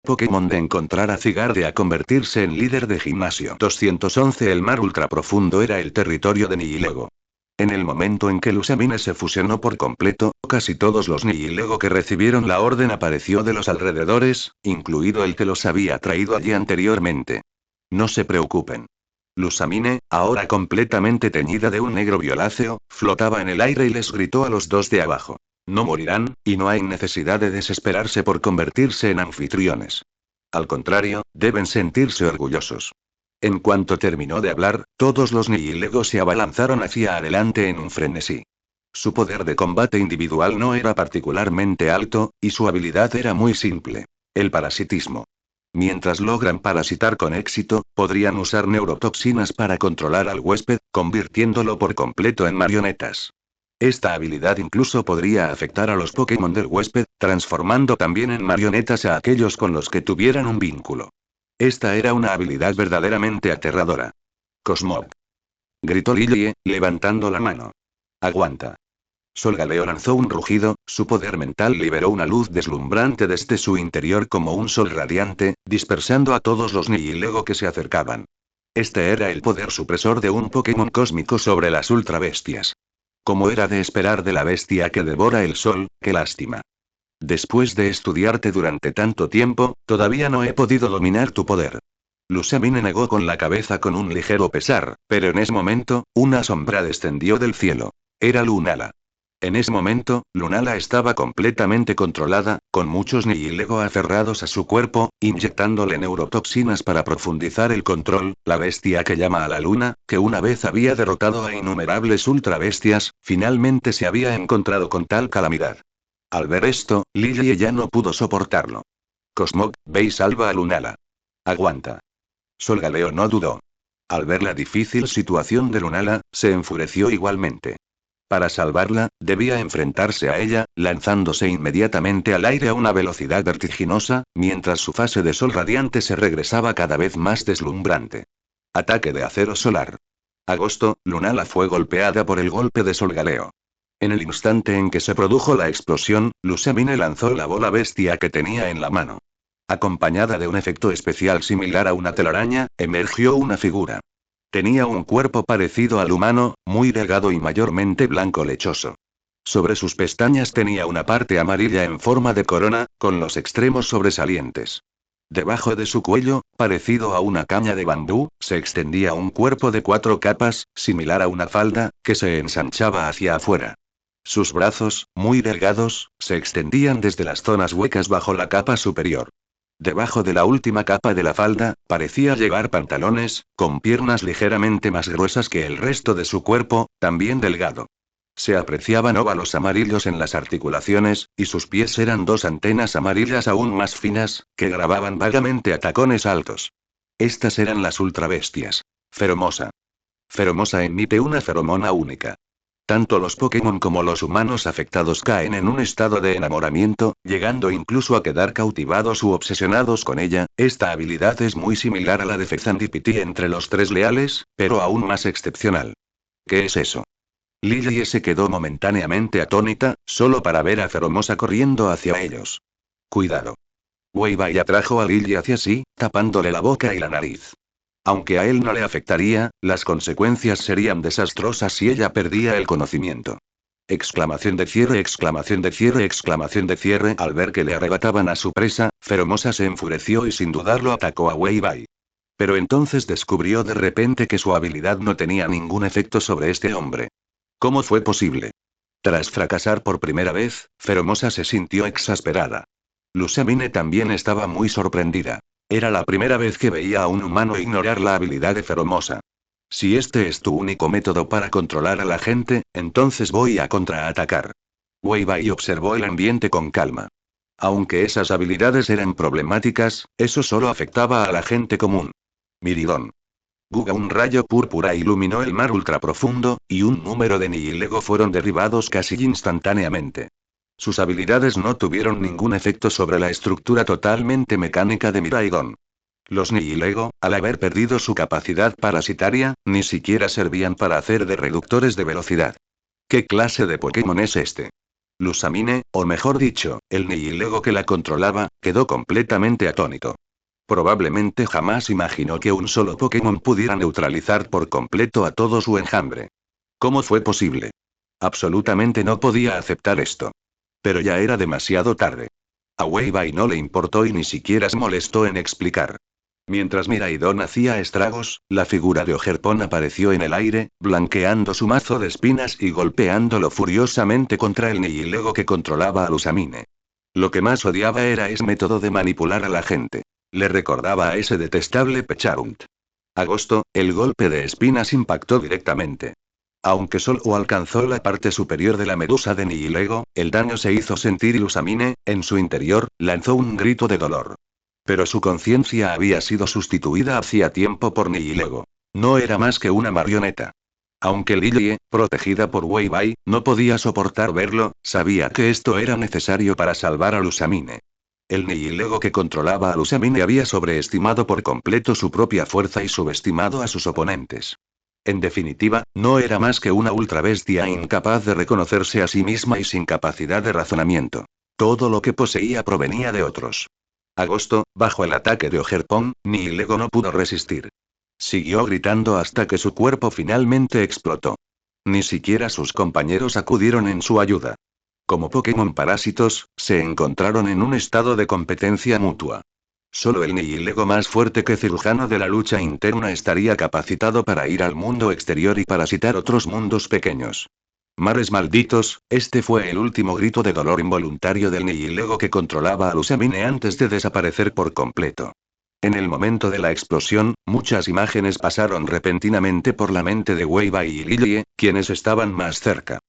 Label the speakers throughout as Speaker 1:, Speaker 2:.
Speaker 1: Pokémon de encontrar a Zygarde a convertirse en líder de gimnasio. 211 El mar ultraprofundo era el territorio de Nihilego. En el momento en que Lusamine se fusionó por completo, casi todos los Nihilego que recibieron la orden apareció de los alrededores, incluido el que los había traído allí anteriormente. No se preocupen. Lusamine, ahora completamente teñida de un negro violáceo, flotaba en el aire y les gritó a los dos de abajo. No morirán, y no hay necesidad de desesperarse por convertirse en anfitriones. Al contrario, deben sentirse orgullosos. En cuanto terminó de hablar, todos los Nihilego se abalanzaron hacia adelante en un frenesí. Su poder de combate individual no era particularmente alto, y su habilidad era muy simple. El parasitismo. Mientras logran parasitar con éxito, podrían usar neurotoxinas para controlar al huésped, convirtiéndolo por completo en marionetas. Esta habilidad incluso podría afectar a los Pokémon del huésped, transformando también en marionetas a aquellos con los que tuvieran un vínculo. Esta era una habilidad verdaderamente aterradora. Cosmog. Gritó Lillie, levantando la mano. Aguanta. Solgaleo lanzó un rugido, su poder mental liberó una luz deslumbrante desde su interior como un sol radiante, dispersando a todos los Nihilego que se acercaban. Este era el poder supresor de un Pokémon cósmico sobre las ultrabestias. Como era de esperar de la bestia que devora el sol, qué lástima. Después de estudiarte durante tanto tiempo, todavía no he podido dominar tu poder. Lusamine negó con la cabeza con un ligero pesar, pero en ese momento, una sombra descendió del cielo. Era Lunala. En ese momento, Lunala estaba completamente controlada, con muchos Nihilego aferrados a su cuerpo, inyectándole neurotoxinas para profundizar el control. La bestia que llama a la luna, que una vez había derrotado a innumerables ultrabestias, finalmente se había encontrado con tal calamidad. Al ver esto, Lillie ya no pudo soportarlo. Cosmog, ve y salva a Lunala. Aguanta. Solgaleo no dudó. Al ver la difícil situación de Lunala, se enfureció igualmente. Para salvarla, debía enfrentarse a ella, lanzándose inmediatamente al aire a una velocidad vertiginosa, mientras su fase de sol radiante se regresaba cada vez más deslumbrante. Ataque de acero solar. Agosto, Lunala fue golpeada por el golpe de Solgaleo. En el instante en que se produjo la explosión, Lusamine lanzó la bola bestia que tenía en la mano. Acompañada de un efecto especial similar a una telaraña, emergió una figura. Tenía un cuerpo parecido al humano, muy delgado y mayormente blanco lechoso. Sobre sus pestañas tenía una parte amarilla en forma de corona, con los extremos sobresalientes. Debajo de su cuello, parecido a una caña de bambú, se extendía un cuerpo de 4 capas, similar a una falda, que se ensanchaba hacia afuera. Sus brazos, muy delgados, se extendían desde las zonas huecas bajo la capa superior. Debajo de la última capa de la falda, parecía llevar pantalones, con piernas ligeramente más gruesas que el resto de su cuerpo, también delgado. Se apreciaban óvalos amarillos en las articulaciones, y sus pies eran 2 antenas amarillas aún más finas, que grababan vagamente a tacones altos. Estas eran las ultrabestias. Feromosa. Feromosa emite una feromona única. Tanto los Pokémon como los humanos afectados caen en un estado de enamoramiento, llegando incluso a quedar cautivados u obsesionados con ella. Esta habilidad es muy similar a la de Fezandipiti entre los 3 leales, pero aún más excepcional. ¿Qué es eso? Lillie se quedó momentáneamente atónita, solo para ver a Feromosa corriendo hacia ellos. Cuidado. Weibai atrajo a Lillie hacia sí, tapándole la boca y la nariz. Aunque a él no le afectaría, las consecuencias serían desastrosas si ella perdía el conocimiento. Exclamación de cierre, exclamación de cierre, exclamación de cierre. Al ver que le arrebataban a su presa, Feromosa se enfureció y sin dudarlo atacó a Weibai. Pero entonces descubrió de repente que su habilidad no tenía ningún efecto sobre este hombre. ¿Cómo fue posible? Tras fracasar por primera vez, Feromosa se sintió exasperada. Lusamine también estaba muy sorprendida. Era la primera vez que veía a un humano ignorar la habilidad de Feromosa. Si este es tu único método para controlar a la gente, entonces voy a contraatacar. Weibai observó el ambiente con calma. Aunque esas habilidades eran problemáticas, eso solo afectaba a la gente común. Miridón. Guga, un rayo púrpura iluminó el mar ultraprofundo, y un número de Nihilego fueron derribados casi instantáneamente. Sus habilidades no tuvieron ningún efecto sobre la estructura totalmente mecánica de Miraidon. Los Nihilego, al haber perdido su capacidad parasitaria, ni siquiera servían para hacer de reductores de velocidad. ¿Qué clase de Pokémon es este? Lusamine, o mejor dicho, el Nihilego que la controlaba, quedó completamente atónito. Probablemente jamás imaginó que un solo Pokémon pudiera neutralizar por completo a todo su enjambre. ¿Cómo fue posible? Absolutamente no podía aceptar esto. Pero ya era demasiado tarde. A Weibai no le importó y ni siquiera se molestó en explicar. Mientras Miraidon hacía estragos, la figura de Ogerpon apareció en el aire, blanqueando su mazo de espinas y golpeándolo furiosamente contra el Nihilego que controlaba a Lusamine. Lo que más odiaba era ese método de manipular a la gente. Le recordaba a ese detestable Pecharunt. Agosto, el golpe de espinas impactó directamente. Aunque solo alcanzó la parte superior de la medusa de Nihilego, el daño se hizo sentir y Lusamine, en su interior, lanzó un grito de dolor. Pero su conciencia había sido sustituida hacía tiempo por Nihilego. No era más que una marioneta. Aunque Lilie, protegida por Weibai, no podía soportar verlo, sabía que esto era necesario para salvar a Lusamine. El Nihilego que controlaba a Lusamine había sobreestimado por completo su propia fuerza y subestimado a sus oponentes. En definitiva, no era más que una ultrabestia incapaz de reconocerse a sí misma y sin capacidad de razonamiento. Todo lo que poseía provenía de otros. Agosto, bajo el ataque de Ogerpon, Nihilego no pudo resistir. Siguió gritando hasta que su cuerpo finalmente explotó. Ni siquiera sus compañeros acudieron en su ayuda. Como Pokémon parásitos, se encontraron en un estado de competencia mutua. Solo el Nihilego más fuerte que cirujano de la lucha interna estaría capacitado para ir al mundo exterior y parasitar otros mundos pequeños. Mares malditos, este fue el último grito de dolor involuntario del Nihilego que controlaba a Lusamine antes de desaparecer por completo. En el momento de la explosión, muchas imágenes pasaron repentinamente por la mente de Weibai y Lilie, quienes estaban más cerca.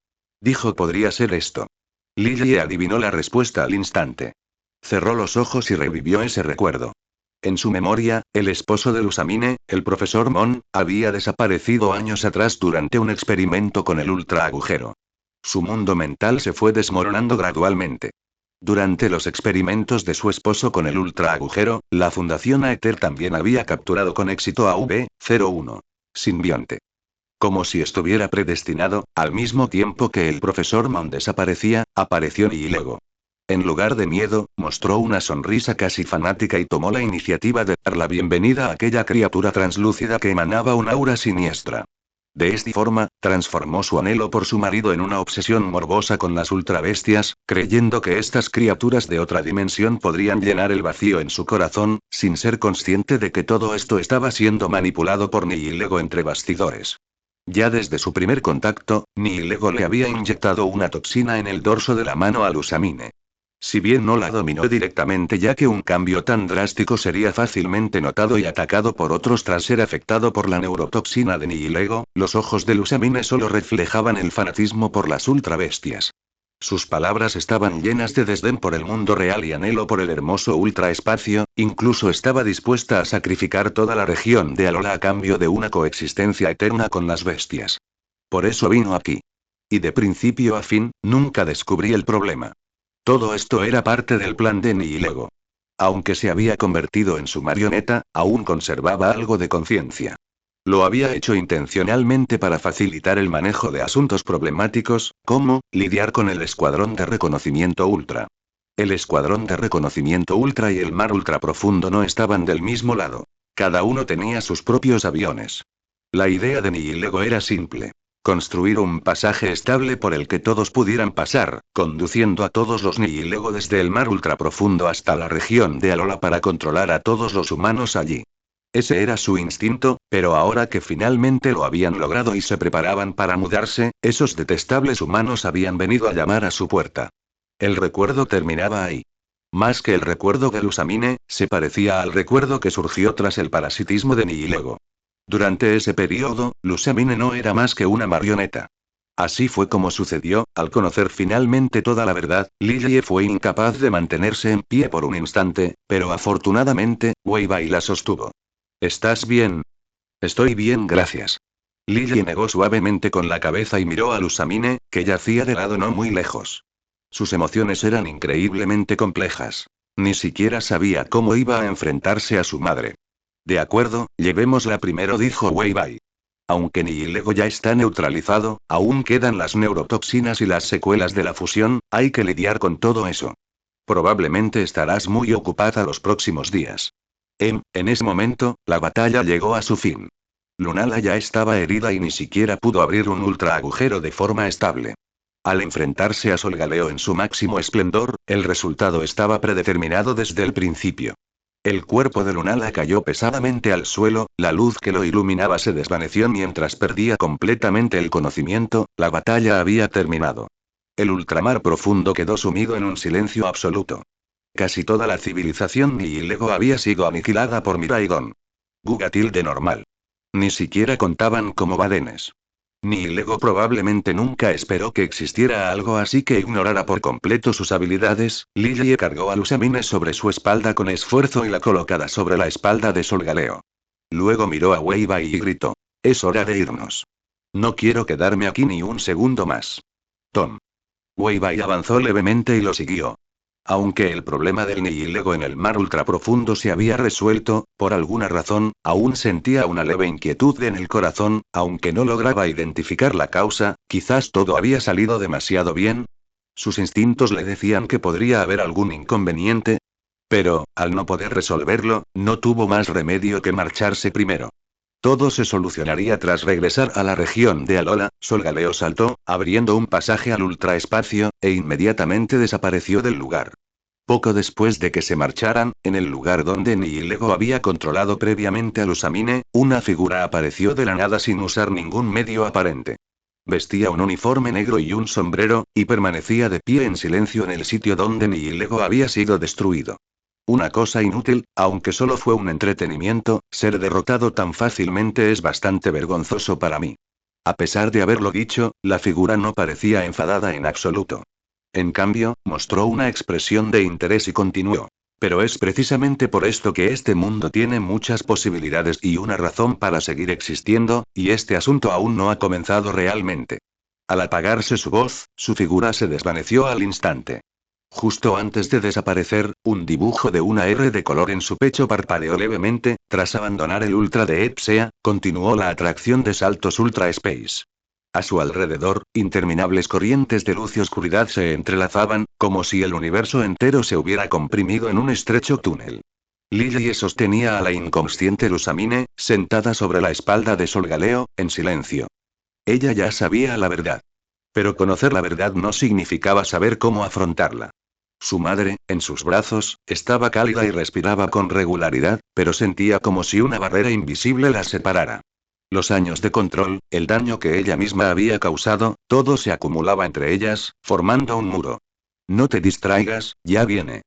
Speaker 1: Dijo: podría ser esto. Lilie adivinó la respuesta al instante. Cerró los ojos y revivió ese recuerdo. En su memoria, el esposo de Lusamine, el profesor Mon, había desaparecido años atrás durante un experimento con el ultra agujero. Su mundo mental se fue desmoronando gradualmente. Durante los experimentos de su esposo con el ultra agujero, la Fundación Aether también había capturado con éxito a V-01. Simbionte. Como si estuviera predestinado, al mismo tiempo que el profesor Mon desaparecía, apareció Nihilego. En lugar de miedo, mostró una sonrisa casi fanática y tomó la iniciativa de dar la bienvenida a aquella criatura translúcida que emanaba un aura siniestra. De esta forma, transformó su anhelo por su marido en una obsesión morbosa con las ultrabestias, creyendo que estas criaturas de otra dimensión podrían llenar el vacío en su corazón, sin ser consciente de que todo esto estaba siendo manipulado por Nihilego entre bastidores. Ya desde su primer contacto, Nihilego le había inyectado una toxina en el dorso de la mano a Lusamine. Si bien no la dominó directamente, ya que un cambio tan drástico sería fácilmente notado y atacado por otros tras ser afectado por la neurotoxina de Nihilego, los ojos de Lusamine solo reflejaban el fanatismo por las ultrabestias. Sus palabras estaban llenas de desdén por el mundo real y anhelo por el hermoso ultraespacio, incluso estaba dispuesta a sacrificar toda la región de Alola a cambio de una coexistencia eterna con las bestias. Por eso vino aquí. Y de principio a fin, nunca descubrí el problema. Todo esto era parte del plan de Nihilego. Aunque se había convertido en su marioneta, aún conservaba algo de conciencia. Lo había hecho intencionalmente para facilitar el manejo de asuntos problemáticos, como lidiar con el Escuadrón de Reconocimiento Ultra. El Escuadrón de Reconocimiento Ultra y el Mar Ultra Profundo no estaban del mismo lado. Cada uno tenía sus propios aviones. La idea de Nihilego era simple. Construir un pasaje estable por el que todos pudieran pasar, conduciendo a todos los Nihilego desde el mar ultraprofundo hasta la región de Alola para controlar a todos los humanos allí. Ese era su instinto, pero ahora que finalmente lo habían logrado y se preparaban para mudarse, esos detestables humanos habían venido a llamar a su puerta. El recuerdo terminaba ahí. Más que el recuerdo de Lusamine, se parecía al recuerdo que surgió tras el parasitismo de Nihilego. Durante ese periodo, Lusamine no era más que una marioneta. Así fue como sucedió: al conocer finalmente toda la verdad, Lilie fue incapaz de mantenerse en pie por un instante, pero afortunadamente, Weibai la sostuvo. ¿Estás bien? Estoy bien, gracias. Lilie negó suavemente con la cabeza y miró a Lusamine, que yacía de lado no muy lejos. Sus emociones eran increíblemente complejas. Ni siquiera sabía cómo iba a enfrentarse a su madre. De acuerdo, llevémosla primero, dijo Weibai. Aunque Nihilego ya está neutralizado, aún quedan las neurotoxinas y las secuelas de la fusión, hay que lidiar con todo eso. Probablemente estarás muy ocupada los próximos días. En ese momento, la batalla llegó a su fin. Lunala ya estaba herida y ni siquiera pudo abrir un ultra agujero de forma estable. Al enfrentarse a Solgaleo en su máximo esplendor, el resultado estaba predeterminado desde el principio. El cuerpo de Lunala cayó pesadamente al suelo, la luz que lo iluminaba se desvaneció mientras perdía completamente el conocimiento, la batalla había terminado. El ultramar profundo quedó sumido en un silencio absoluto. Casi toda la civilización Nihilego había sido aniquilada por Miraidon. Gugatil de normal. Ni siquiera contaban como badenes. Nihilego probablemente nunca esperó que existiera algo así que ignorara por completo sus habilidades. Lillie cargó a Lusamine sobre su espalda con esfuerzo y la colocada sobre la espalda de Solgaleo. Luego miró a Weibai y gritó: «Es hora de irnos. No quiero quedarme aquí ni un segundo más». Tom. Weibai avanzó levemente y lo siguió. Aunque el problema del Nihilego en el mar ultraprofundo se había resuelto, por alguna razón, aún sentía una leve inquietud en el corazón, aunque no lograba identificar la causa, quizás todo había salido demasiado bien. Sus instintos le decían que podría haber algún inconveniente. Pero, al no poder resolverlo, no tuvo más remedio que marcharse primero. Todo se solucionaría tras regresar a la región de Alola. Solgaleo saltó, abriendo un pasaje al ultraespacio, e inmediatamente desapareció del lugar. Poco después de que se marcharan, en el lugar donde Nihilego había controlado previamente a Lusamine, una figura apareció de la nada sin usar ningún medio aparente. Vestía un uniforme negro y un sombrero, y permanecía de pie en silencio en el sitio donde Nihilego había sido destruido. Una cosa inútil, aunque solo fue un entretenimiento, ser derrotado tan fácilmente es bastante vergonzoso para mí. A pesar de haberlo dicho, la figura no parecía enfadada en absoluto. En cambio, mostró una expresión de interés y continuó. Pero es precisamente por esto que este mundo tiene muchas posibilidades y una razón para seguir existiendo, y este asunto aún no ha comenzado realmente. Al apagarse su voz, su figura se desvaneció al instante. Justo antes de desaparecer, un dibujo de una R de color en su pecho parpadeó levemente. Tras abandonar el Ultra de Epsea, continuó la atracción de saltos Ultra Space. A su alrededor, interminables corrientes de luz y oscuridad se entrelazaban, como si el universo entero se hubiera comprimido en un estrecho túnel. Lillie sostenía a la inconsciente Lusamine, sentada sobre la espalda de Solgaleo, en silencio. Ella ya sabía la verdad. Pero conocer la verdad no significaba saber cómo afrontarla. Su madre, en sus brazos, estaba cálida y respiraba con regularidad, pero sentía como si una barrera invisible la separara. Los años de control, el daño que ella misma había causado, todo se acumulaba entre ellas, formando un muro. No te distraigas, ya viene.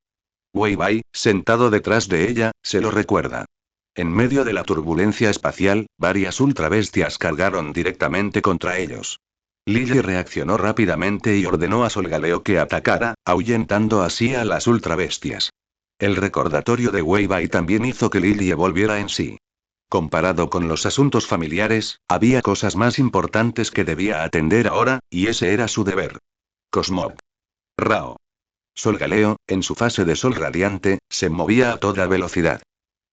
Speaker 1: Weibai, sentado detrás de ella, se lo recuerda. En medio de la turbulencia espacial, varias ultrabestias cargaron directamente contra ellos. Lillie reaccionó rápidamente y ordenó a Solgaleo que atacara, ahuyentando así a las ultrabestias. El recordatorio de Weibai también hizo que Lillie volviera en sí. Comparado con los asuntos familiares, había cosas más importantes que debía atender ahora, y ese era su deber. Cosmog. Rao. Solgaleo, en su fase de sol radiante, se movía a toda velocidad.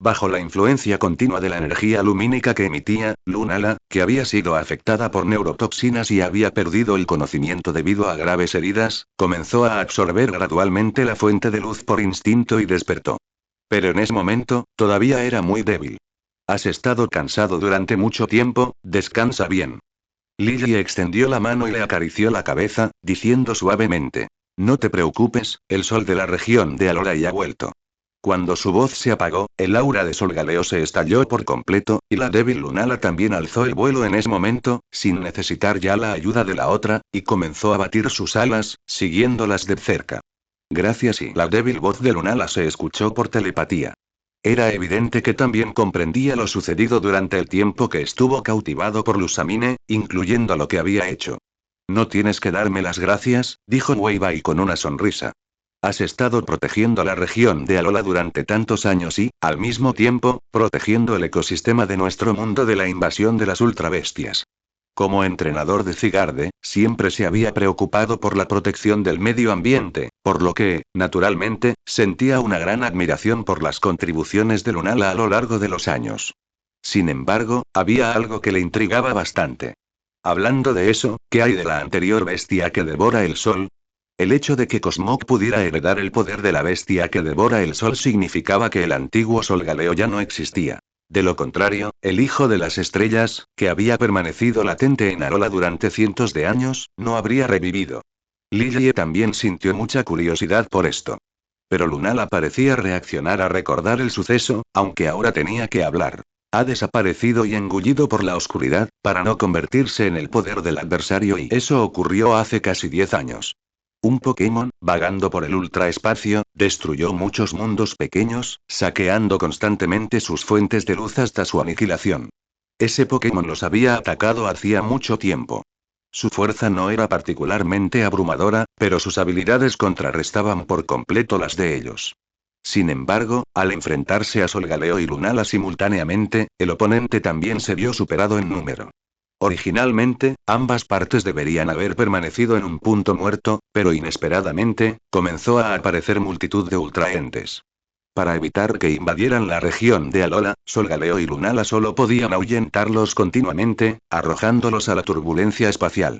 Speaker 1: Bajo la influencia continua de la energía lumínica que emitía, Lunala, que había sido afectada por neurotoxinas y había perdido el conocimiento debido a graves heridas, comenzó a absorber gradualmente la fuente de luz por instinto y despertó. Pero en ese momento, todavía era muy débil. Has estado cansado durante mucho tiempo, descansa bien. Lillie extendió la mano y le acarició la cabeza, diciendo suavemente: no te preocupes, el sol de la región de Alola ya ha vuelto. Cuando su voz se apagó, el aura de Solgaleo se estalló por completo, y la débil Lunala también alzó el vuelo en ese momento, sin necesitar ya la ayuda de la otra, y comenzó a batir sus alas, siguiéndolas de cerca. Gracias, y la débil voz de Lunala se escuchó por telepatía. Era evidente que también comprendía lo sucedido durante el tiempo que estuvo cautivado por Lusamine, incluyendo lo que había hecho. No tienes que darme las gracias, dijo Weibai con una sonrisa. Has estado protegiendo la región de Alola durante tantos años y, al mismo tiempo, protegiendo el ecosistema de nuestro mundo de la invasión de las ultrabestias. Como entrenador de Zygarde, siempre se había preocupado por la protección del medio ambiente, por lo que, naturalmente, sentía una gran admiración por las contribuciones de Lunala a lo largo de los años. Sin embargo, había algo que le intrigaba bastante. Hablando de eso, ¿qué hay de la anterior bestia que devora el sol? El hecho de que Cosmog pudiera heredar el poder de la bestia que devora el sol significaba que el antiguo Solgaleo ya no existía. De lo contrario, el hijo de las estrellas, que había permanecido latente en Arola durante cientos de años, no habría revivido. Lillie también sintió mucha curiosidad por esto. Pero Lunala parecía reaccionar a recordar el suceso, aunque ahora tenía que hablar. Ha desaparecido y engullido por la oscuridad, para no convertirse en el poder del adversario, y eso ocurrió hace casi 10 años. Un Pokémon, vagando por el ultraespacio, destruyó muchos mundos pequeños, saqueando constantemente sus fuentes de luz hasta su aniquilación. Ese Pokémon los había atacado hacía mucho tiempo. Su fuerza no era particularmente abrumadora, pero sus habilidades contrarrestaban por completo las de ellos. Sin embargo, al enfrentarse a Solgaleo y Lunala simultáneamente, el oponente también se vio superado en número. Originalmente, ambas partes deberían haber permanecido en un punto muerto, pero inesperadamente, comenzó a aparecer multitud de ultraentes. Para evitar que invadieran la región de Alola, Solgaleo y Lunala solo podían ahuyentarlos continuamente, arrojándolos a la turbulencia espacial.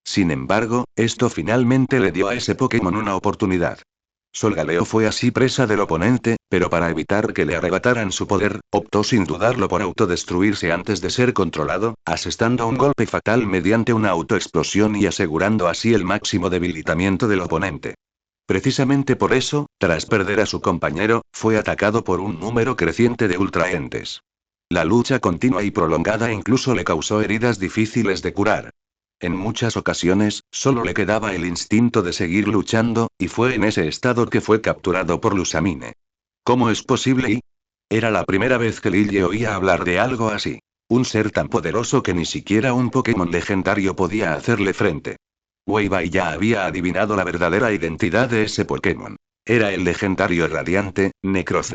Speaker 1: Sin embargo, esto finalmente le dio a ese Pokémon una oportunidad. Solgaleo fue así presa del oponente, pero para evitar que le arrebataran su poder, optó sin dudarlo por autodestruirse antes de ser controlado, asestando un golpe fatal mediante una autoexplosión y asegurando así el máximo debilitamiento del oponente. Precisamente por eso, tras perder a su compañero, fue atacado por un número creciente de ultraentes. La lucha continua y prolongada incluso le causó heridas difíciles de curar. En muchas ocasiones, solo le quedaba el instinto de seguir luchando, y fue en ese estado que fue capturado por Lusamine. ¿Cómo es posible? Era la primera vez que Lillie oía hablar de algo así. Un ser tan poderoso que ni siquiera un Pokémon legendario podía hacerle frente. Weibai ya había adivinado la verdadera identidad de ese Pokémon. Era el legendario radiante, Necroz.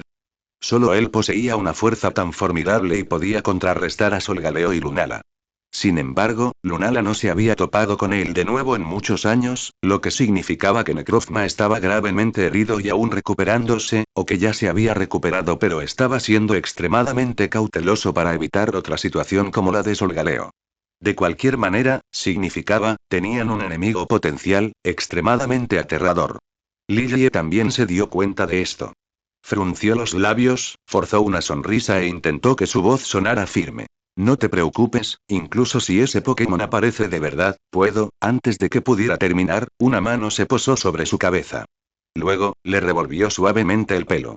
Speaker 1: Solo él poseía una fuerza tan formidable y podía contrarrestar a Solgaleo y Lunala. Sin embargo, Lunala no se había topado con él de nuevo en muchos años, lo que significaba que Necrozma estaba gravemente herido y aún recuperándose, o que ya se había recuperado pero estaba siendo extremadamente cauteloso para evitar otra situación como la de Solgaleo. De cualquier manera, significaba, tenían un enemigo potencial, extremadamente aterrador. Lillie también se dio cuenta de esto. Frunció los labios, forzó una sonrisa e intentó que su voz sonara firme. No te preocupes, incluso si ese Pokémon aparece de verdad, puedo. Antes de que pudiera terminar, una mano se posó sobre su cabeza. Luego, le revolvió suavemente el pelo.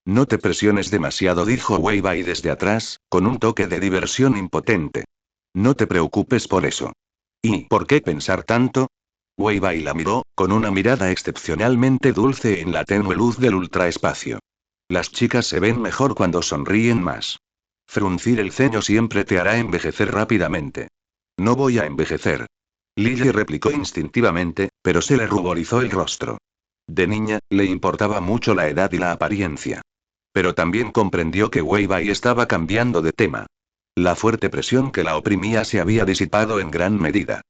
Speaker 1: No te presiones demasiado, dijo Weibai desde atrás, con un toque de diversión impotente. No te preocupes por eso. ¿Y por qué pensar tanto? Weibai la miró, con una mirada excepcionalmente dulce en la tenue luz del ultraespacio. Las chicas se ven mejor cuando sonríen más. Fruncir el ceño siempre te hará envejecer rápidamente. No voy a envejecer. Lily replicó instintivamente, pero se le ruborizó el rostro. De niña, le importaba mucho la edad y la apariencia. Pero también comprendió que Weibai estaba cambiando de tema. La fuerte presión que la oprimía se había disipado en gran medida.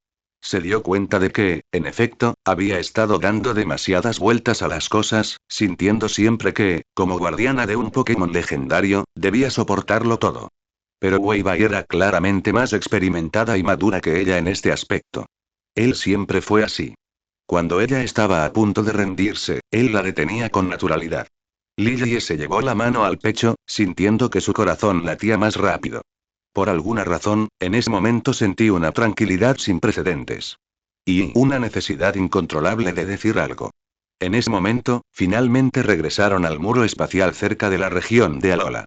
Speaker 1: Se dio cuenta de que, en efecto, había estado dando demasiadas vueltas a las cosas, sintiendo siempre que, como guardiana de un Pokémon legendario, debía soportarlo todo. Pero Weibai era claramente más experimentada y madura que ella en este aspecto. Él siempre fue así. Cuando ella estaba a punto de rendirse, él la detenía con naturalidad. Lillie se llevó la mano al pecho, sintiendo que su corazón latía más rápido. Por alguna razón, en ese momento sentí una tranquilidad sin precedentes. Y una necesidad incontrolable de decir algo. En ese momento, finalmente regresaron al muro espacial cerca de la región de Alola.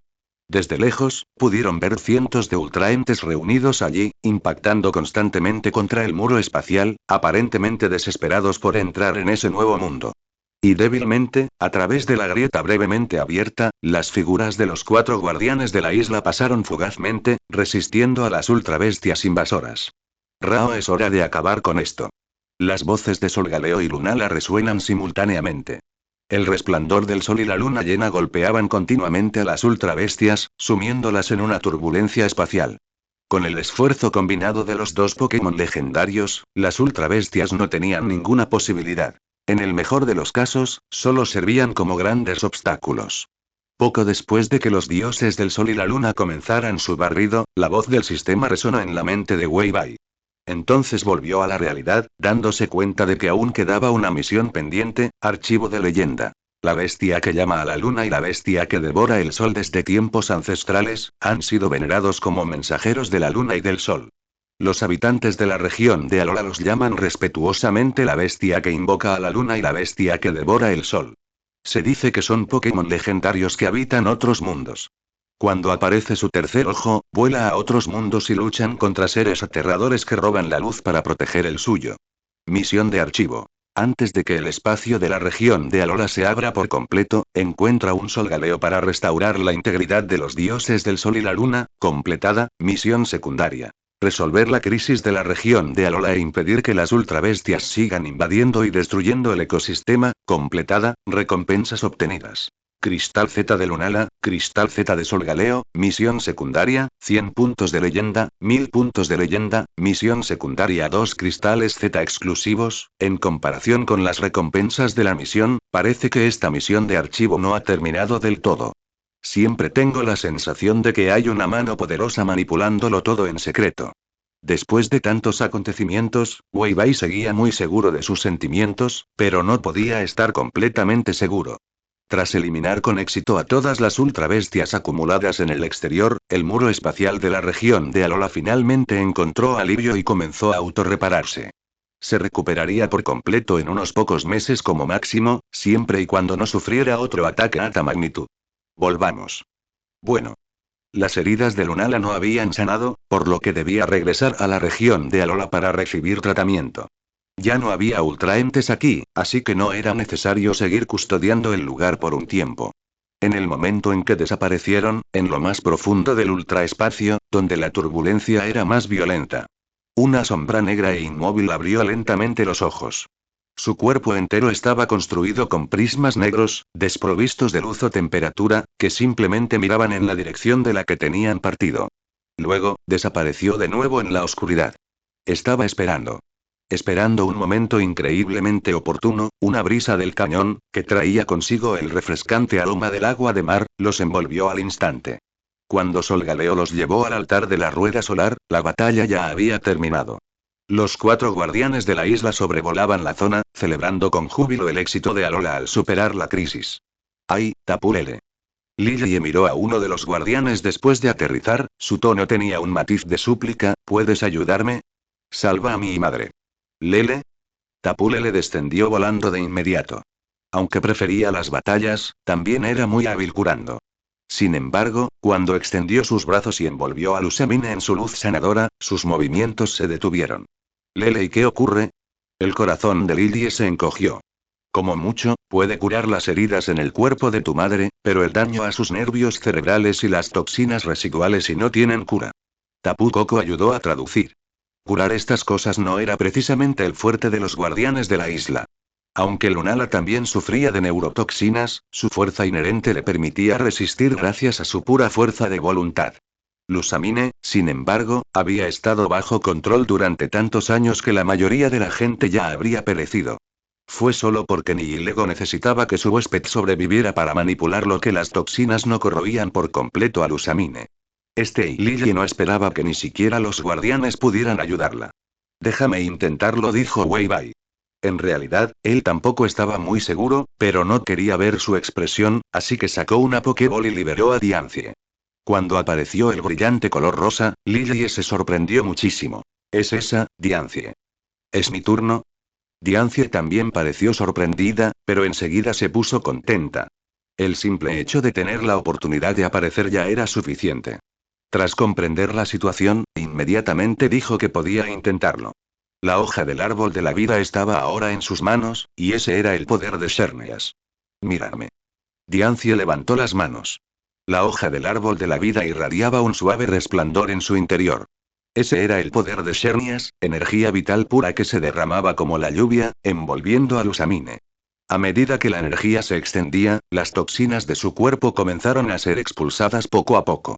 Speaker 1: Desde lejos, pudieron ver cientos de ultraentes reunidos allí, impactando constantemente contra el muro espacial, aparentemente desesperados por entrar en ese nuevo mundo. Y débilmente, a través de la grieta brevemente abierta, las figuras de los 4 guardianes de la isla pasaron fugazmente, resistiendo a las ultrabestias invasoras. Rao, es hora de acabar con esto. Las voces de Solgaleo y Lunala resuenan simultáneamente. El resplandor del sol y la luna llena golpeaban continuamente a las ultrabestias, sumiéndolas en una turbulencia espacial. Con el esfuerzo combinado de los 2 Pokémon legendarios, las ultrabestias no tenían ninguna posibilidad. En el mejor de los casos, solo servían como grandes obstáculos. Poco después de que los dioses del sol y la luna comenzaran su barrido, la voz del sistema resonó en la mente de Wei Bai. Entonces volvió a la realidad, dándose cuenta de que aún quedaba una misión pendiente: archivo de leyenda. La bestia que llama a la luna y la bestia que devora el sol desde tiempos ancestrales, han sido venerados como mensajeros de la luna y del sol. Los habitantes de la región de Alola los llaman respetuosamente la bestia que invoca a la luna y la bestia que devora el sol. Se dice que son Pokémon legendarios que habitan otros mundos. Cuando aparece su tercer ojo, vuela a otros mundos y luchan contra seres aterradores que roban la luz para proteger el suyo. Misión de archivo. Antes de que el espacio de la región de Alola se abra por completo, encuentra un Solgaleo para restaurar la integridad de los dioses del sol y la luna. Completada. Misión secundaria. Resolver la crisis de la región de Alola e impedir que las ultrabestias sigan invadiendo y destruyendo el ecosistema. Completada. Recompensas obtenidas. Cristal Z de Lunala, Cristal Z de Solgaleo. Misión secundaria: 100 puntos de leyenda, 1000 puntos de leyenda. Misión secundaria: 2 cristales Z exclusivos. En comparación con las recompensas de la misión, parece que esta misión de archivo no ha terminado del todo. Siempre tengo la sensación de que hay una mano poderosa manipulándolo todo en secreto. Después de tantos acontecimientos, Wei Bai seguía muy seguro de sus sentimientos, pero no podía estar completamente seguro. Tras eliminar con éxito a todas las ultrabestias acumuladas en el exterior, el muro espacial de la región de Alola finalmente encontró alivio y comenzó a autorrepararse. Se recuperaría por completo en unos pocos meses como máximo, siempre y cuando no sufriera otro ataque a alta magnitud. Volvamos. Bueno. Las heridas de Lunala no habían sanado, por lo que debía regresar a la región de Alola para recibir tratamiento. Ya no había ultraentes aquí, así que no era necesario seguir custodiando el lugar por un tiempo. En el momento en que desaparecieron, en lo más profundo del ultraespacio, donde la turbulencia era más violenta, una sombra negra e inmóvil abrió lentamente los ojos. Su cuerpo entero estaba construido con prismas negros, desprovistos de luz o temperatura, que simplemente miraban en la dirección de la que tenían partido. Luego, desapareció de nuevo en la oscuridad. Estaba esperando. Esperando un momento increíblemente oportuno, una brisa del cañón, que traía consigo el refrescante aroma del agua de mar, los envolvió al instante. Cuando Solgaleo los llevó al altar de la rueda solar, la batalla ya había terminado. Los 4 guardianes de la isla sobrevolaban la zona, celebrando con júbilo el éxito de Alola al superar la crisis. ¡Ay, Tapu Lele! Lily miró a uno de los guardianes después de aterrizar, su tono tenía un matiz de súplica: ¿puedes ayudarme? Salva a mi madre. ¿Lele? Tapu Lele descendió volando de inmediato. Aunque prefería las batallas, también era muy hábil curando. Sin embargo, cuando extendió sus brazos y envolvió a Lusamine en su luz sanadora, sus movimientos se detuvieron. Lele, ¿y qué ocurre? El corazón de Lily se encogió. Como mucho, puede curar las heridas en el cuerpo de tu madre, pero el daño a sus nervios cerebrales y las toxinas residuales y no tienen cura. Tapu Koko ayudó a traducir. Curar estas cosas no era precisamente el fuerte de los guardianes de la isla. Aunque Lunala también sufría de neurotoxinas, su fuerza inherente le permitía resistir gracias a su pura fuerza de voluntad. Lusamine, sin embargo, había estado bajo control durante tantos años que la mayoría de la gente ya habría perecido. Fue solo porque Nihilego necesitaba que su huésped sobreviviera para manipularlo que las toxinas no corroían por completo a Lusamine. Y Lily no esperaba que ni siquiera los guardianes pudieran ayudarla. Déjame intentarlo, dijo Wei Bai. En realidad, él tampoco estaba muy seguro, pero no quería ver su expresión, así que sacó una Pokéball y liberó a Diancie. Cuando apareció el brillante color rosa, Lily se sorprendió muchísimo. ¿Es esa, Diancie? ¿Es mi turno? Diancie también pareció sorprendida, pero enseguida se puso contenta. El simple hecho de tener la oportunidad de aparecer ya era suficiente. Tras comprender la situación, inmediatamente dijo que podía intentarlo. La hoja del árbol de la vida estaba ahora en sus manos, y ese era el poder de Xerneas. Mírame. Diancie levantó las manos. La hoja del árbol de la vida irradiaba un suave resplandor en su interior. Ese era el poder de Xerneas, energía vital pura que se derramaba como la lluvia, envolviendo a Lusamine. A medida que la energía se extendía, las toxinas de su cuerpo comenzaron a ser expulsadas poco a poco.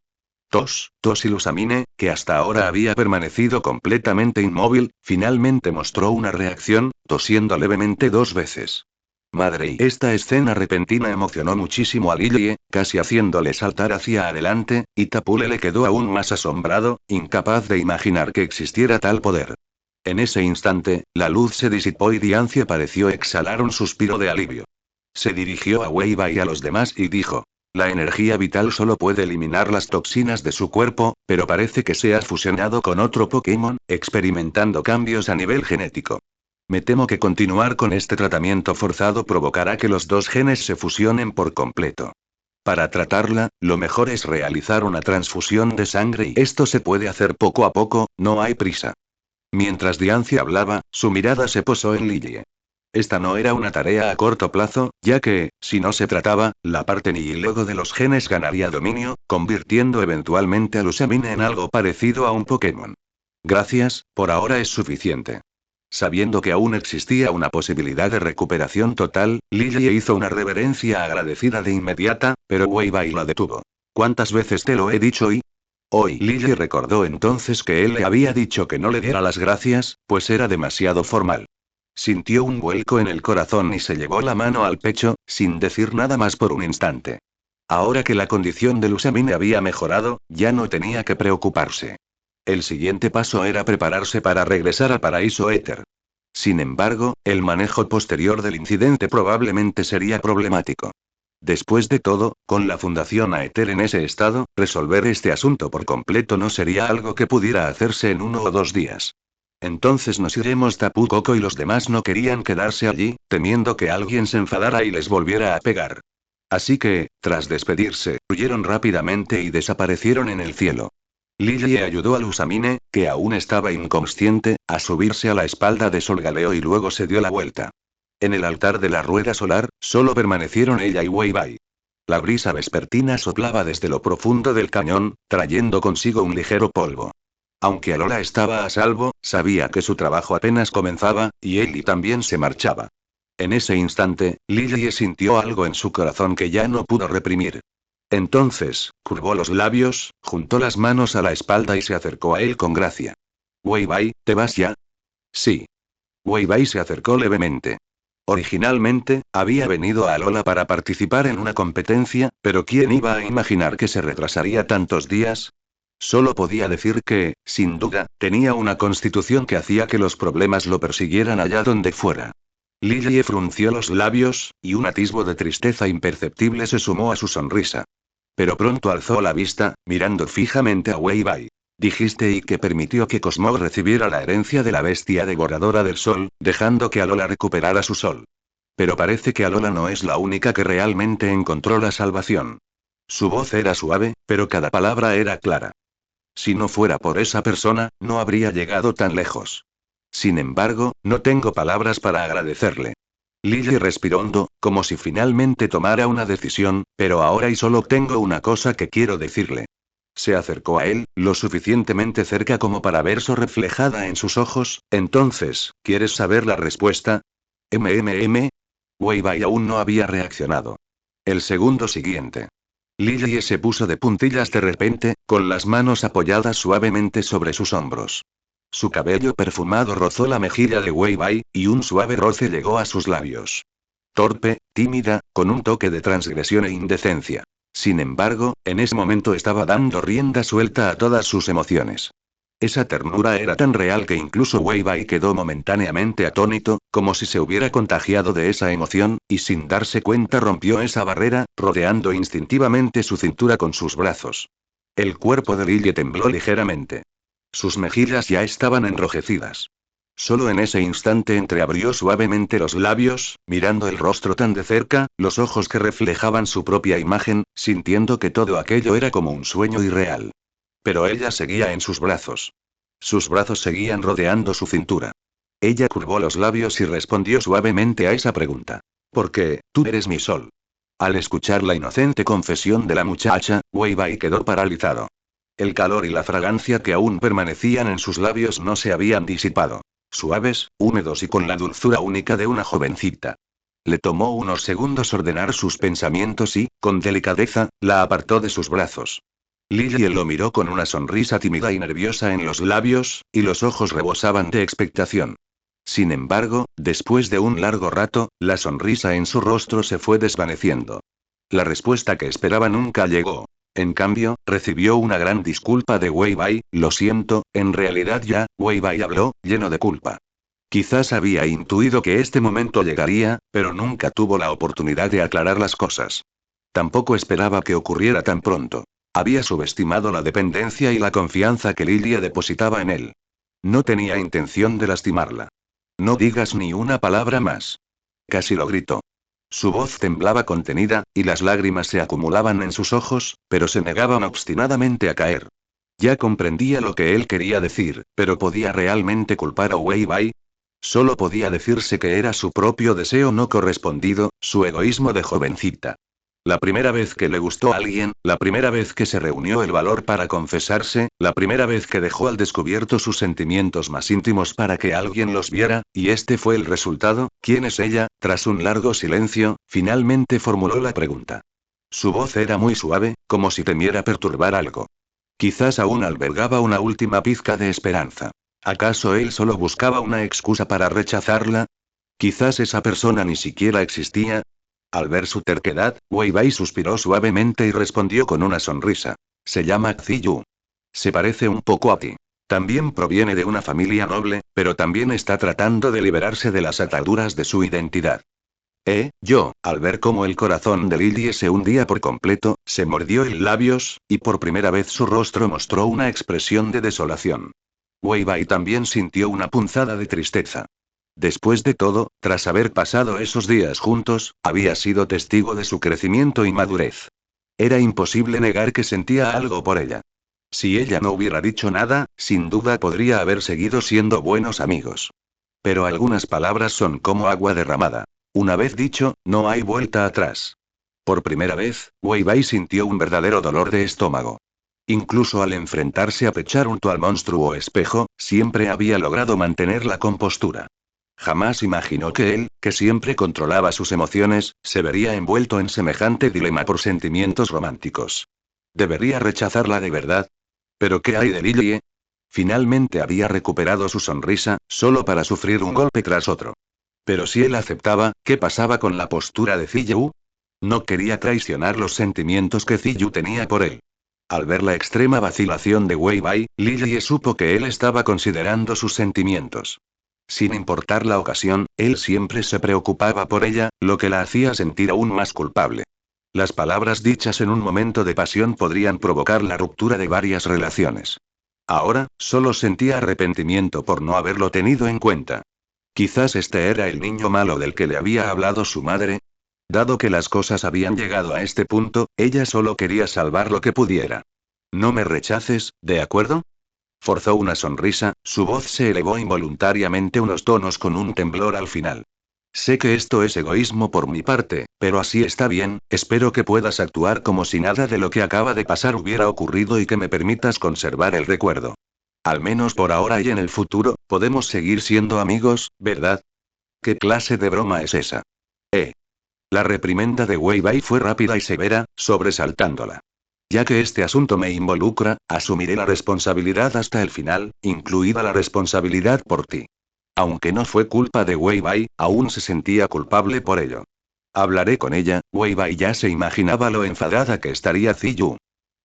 Speaker 1: Tos y Lusamine, que hasta ahora había permanecido completamente inmóvil, finalmente mostró una reacción, tosiendo levemente 2 veces. Madre, y esta escena repentina emocionó muchísimo a Lillie, casi haciéndole saltar hacia adelante, y Tapule le quedó aún más asombrado, incapaz de imaginar que existiera tal poder. En ese instante, la luz se disipó y Diancie pareció exhalar un suspiro de alivio. Se dirigió a Weiba y a los demás y dijo: la energía vital solo puede eliminar las toxinas de su cuerpo, pero parece que se ha fusionado con otro Pokémon, experimentando cambios a nivel genético. Me temo que continuar con este tratamiento forzado provocará que los dos genes se fusionen por completo. Para tratarla, lo mejor es realizar una transfusión de sangre y esto se puede hacer poco a poco, no hay prisa. Mientras Diancie hablaba, su mirada se posó en Lillie. Esta no era una tarea a corto plazo, ya que, si no se trataba, la parte Nihilego de los genes ganaría dominio, convirtiendo eventualmente a Lusamine en algo parecido a un Pokémon. Gracias, por ahora es suficiente. Sabiendo que aún existía una posibilidad de recuperación total, Lillie hizo una reverencia agradecida de inmediata, pero Weibai la detuvo. ¿Cuántas veces te lo he dicho y? Hoy Lillie recordó entonces que él le había dicho que no le diera las gracias, pues era demasiado formal. Sintió un vuelco en el corazón y se llevó la mano al pecho, sin decir nada más por un instante. Ahora que la condición de Lusamine había mejorado, ya no tenía que preocuparse. El siguiente paso era prepararse para regresar al paraíso éter. Sin embargo, el manejo posterior del incidente probablemente sería problemático. Después de todo, con la Fundación Aether en ese estado, resolver este asunto por completo no sería algo que pudiera hacerse en 1 o 2 días. Entonces nos iremos. Tapu Koko y los demás no querían quedarse allí, temiendo que alguien se enfadara y les volviera a pegar. Así que, tras despedirse, huyeron rápidamente y desaparecieron en el cielo. Lillie ayudó a Lusamine, que aún estaba inconsciente, a subirse a la espalda de Solgaleo y luego se dio la vuelta. En el altar de la rueda solar, solo permanecieron ella y Weibai. La brisa vespertina soplaba desde lo profundo del cañón, trayendo consigo un ligero polvo. Aunque Alola estaba a salvo, sabía que su trabajo apenas comenzaba, y Ellie también se marchaba. En ese instante, Lillie sintió algo en su corazón que ya no pudo reprimir. Entonces, curvó los labios, juntó las manos a la espalda y se acercó a él con gracia. Weibai, ¿te vas ya? Sí. Weibai se acercó levemente. Originalmente, había venido a Alola para participar en una competencia, pero ¿quién iba a imaginar que se retrasaría tantos días? Solo podía decir que, sin duda, tenía una constitución que hacía que los problemas lo persiguieran allá donde fuera. Lillie frunció los labios, y un atisbo de tristeza imperceptible se sumó a su sonrisa. Pero pronto alzó la vista, mirando fijamente a Weibai. Dijiste y que permitió que Cosmo recibiera la herencia de la bestia devoradora del sol, dejando que Alola recuperara su sol. Pero parece que Alola no es la única que realmente encontró la salvación. Su voz era suave, pero cada palabra era clara. Si no fuera por esa persona, no habría llegado tan lejos. Sin embargo, no tengo palabras para agradecerle. Lily respiró hondo, como si finalmente tomara una decisión, pero ahora y solo tengo una cosa que quiero decirle. Se acercó a él, lo suficientemente cerca como para ver su reflejada en sus ojos. Entonces, ¿quieres saber la respuesta? Weibai aún no había reaccionado. El segundo siguiente. Lily se puso de puntillas de repente, con las manos apoyadas suavemente sobre sus hombros. Su cabello perfumado rozó la mejilla de Weibai, y un suave roce llegó a sus labios. Torpe, tímida, con un toque de transgresión e indecencia. Sin embargo, en ese momento estaba dando rienda suelta a todas sus emociones. Esa ternura era tan real que incluso Weibai quedó momentáneamente atónito, como si se hubiera contagiado de esa emoción, y sin darse cuenta rompió esa barrera, rodeando instintivamente su cintura con sus brazos. El cuerpo de Lily tembló ligeramente. Sus mejillas ya estaban enrojecidas. Solo en ese instante entreabrió suavemente los labios, mirando el rostro tan de cerca, los ojos que reflejaban su propia imagen, sintiendo que todo aquello era como un sueño irreal. Pero ella seguía en sus brazos. Sus brazos seguían rodeando su cintura. Ella curvó los labios y respondió suavemente a esa pregunta. Porque, tú eres mi sol. Al escuchar la inocente confesión de la muchacha, Weibai quedó paralizado. El calor y la fragancia que aún permanecían en sus labios no se habían disipado. Suaves, húmedos y con la dulzura única de una jovencita. Le tomó unos segundos ordenar sus pensamientos y, con delicadeza, la apartó de sus brazos. Lily lo miró con una sonrisa tímida y nerviosa en los labios, y los ojos rebosaban de expectación. Sin embargo, después de un largo rato, la sonrisa en su rostro se fue desvaneciendo. La respuesta que esperaba nunca llegó. En cambio, recibió una gran disculpa de Wei Bai. Lo siento, en realidad ya, Wei Bai habló, lleno de culpa. Quizás había intuido que este momento llegaría, pero nunca tuvo la oportunidad de aclarar las cosas. Tampoco esperaba que ocurriera tan pronto. Había subestimado la dependencia y la confianza que Lilia depositaba en él. No tenía intención de lastimarla. No digas ni una palabra más. Casi lo gritó. Su voz temblaba contenida, y las lágrimas se acumulaban en sus ojos, pero se negaban obstinadamente a caer. Ya comprendía lo que él quería decir, pero ¿podía realmente culpar a Wei Bai? Solo podía decirse que era su propio deseo no correspondido, su egoísmo de jovencita. La primera vez que le gustó a alguien, la primera vez que se reunió el valor para confesarse, la primera vez que dejó al descubierto sus sentimientos más íntimos para que alguien los viera, y este fue el resultado. ¿Quién es ella? Tras un largo silencio, finalmente formuló la pregunta. Su voz era muy suave, como si temiera perturbar algo. Quizás aún albergaba una última pizca de esperanza. ¿Acaso él solo buscaba una excusa para rechazarla? Quizás esa persona ni siquiera existía. Al ver su terquedad, Wei Bai suspiró suavemente y respondió con una sonrisa. Se llama Ziyu. Se parece un poco a ti. También proviene de una familia noble, pero también está tratando de liberarse de las ataduras de su identidad. Yo, al ver cómo el corazón de Lily se hundía por completo, se mordió el labios, y por primera vez su rostro mostró una expresión de desolación. Wei Bai también sintió una punzada de tristeza. Después de todo, tras haber pasado esos días juntos, había sido testigo de su crecimiento y madurez. Era imposible negar que sentía algo por ella. Si ella no hubiera dicho nada, sin duda podría haber seguido siendo buenos amigos. Pero algunas palabras son como agua derramada. Una vez dicho, no hay vuelta atrás. Por primera vez, Wei Bai sintió un verdadero dolor de estómago. Incluso al enfrentarse a pechar junto al monstruo espejo, siempre había logrado mantener la compostura. Jamás imaginó que él, que siempre controlaba sus emociones, se vería envuelto en semejante dilema por sentimientos románticos. ¿Debería rechazarla de verdad? ¿Pero qué hay de Lily? Finalmente había recuperado su sonrisa, solo para sufrir un golpe tras otro. Pero si él aceptaba, ¿qué pasaba con la postura de Ziyu? No quería traicionar los sentimientos que Ziyu tenía por él. Al ver la extrema vacilación de Wei Bai, Lily supo que él estaba considerando sus sentimientos. Sin importar la ocasión, él siempre se preocupaba por ella, lo que la hacía sentir aún más culpable. Las palabras dichas en un momento de pasión podrían provocar la ruptura de varias relaciones. Ahora, solo sentía arrepentimiento por no haberlo tenido en cuenta. Quizás este era el niño malo del que le había hablado su madre. Dado que las cosas habían llegado a este punto, ella solo quería salvar lo que pudiera. No me rechaces, ¿de acuerdo? Forzó una sonrisa, su voz se elevó involuntariamente unos tonos con un temblor al final. Sé que esto es egoísmo por mi parte, pero así está bien. Espero que puedas actuar como si nada de lo que acaba de pasar hubiera ocurrido y que me permitas conservar el recuerdo. Al menos por ahora y en el futuro, podemos seguir siendo amigos, ¿verdad? ¿Qué clase de broma es esa? La reprimenda de Wei Bai fue rápida y severa, sobresaltándola. Ya que este asunto me involucra, asumiré la responsabilidad hasta el final, incluida la responsabilidad por ti. Aunque no fue culpa de Wei Bai, aún se sentía culpable por ello. Hablaré con ella. Wei Bai ya se imaginaba lo enfadada que estaría Ziyu.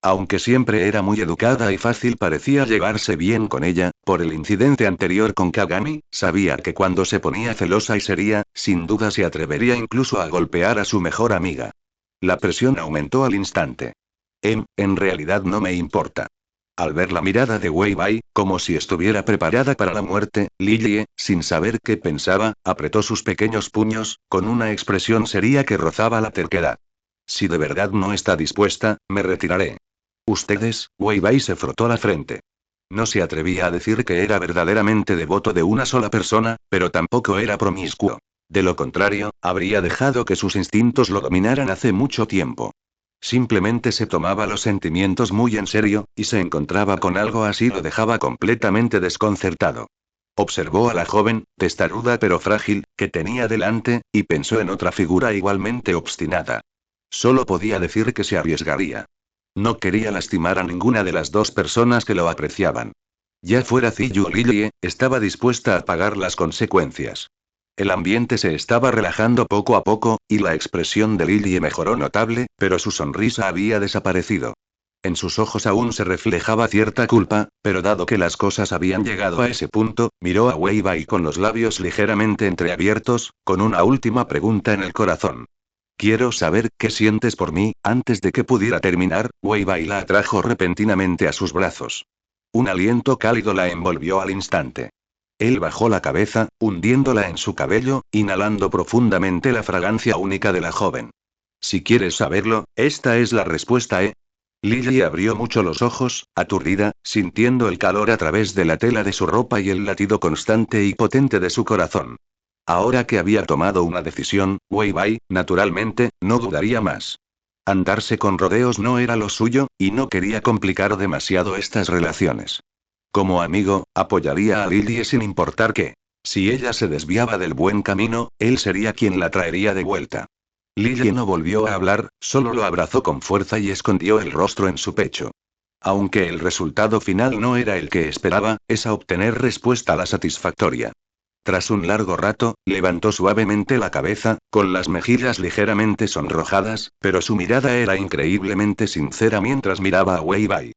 Speaker 1: Aunque siempre era muy educada y fácil parecía llevarse bien con ella, por el incidente anterior con Kagami, sabía que cuando se ponía celosa y seria, sin duda se atrevería incluso a golpear a su mejor amiga. La presión aumentó al instante. En realidad no me importa. Al ver la mirada de Wei Bai, como si estuviera preparada para la muerte, Lilie, sin saber qué pensaba, apretó sus pequeños puños, con una expresión seria que rozaba la terquedad. Si de verdad no está dispuesta, me retiraré. Ustedes, Wei Bai se frotó la frente. No se atrevía a decir que era verdaderamente devoto de una sola persona, pero tampoco era promiscuo. De lo contrario, habría dejado que sus instintos lo dominaran hace mucho tiempo. Simplemente se tomaba los sentimientos muy en serio, y se encontraba con algo así lo dejaba completamente desconcertado. Observó a la joven, testaruda pero frágil, que tenía delante, y pensó en otra figura igualmente obstinada. Solo podía decir que se arriesgaría. No quería lastimar a ninguna de las dos personas que lo apreciaban. Ya fuera Ziyu o Lillie, estaba dispuesta a pagar las consecuencias. El ambiente se estaba relajando poco a poco, y la expresión de Lillie mejoró notable, pero su sonrisa había desaparecido. En sus ojos aún se reflejaba cierta culpa, pero dado que las cosas habían llegado a ese punto, miró a Wei Bai con los labios ligeramente entreabiertos, con una última pregunta en el corazón. Quiero saber qué sientes por mí. Antes de que pudiera terminar, Wei Bai la atrajo repentinamente a sus brazos. Un aliento cálido la envolvió al instante. Él bajó la cabeza, hundiéndola en su cabello, inhalando profundamente la fragancia única de la joven. Si quieres saberlo, esta es la respuesta, ¿eh? Lily abrió mucho los ojos, aturdida, sintiendo el calor a través de la tela de su ropa y el latido constante y potente de su corazón. Ahora que había tomado una decisión, Wei Bai, naturalmente, no dudaría más. Andarse con rodeos no era lo suyo, y no quería complicar demasiado estas relaciones. Como amigo, apoyaría a Lily sin importar qué. Si ella se desviaba del buen camino, él sería quien la traería de vuelta. Lily no volvió a hablar, solo lo abrazó con fuerza y escondió el rostro en su pecho. Aunque el resultado final no era el que esperaba, es a obtener respuesta la satisfactoria. Tras un largo rato, levantó suavemente la cabeza, con las mejillas ligeramente sonrojadas, pero su mirada era increíblemente sincera mientras miraba a Wei Bai.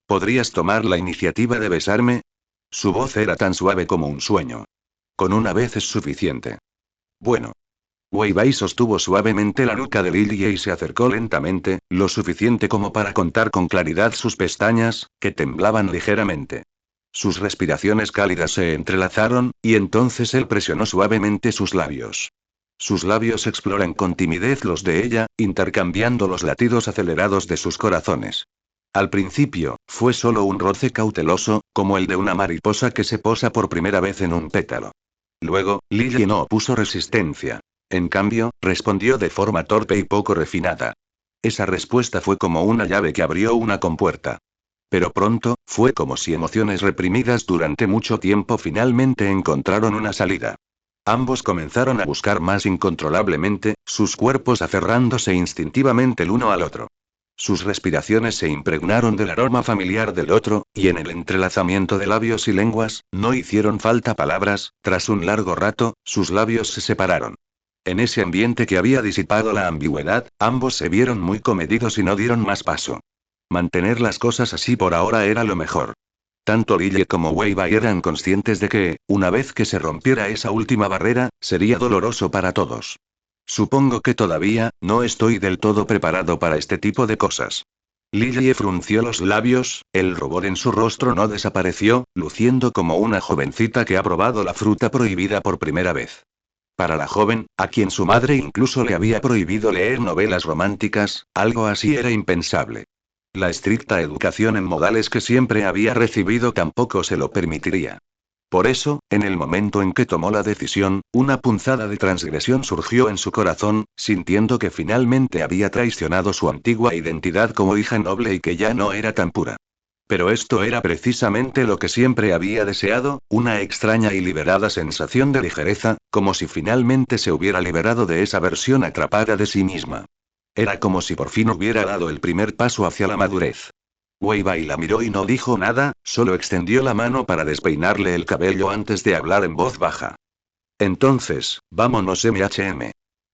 Speaker 1: ¿Podrías tomar la iniciativa de besarme? Su voz era tan suave como un sueño. Con una vez es suficiente. Bueno. Wei Bai sostuvo suavemente la nuca de Lily y se acercó lentamente, lo suficiente como para contar con claridad sus pestañas, que temblaban ligeramente. Sus respiraciones cálidas se entrelazaron, y entonces él presionó suavemente sus labios. Sus labios exploran con timidez los de ella, intercambiando los latidos acelerados de sus corazones. Al principio, fue solo un roce cauteloso, como el de una mariposa que se posa por primera vez en un pétalo. Luego, Lily no opuso resistencia. En cambio, respondió de forma torpe y poco refinada. Esa respuesta fue como una llave que abrió una compuerta. Pero pronto, fue como si emociones reprimidas durante mucho tiempo finalmente encontraron una salida. Ambos comenzaron a buscar más incontrolablemente, sus cuerpos aferrándose instintivamente el uno al otro. Sus respiraciones se impregnaron del aroma familiar del otro, y en el entrelazamiento de labios y lenguas, no hicieron falta palabras. Tras un largo rato, sus labios se separaron. En ese ambiente que había disipado la ambigüedad, ambos se vieron muy comedidos y no dieron más paso. Mantener las cosas así por ahora era lo mejor. Tanto Lily como Wei Bai eran conscientes de que, una vez que se rompiera esa última barrera, sería doloroso para todos. Supongo que todavía, no estoy del todo preparado para este tipo de cosas. Lily frunció los labios, el rubor en su rostro no desapareció, luciendo como una jovencita que ha probado la fruta prohibida por primera vez. Para la joven, a quien su madre incluso le había prohibido leer novelas románticas, algo así era impensable. La estricta educación en modales que siempre había recibido tampoco se lo permitiría. Por eso, en el momento en que tomó la decisión, una punzada de transgresión surgió en su corazón, sintiendo que finalmente había traicionado su antigua identidad como hija noble y que ya no era tan pura. Pero esto era precisamente lo que siempre había deseado, una extraña y liberada sensación de ligereza, como si finalmente se hubiera liberado de esa versión atrapada de sí misma. Era como si por fin hubiera dado el primer paso hacia la madurez. Wei Bai la miró y no dijo nada, solo extendió la mano para despeinarle el cabello antes de hablar en voz baja. Entonces, vámonos MHM.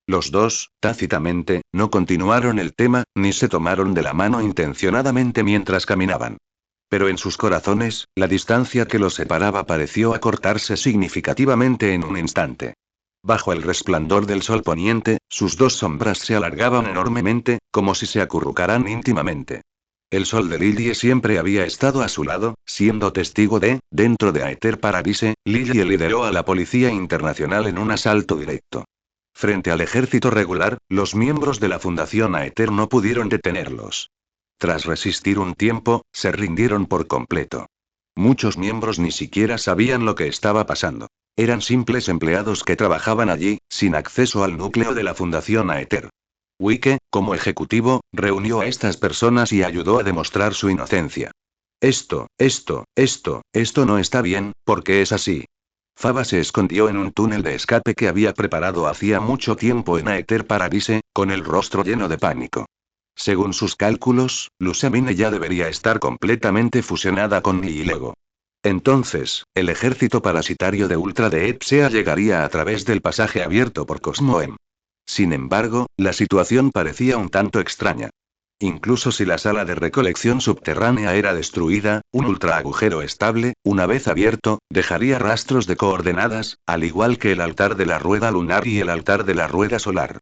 Speaker 1: Los dos, tácitamente, no continuaron el tema, ni se tomaron de la mano intencionadamente mientras caminaban. Pero en sus corazones, la distancia que los separaba pareció acortarse significativamente en un instante. Bajo el resplandor del sol poniente, sus dos sombras se alargaban enormemente, como si se acurrucaran íntimamente. El sol de Lily siempre había estado a su lado, siendo testigo dentro de Aether Paradise, Lily lideró a la Policía Internacional en un asalto directo. Frente al ejército regular, los miembros de la Fundación Aether no pudieron detenerlos. Tras resistir un tiempo, se rindieron por completo. Muchos miembros ni siquiera sabían lo que estaba pasando. Eran simples empleados que trabajaban allí, sin acceso al núcleo de la Fundación Aether. Wike, como ejecutivo, reunió a estas personas y ayudó a demostrar su inocencia. Esto no está bien, porque es así. Faba se escondió en un túnel de escape que había preparado hacía mucho tiempo en Aether Paradise, con el rostro lleno de pánico. Según sus cálculos, Lusamine ya debería estar completamente fusionada con Nihilego. Entonces, el ejército parasitario de Ultra de Epsea llegaría a través del pasaje abierto por Cosmoem. Sin embargo, la situación parecía un tanto extraña. Incluso si la sala de recolección subterránea era destruida, un ultra agujero estable, una vez abierto, dejaría rastros de coordenadas, al igual que el altar de la rueda lunar y el altar de la rueda solar.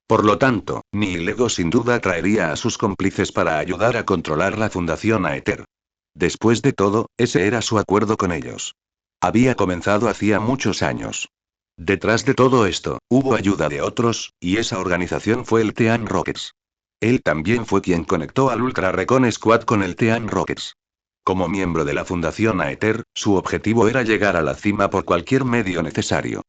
Speaker 1: Por lo tanto, Nihilego sin duda traería a sus cómplices para ayudar a controlar la Fundación Aether. Después de todo, ese era su acuerdo con ellos. Había comenzado hacía muchos años. Detrás de todo esto, hubo ayuda de otros, y esa organización fue el Team Rockets. Él también fue quien conectó al Ultra Recon Squad con el Team Rockets. Como miembro de la Fundación Aether, su objetivo era llegar a la cima por cualquier medio necesario.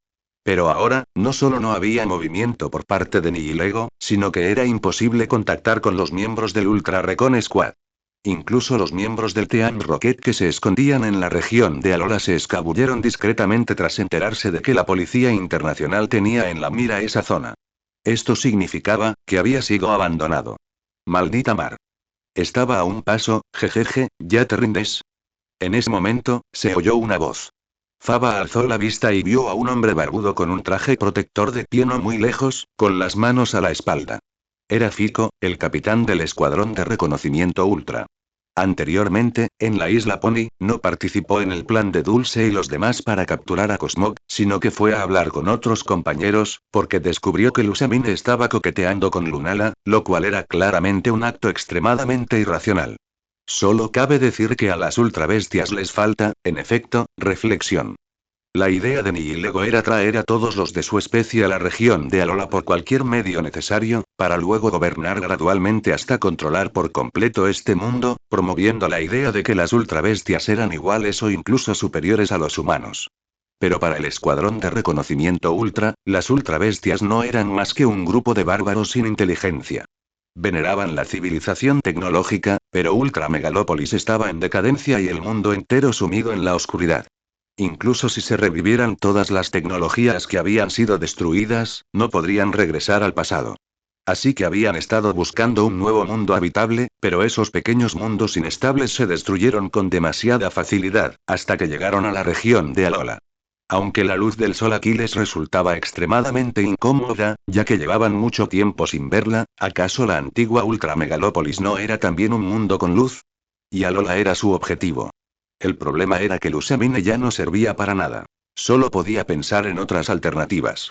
Speaker 1: Pero ahora, no solo no había movimiento por parte de Nihilego, sino que era imposible contactar con los miembros del Ultra Recon Squad. Incluso los miembros del Team Rocket que se escondían en la región de Alola se escabulleron discretamente tras enterarse de que la Policía Internacional tenía en la mira esa zona. Esto significaba que había sido abandonado. Maldita mar. Estaba a un paso, jejeje, ¿ya te rindes? En ese momento, se oyó una voz. Faba alzó la vista y vio a un hombre barbudo con un traje protector de pie no muy lejos, con las manos a la espalda. Era Fico, el capitán del escuadrón de reconocimiento Ultra. Anteriormente, en la isla Pony, no participó en el plan de Dulce y los demás para capturar a Cosmog, sino que fue a hablar con otros compañeros, porque descubrió que Lusamine estaba coqueteando con Lunala, lo cual era claramente un acto extremadamente irracional. Solo cabe decir que a las ultrabestias les falta, en efecto, reflexión. La idea de Nihilego era traer a todos los de su especie a la región de Alola por cualquier medio necesario, para luego gobernar gradualmente hasta controlar por completo este mundo, promoviendo la idea de que las ultrabestias eran iguales o incluso superiores a los humanos. Pero para el escuadrón de reconocimiento ultra, las ultrabestias no eran más que un grupo de bárbaros sin inteligencia. Veneraban la civilización tecnológica, pero Ultra Megalópolis estaba en decadencia y el mundo entero sumido en la oscuridad. Incluso si se revivieran todas las tecnologías que habían sido destruidas, no podrían regresar al pasado. Así que habían estado buscando un nuevo mundo habitable, pero esos pequeños mundos inestables se destruyeron con demasiada facilidad, hasta que llegaron a la región de Alola. Aunque la luz del sol aquí les resultaba extremadamente incómoda, ya que llevaban mucho tiempo sin verla, ¿acaso la antigua Ultramegalópolis no era también un mundo con luz? Y Alola era su objetivo. El problema era que Lusamine ya no servía para nada. Solo podía pensar en otras alternativas.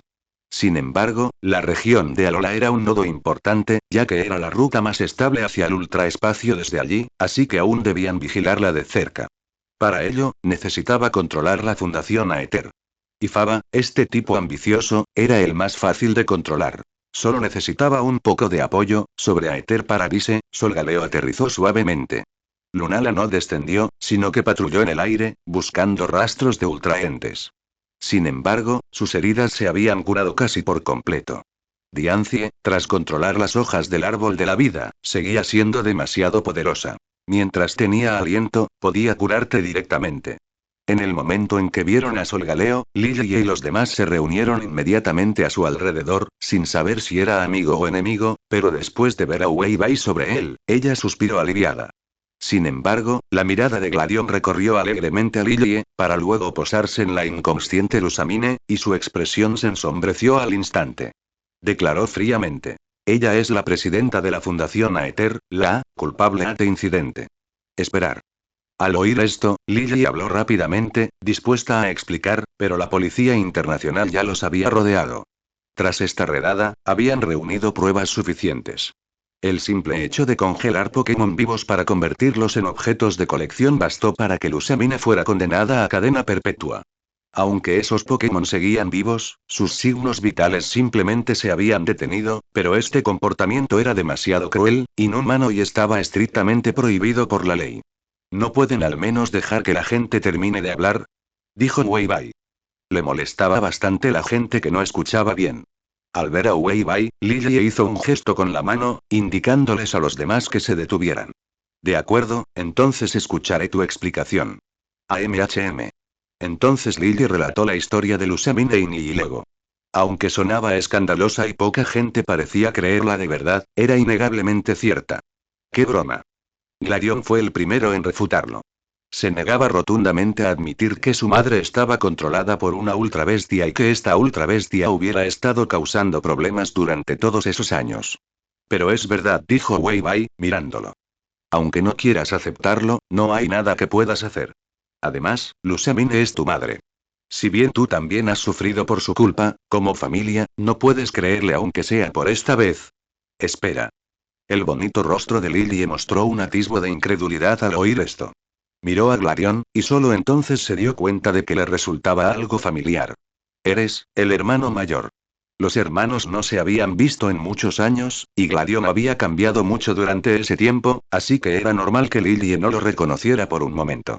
Speaker 1: Sin embargo, la región de Alola era un nodo importante, ya que era la ruta más estable hacia el ultraespacio desde allí, así que aún debían vigilarla de cerca. Para ello, necesitaba controlar la Fundación Aether. Y Faba, este tipo ambicioso, era el más fácil de controlar. Solo necesitaba un poco de apoyo. Sobre Aether Paradise, Solgaleo aterrizó suavemente. Lunala no descendió, sino que patrulló en el aire, buscando rastros de ultraentes. Sin embargo, sus heridas se habían curado casi por completo. Diancie, tras controlar las hojas del árbol de la vida, seguía siendo demasiado poderosa. Mientras tenía aliento, podía curarte directamente. En el momento en que vieron a Solgaleo, Lily y los demás se reunieron inmediatamente a su alrededor, sin saber si era amigo o enemigo, pero después de ver a Weibai sobre él, ella suspiró aliviada. Sin embargo, la mirada de Gladion recorrió alegremente a Lily, para luego posarse en la inconsciente Lusamine, y su expresión se ensombreció al instante. Declaró fríamente. Ella es la presidenta de la Fundación Aether, la culpable de este incidente. Esperar. Al oír esto, Lily habló rápidamente, dispuesta a explicar, pero la Policía Internacional ya los había rodeado. Tras esta redada, habían reunido pruebas suficientes. El simple hecho de congelar Pokémon vivos para convertirlos en objetos de colección bastó para que Lusamine fuera condenada a cadena perpetua. Aunque esos Pokémon seguían vivos, sus signos vitales simplemente se habían detenido, pero este comportamiento era demasiado cruel, inhumano y estaba estrictamente prohibido por la ley. ¿No pueden al menos dejar que la gente termine de hablar? Dijo Weibai. Le molestaba bastante la gente que no escuchaba bien. Al ver a Weibai, Lily hizo un gesto con la mano, indicándoles a los demás que se detuvieran. De acuerdo, entonces escucharé tu explicación. AMHM. Entonces Lily relató la historia de Lusamine y Nihilego. Aunque sonaba escandalosa y poca gente parecía creerla de verdad, era innegablemente cierta. ¡Qué broma! Gladion fue el primero en refutarlo. Se negaba rotundamente a admitir que su madre estaba controlada por una ultrabestia y que esta ultrabestia hubiera estado causando problemas durante todos esos años. Pero es verdad, dijo Wei Bai, mirándolo. Aunque no quieras aceptarlo, no hay nada que puedas hacer. Además, Lusamine es tu madre. Si bien tú también has sufrido por su culpa, como familia, no puedes creerle aunque sea por esta vez. Espera. El bonito rostro de Lily mostró un atisbo de incredulidad al oír esto. Miró a Glarion, y solo entonces se dio cuenta de que le resultaba algo familiar. Eres, el hermano mayor. Los hermanos no se habían visto en muchos años, y Glarion había cambiado mucho durante ese tiempo, así que era normal que Lily no lo reconociera por un momento.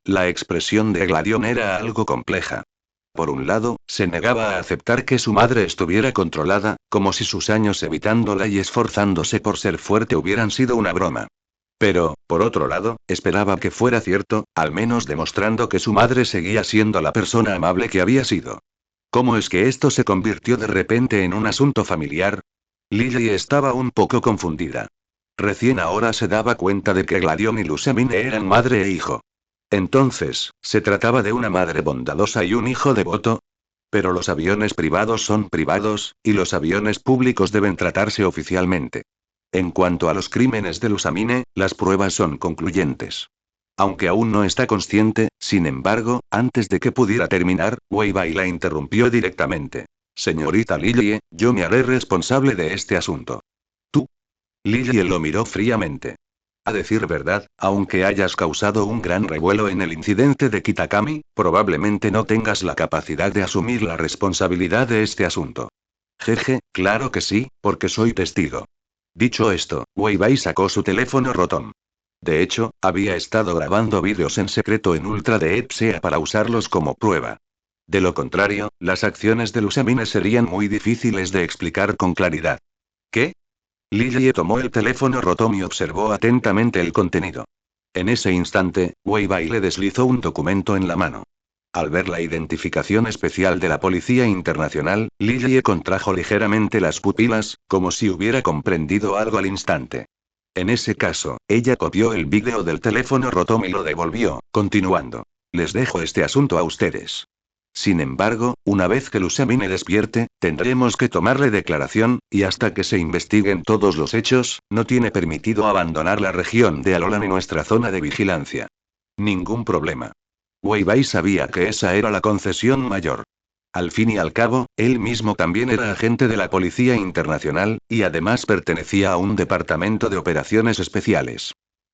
Speaker 1: La expresión de Glarion era algo compleja. Por un lado, se negaba a aceptar que su madre estuviera controlada, como si sus años evitándola y esforzándose por ser fuerte hubieran sido una broma. Pero, por otro lado, esperaba que fuera cierto, al menos demostrando que su madre seguía siendo la persona amable que había sido. ¿Cómo es que esto se convirtió de repente en un asunto familiar? Lily estaba un poco confundida. Recién ahora se daba cuenta de que Gladion y Lusamine eran madre e hijo. Entonces, ¿se trataba de una madre bondadosa y un hijo devoto? Pero los aviones privados son privados, y los aviones públicos deben tratarse oficialmente. En cuanto a los crímenes de Lusamine, las pruebas son concluyentes. Aunque aún no está consciente, sin embargo, antes de que pudiera terminar, Wei Bai la interrumpió directamente. Señorita Lily, yo me haré responsable de este asunto. ¿Tú? Lily lo miró fríamente. A decir verdad, aunque hayas causado un gran revuelo en el incidente de Kitakami, probablemente no tengas la capacidad de asumir la responsabilidad de este asunto. Jeje, claro que sí, porque soy testigo. Dicho esto, Wei Bai sacó su teléfono Rotom. De hecho, había estado grabando vídeos en secreto en Ultra de Epsea para usarlos como prueba. De lo contrario, las acciones de Lusamine serían muy difíciles de explicar con claridad. ¿Qué? Lily tomó el teléfono Rotom y observó atentamente el contenido. En ese instante, Wei Bai le deslizó un documento en la mano. Al ver la identificación especial de la Policía Internacional, Lily contrajo ligeramente las pupilas, como si hubiera comprendido algo al instante. En ese caso, ella copió el vídeo del teléfono Rotom y lo devolvió, continuando. Les dejo este asunto a ustedes. Sin embargo, una vez que Lusamine despierte, tendremos que tomarle declaración, y hasta que se investiguen todos los hechos, no tiene permitido abandonar la región de Alola ni nuestra zona de vigilancia. Ningún problema. Wei Bai sabía que esa era la concesión mayor. Al fin y al cabo, él mismo también era agente de la Policía Internacional, y además pertenecía a un departamento de operaciones especiales.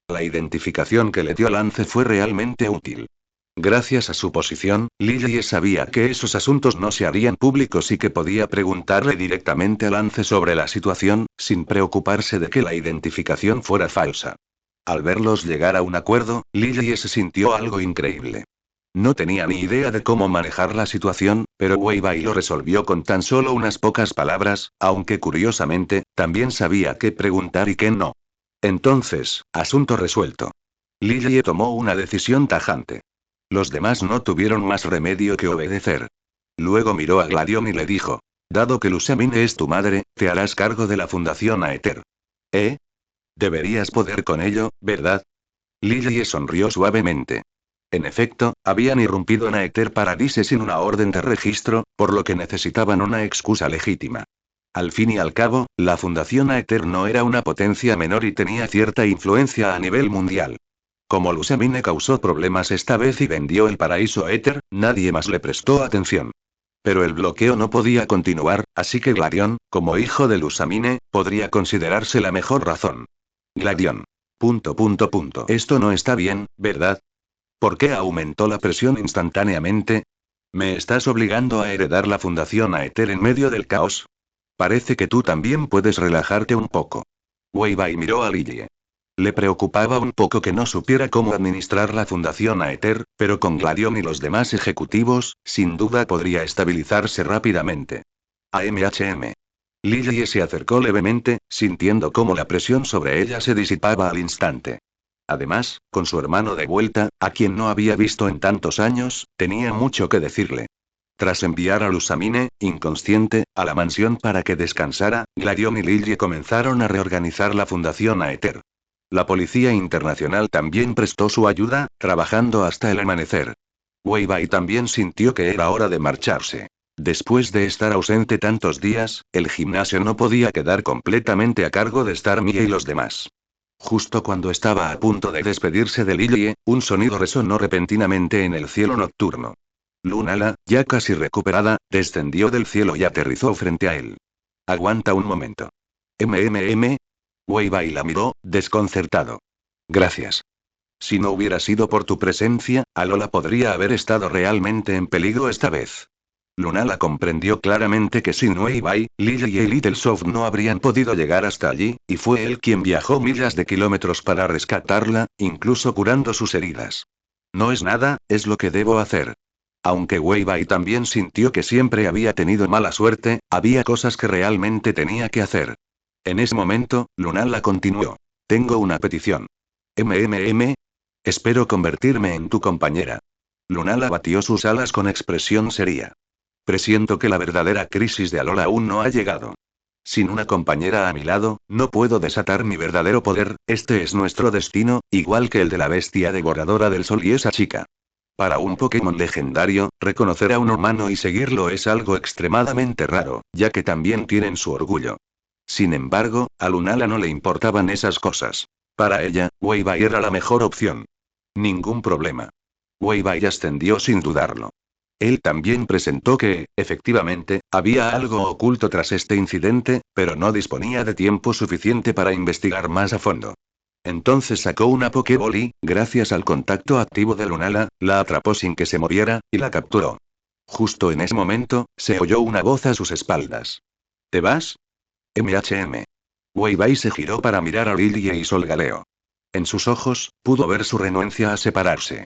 Speaker 1: La identificación que le dio Lance fue realmente útil. Gracias a su posición, Lily sabía que esos asuntos no se harían públicos y que podía preguntarle directamente a Lance sobre la situación, sin preocuparse de que la identificación fuera falsa. Al verlos llegar a un acuerdo, Lily se sintió algo increíble. No tenía ni idea de cómo manejar la situación, pero Wei Bai lo resolvió con tan solo unas pocas palabras, aunque curiosamente, también sabía qué preguntar y qué no. Entonces, asunto resuelto. Lily tomó una decisión tajante. Los demás no tuvieron más remedio que obedecer. Luego miró a Gladion y le dijo: Dado que Lusamine es tu madre, te harás cargo de la Fundación Aether. ¿Eh? Deberías poder con ello, ¿verdad? Lily sonrió suavemente. En efecto, habían irrumpido en Aether Paradise sin una orden de registro, por lo que necesitaban una excusa legítima. Al fin y al cabo, la Fundación Aether no era una potencia menor y tenía cierta influencia a nivel mundial. Como Lusamine causó problemas esta vez y vendió el paraíso Aether, nadie más le prestó atención. Pero el bloqueo no podía continuar, así que Gladion, como hijo de Lusamine, podría considerarse la mejor razón. Gladion. Esto no está bien, ¿verdad? ¿Por qué aumentó la presión instantáneamente? ¿Me estás obligando a heredar la Fundación Aether en medio del caos? Parece que tú también puedes relajarte un poco. Wei Bai miró a Lily. Le preocupaba un poco que no supiera cómo administrar la Fundación Aether, pero con Gladion y los demás ejecutivos, sin duda podría estabilizarse rápidamente. AMHM. Lily se acercó levemente, sintiendo cómo la presión sobre ella se disipaba al instante. Además, con su hermano de vuelta, a quien no había visto en tantos años, tenía mucho que decirle. Tras enviar a Lusamine, inconsciente, a la mansión para que descansara, Gladion y Lily comenzaron a reorganizar la Fundación Aether. La policía internacional también prestó su ayuda, trabajando hasta el amanecer. Wei Bai también sintió que era hora de marcharse. Después de estar ausente tantos días, el gimnasio no podía quedar completamente a cargo de Star Mie y los demás. Justo cuando estaba a punto de despedirse de Lilie, un sonido resonó repentinamente en el cielo nocturno. Lunala, ya casi recuperada, descendió del cielo y aterrizó frente a él. Aguanta un momento. MMM. Wei Bai la miró, desconcertado. Gracias. Si no hubiera sido por tu presencia, Alola podría haber estado realmente en peligro esta vez. Lunala comprendió claramente que sin Wei Bai, Lily y Little Soft no habrían podido llegar hasta allí, y fue él quien viajó miles de kilómetros para rescatarla, incluso curando sus heridas. No es nada, es lo que debo hacer. Aunque Wei Bai también sintió que siempre había tenido mala suerte, había cosas que realmente tenía que hacer. En ese momento, Lunala continuó. Tengo una petición. MMM. Espero convertirme en tu compañera. Lunala batió sus alas con expresión seria. Presiento que la verdadera crisis de Alola aún no ha llegado. Sin una compañera a mi lado, no puedo desatar mi verdadero poder, este es nuestro destino, igual que el de la bestia devoradora del sol y esa chica. Para un Pokémon legendario, reconocer a un humano y seguirlo es algo extremadamente raro, ya que también tienen su orgullo. Sin embargo, a Lunala no le importaban esas cosas. Para ella, Wei Bai era la mejor opción. Ningún problema. Wei Bai ascendió sin dudarlo. Él también presentó que, efectivamente, había algo oculto tras este incidente, pero no disponía de tiempo suficiente para investigar más a fondo. Entonces sacó una Pokéball y, gracias al contacto activo de Lunala, la atrapó sin que se moviera, y la capturó. Justo en ese momento, se oyó una voz a sus espaldas. ¿Te vas? MHM. Wei Bai se giró para mirar a Lilie y Solgaleo. En sus ojos, pudo ver su renuencia a separarse.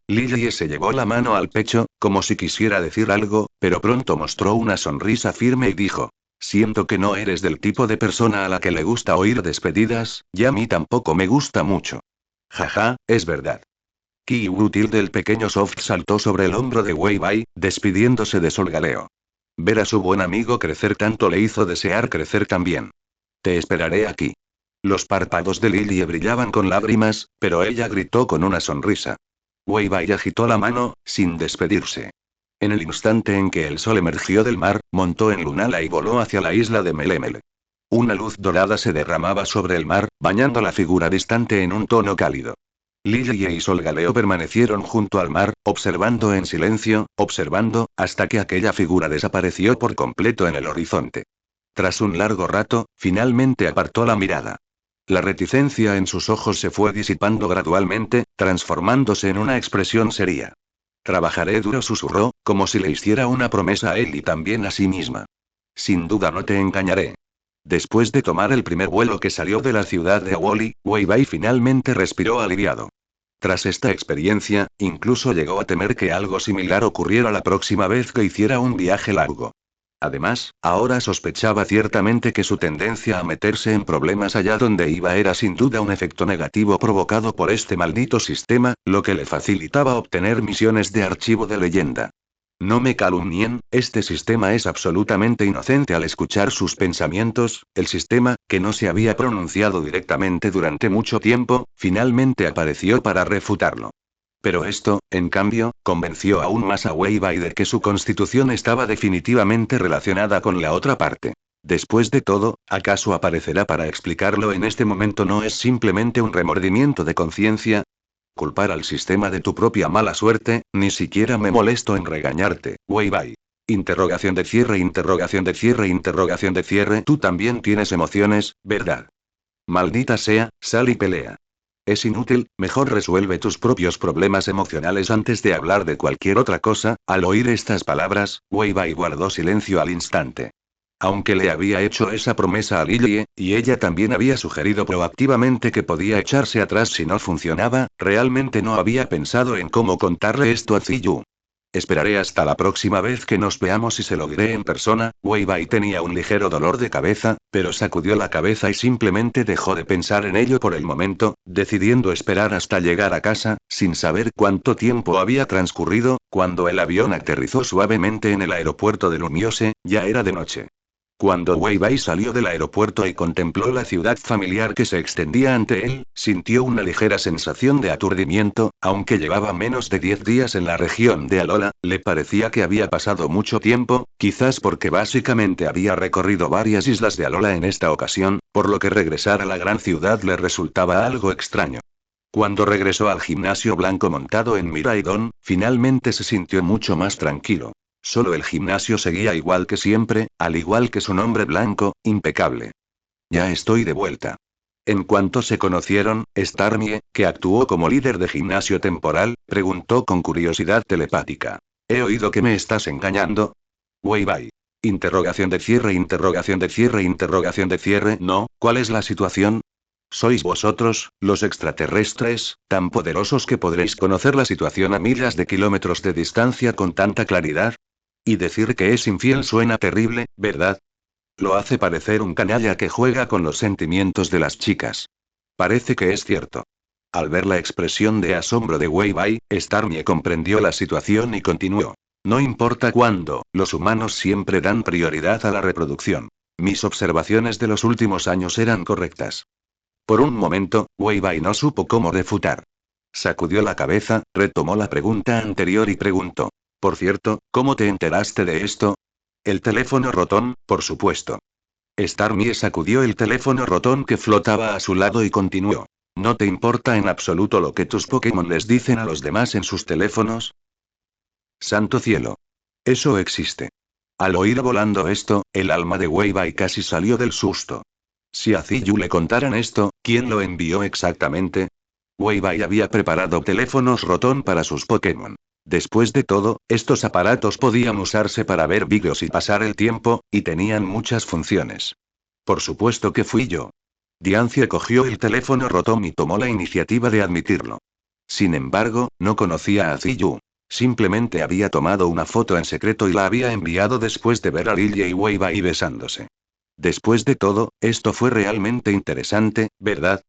Speaker 1: Lilie se llevó la mano al pecho, como si quisiera decir algo, pero pronto mostró una sonrisa firme y dijo. Siento que no eres del tipo de persona a la que le gusta oír despedidas, y a mí tampoco me gusta mucho. Jaja, es verdad. Ki útil del pequeño Soft saltó sobre el hombro de Wei Bai, despidiéndose de Solgaleo. Ver a su buen amigo crecer tanto le hizo desear crecer también. Te esperaré aquí. Los párpados de Lilie brillaban con lágrimas, pero ella gritó con una sonrisa. Wei Bai agitó la mano, sin despedirse. En el instante en que el sol emergió del mar, montó en Lunala y voló hacia la isla de Melemele. Una luz dorada se derramaba sobre el mar, bañando la figura distante en un tono cálido. Lilie y Solgaleo permanecieron junto al mar, observando en silencio, observando, hasta que aquella figura desapareció por completo en el horizonte. Tras un largo rato, finalmente apartó la mirada. La reticencia en sus ojos se fue disipando gradualmente, transformándose en una expresión seria. Trabajaré duro, susurró, como si le hiciera una promesa a él y también a sí misma. Sin duda no te engañaré. Después de tomar el primer vuelo que salió de la ciudad de Awoli, Wei Bai finalmente respiró aliviado. Tras esta experiencia, incluso llegó a temer que algo similar ocurriera la próxima vez que hiciera un viaje largo. Además, ahora sospechaba ciertamente que su tendencia a meterse en problemas allá donde iba era sin duda un efecto negativo provocado por este maldito sistema, lo que le facilitaba obtener misiones de archivo de leyenda. No me calumnien, este sistema es absolutamente inocente. Al escuchar sus pensamientos, el sistema, que no se había pronunciado directamente durante mucho tiempo, finalmente apareció para refutarlo. Pero esto, en cambio, convenció aún más a Wei Bai de que su constitución estaba definitivamente relacionada con la otra parte. Después de todo, ¿acaso aparecerá para explicarlo en este momento no es simplemente un remordimiento de conciencia? Culpar al sistema de tu propia mala suerte, ni siquiera me molesto en regañarte, Wei Bai. Interrogación de cierre, interrogación de cierre, interrogación de cierre. Tú también tienes emociones, ¿verdad? Maldita sea, sal y pelea. Es inútil, mejor resuelve tus propios problemas emocionales antes de hablar de cualquier otra cosa. Al oír estas palabras, Wei Bai guardó silencio al instante. Aunque le había hecho esa promesa a Lilie, y ella también había sugerido proactivamente que podía echarse atrás si no funcionaba, realmente no había pensado en cómo contarle esto a Ziyu. Esperaré hasta la próxima vez que nos veamos y se lo diré en persona. Wei Bai tenía un ligero dolor de cabeza, pero sacudió la cabeza y simplemente dejó de pensar en ello por el momento, decidiendo esperar hasta llegar a casa, sin saber cuánto tiempo había transcurrido. Cuando el avión aterrizó suavemente en el aeropuerto de Lumiose, ya era de noche. Cuando Wei Bai salió del aeropuerto y contempló la ciudad familiar que se extendía ante él, sintió una ligera sensación de aturdimiento, aunque llevaba menos de 10 días en la región de Alola, le parecía que había pasado mucho tiempo, quizás porque básicamente había recorrido varias islas de Alola en esta ocasión, por lo que regresar a la gran ciudad le resultaba algo extraño. Cuando regresó al gimnasio blanco montado en Miraidon, finalmente se sintió mucho más tranquilo. Solo el gimnasio seguía igual que siempre, al igual que su nombre blanco, impecable. Ya estoy de vuelta. En cuanto se conocieron, Starmie, que actuó como líder de gimnasio temporal, preguntó con curiosidad telepática. He oído que me estás engañando. Wei Bai. Interrogación de cierre, interrogación de cierre, interrogación de cierre. No, ¿cuál es la situación? ¿Sois vosotros, los extraterrestres, tan poderosos que podréis conocer la situación a millas de kilómetros de distancia con tanta claridad? Y decir que es infiel suena terrible, ¿verdad? Lo hace parecer un canalla que juega con los sentimientos de las chicas. Parece que es cierto. Al ver la expresión de asombro de Wei Bai, Starmie comprendió la situación y continuó. No importa cuándo, los humanos siempre dan prioridad a la reproducción. Mis observaciones de los últimos años eran correctas. Por un momento, Wei Bai no supo cómo refutar. Sacudió la cabeza, retomó la pregunta anterior y preguntó. Por cierto, ¿cómo te enteraste de esto? El teléfono rotón, por supuesto. Starmie sacudió el teléfono rotón que flotaba a su lado y continuó. ¿No te importa en absoluto lo que tus Pokémon les dicen a los demás en sus teléfonos? Santo cielo. Eso existe. Al oír volando esto, el alma de Wei Bai casi salió del susto. Si a Ziyu le contaran esto, ¿quién lo envió exactamente? Wei Bai había preparado teléfonos rotón para sus Pokémon. Después de todo, estos aparatos podían usarse para ver vídeos y pasar el tiempo, y tenían muchas funciones. Por supuesto que fui yo. Diancie cogió el teléfono rotón y tomó la iniciativa de admitirlo. Sin embargo, no conocía a Ziyu. Simplemente había tomado una foto en secreto y la había enviado después de ver a Lillie y Wei Bai besándose. Después de todo, esto fue realmente interesante, ¿verdad?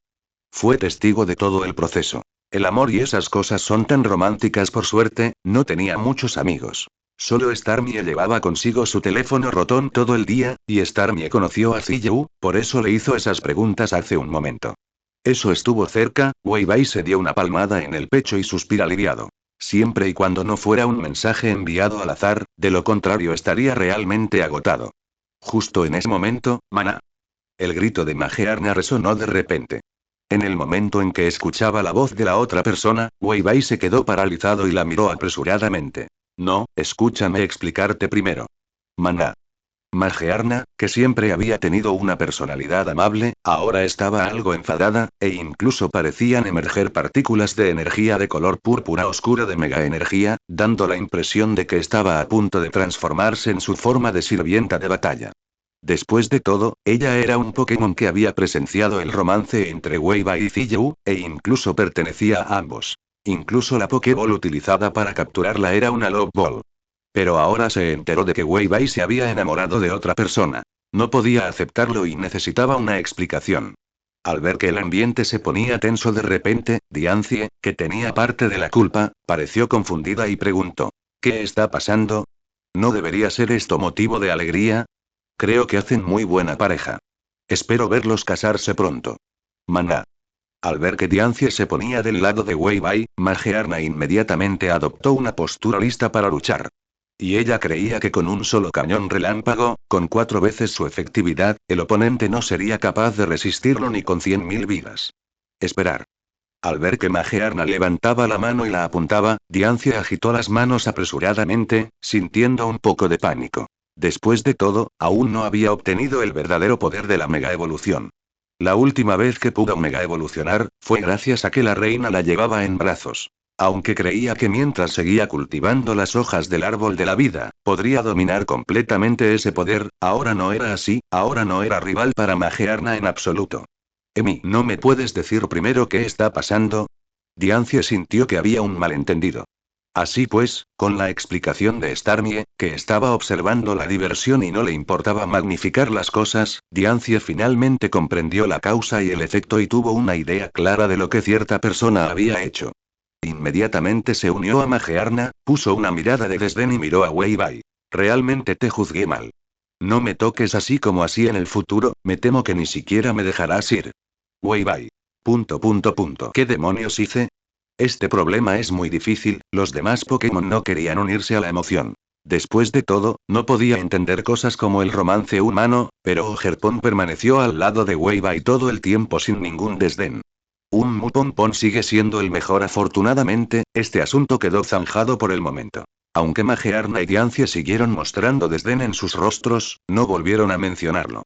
Speaker 1: Fue testigo de todo el proceso. El amor y esas cosas son tan románticas. Por suerte, no tenía muchos amigos. Solo Starmie llevaba consigo su teléfono rotón todo el día, y Starmie conoció a Ziyu, por eso le hizo esas preguntas hace un momento. Eso estuvo cerca, Wei Bai se dio una palmada en el pecho y suspira aliviado. Siempre y cuando no fuera un mensaje enviado al azar, de lo contrario estaría realmente agotado. Justo en ese momento, Mana. El grito de Magearna resonó de repente. En el momento en que escuchaba la voz de la otra persona, Wei Bai se quedó paralizado y la miró apresuradamente. No, escúchame explicarte primero. Mana. Magearna, que siempre había tenido una personalidad amable, ahora estaba algo enfadada, e incluso parecían emerger partículas de energía de color púrpura oscura de megaenergía, dando la impresión de que estaba a punto de transformarse en su forma de sirvienta de batalla. Después de todo, ella era un Pokémon que había presenciado el romance entre Wei Bai y Ziyu, e incluso pertenecía a ambos. Incluso la Pokéball utilizada para capturarla era una Love Ball. Pero ahora se enteró de que Wei Bai se había enamorado de otra persona. No podía aceptarlo y necesitaba una explicación. Al ver que el ambiente se ponía tenso de repente, Diancie, que tenía parte de la culpa, pareció confundida y preguntó. ¿Qué está pasando? ¿No debería ser esto motivo de alegría? Creo que hacen muy buena pareja. Espero verlos casarse pronto. Mana. Al ver que Diancie se ponía del lado de Wei Bai, Magearna inmediatamente adoptó una postura lista para luchar. Y ella creía que con un solo cañón relámpago, con 4 veces su efectividad, el oponente no sería capaz de resistirlo ni con 100.000 vidas. Esperar. Al ver que Magearna levantaba la mano y la apuntaba, Diancie agitó las manos apresuradamente, sintiendo un poco de pánico. Después de todo, aún no había obtenido el verdadero poder de la mega evolución. La última vez que pudo mega evolucionar, fue gracias a que la reina la llevaba en brazos. Aunque creía que mientras seguía cultivando las hojas del árbol de la vida, podría dominar completamente ese poder, ahora no era así, ahora no era rival para Magearna en absoluto. Emi, ¿no me puedes decir primero qué está pasando? Diancie sintió que había un malentendido. Así pues, con la explicación de Starmie, que estaba observando la diversión y no le importaba magnificar las cosas, Diancie finalmente comprendió la causa y el efecto y tuvo una idea clara de lo que cierta persona había hecho. Inmediatamente se unió a Magearna, puso una mirada de desdén y miró a Wei Bai. Realmente te juzgué mal. No me toques así como así en el futuro, me temo que ni siquiera me dejarás ir. Wei Bai. ¿Qué demonios hice? Este problema es muy difícil, los demás Pokémon no querían unirse a la emoción. Después de todo, no podía entender cosas como el romance humano, pero Ogerpon permaneció al lado de Wei Bai todo el tiempo sin ningún desdén. Mupompon sigue siendo el mejor afortunadamente, este asunto quedó zanjado por el momento. Aunque Magearna y Diancie siguieron mostrando desdén en sus rostros, no volvieron a mencionarlo.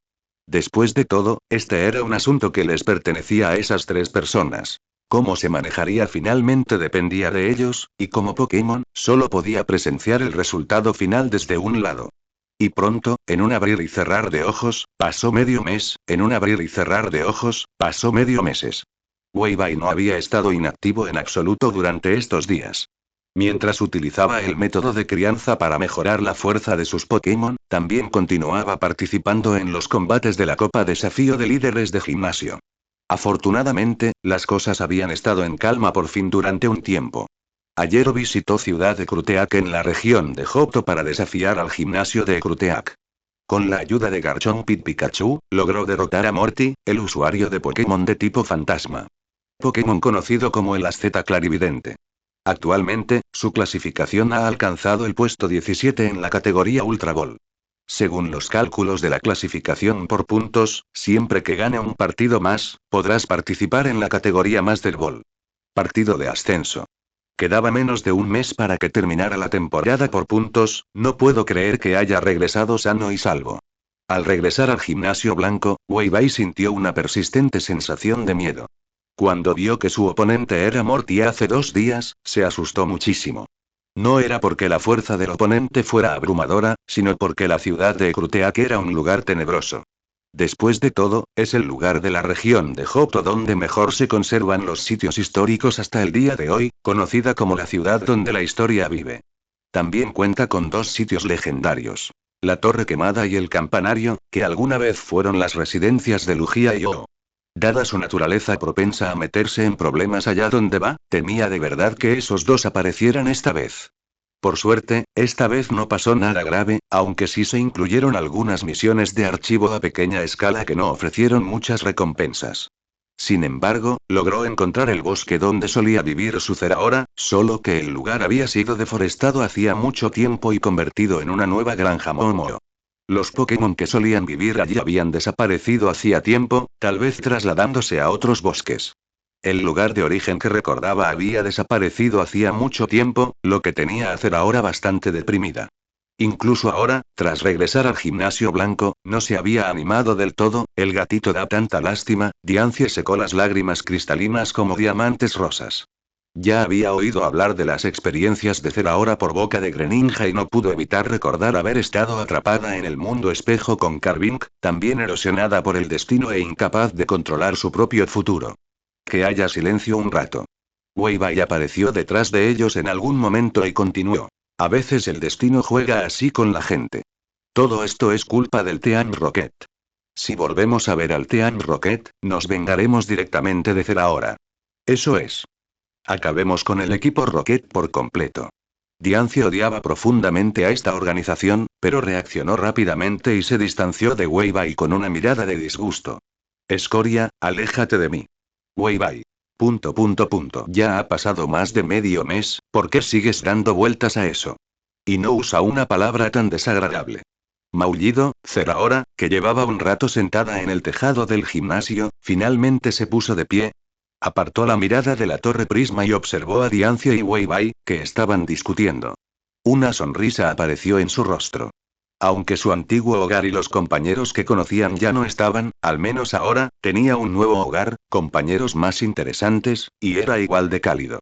Speaker 1: Después de todo, este era un asunto que les pertenecía a esas tres personas. Cómo se manejaría finalmente dependía de ellos, y como Pokémon, solo podía presenciar el resultado final desde un lado. Y pronto, en un abrir y cerrar de ojos, pasó medio mes, en un abrir y cerrar de ojos, pasó medio meses. Wei Bai no había estado inactivo en absoluto durante estos días. Mientras utilizaba el método de crianza para mejorar la fuerza de sus Pokémon, también continuaba participando en los combates de la Copa Desafío de Líderes de Gimnasio. Afortunadamente, las cosas habían estado en calma por fin durante un tiempo. Ayer visitó Ciudad de Kruteak en la región de Johto para desafiar al gimnasio de Kruteak. Con la ayuda de Garchomp Pikachu, logró derrotar a Morty, el usuario de Pokémon de tipo fantasma. Pokémon conocido como el Asceta Clarividente. Actualmente, su clasificación ha alcanzado el puesto 17 en la categoría Ultra Ball. Según los cálculos de la clasificación por puntos, siempre que gane un partido más, podrás participar en la categoría Master Ball. Partido de ascenso. Quedaba menos de un mes para que terminara la temporada por puntos, no puedo creer que haya regresado sano y salvo. Al regresar al gimnasio blanco, Wei Bai sintió una persistente sensación de miedo. Cuando vio que su oponente era Morty hace 2 días, se asustó muchísimo. No era porque la fuerza del oponente fuera abrumadora, sino porque la ciudad de Kruteak era un lugar tenebroso. Después de todo, es el lugar de la región de Johto donde mejor se conservan los sitios históricos hasta el día de hoy, conocida como la ciudad donde la historia vive. También cuenta con 2 sitios legendarios. La Torre Quemada y el Campanario, que alguna vez fueron las residencias de Lugia y Oh. Dada su naturaleza propensa a meterse en problemas allá donde va, temía de verdad que esos dos aparecieran esta vez. Por suerte, esta vez no pasó nada grave, aunque sí se incluyeron algunas misiones de archivo a pequeña escala que no ofrecieron muchas recompensas. Sin embargo, logró encontrar el bosque donde solía vivir su Zeraora, solo que el lugar había sido deforestado hacía mucho tiempo y convertido en una nueva granja Momo. Los Pokémon que solían vivir allí habían desaparecido hacía tiempo, tal vez trasladándose a otros bosques. El lugar de origen que recordaba había desaparecido hacía mucho tiempo, lo que tenía a Zeraora bastante deprimida. Incluso ahora, tras regresar al gimnasio blanco, no se había animado del todo, el gatito da tanta lástima, Diancie secó las lágrimas cristalinas como diamantes rosas. Ya había oído hablar de las experiencias de Zeraora por boca de Greninja y no pudo evitar recordar haber estado atrapada en el mundo espejo con Carvink, también erosionada por el destino e incapaz de controlar su propio futuro. Que haya silencio un rato. Wei Bai apareció detrás de ellos en algún momento y continuó. A veces el destino juega así con la gente. Todo esto es culpa del Team Rocket. Si volvemos a ver al Team Rocket, nos vengaremos directamente de Zeraora. Eso es. Acabemos con el equipo Rocket por completo. Diancie odiaba profundamente a esta organización, pero reaccionó rápidamente y se distanció de Wei Bai con una mirada de disgusto. Escoria, aléjate de mí. Wei Bai. Ya ha pasado más de medio mes, ¿por qué sigues dando vueltas a eso? Y no usa una palabra tan desagradable. Maullido, Zeraora, que llevaba un rato sentada en el tejado del gimnasio, finalmente se puso de pie. Apartó la mirada de la torre Prisma y observó a Diancie y Wei Bai, que estaban discutiendo. Una sonrisa apareció en su rostro. Aunque su antiguo hogar y los compañeros que conocían ya no estaban, al menos ahora, tenía un nuevo hogar, compañeros más interesantes, y era igual de cálido.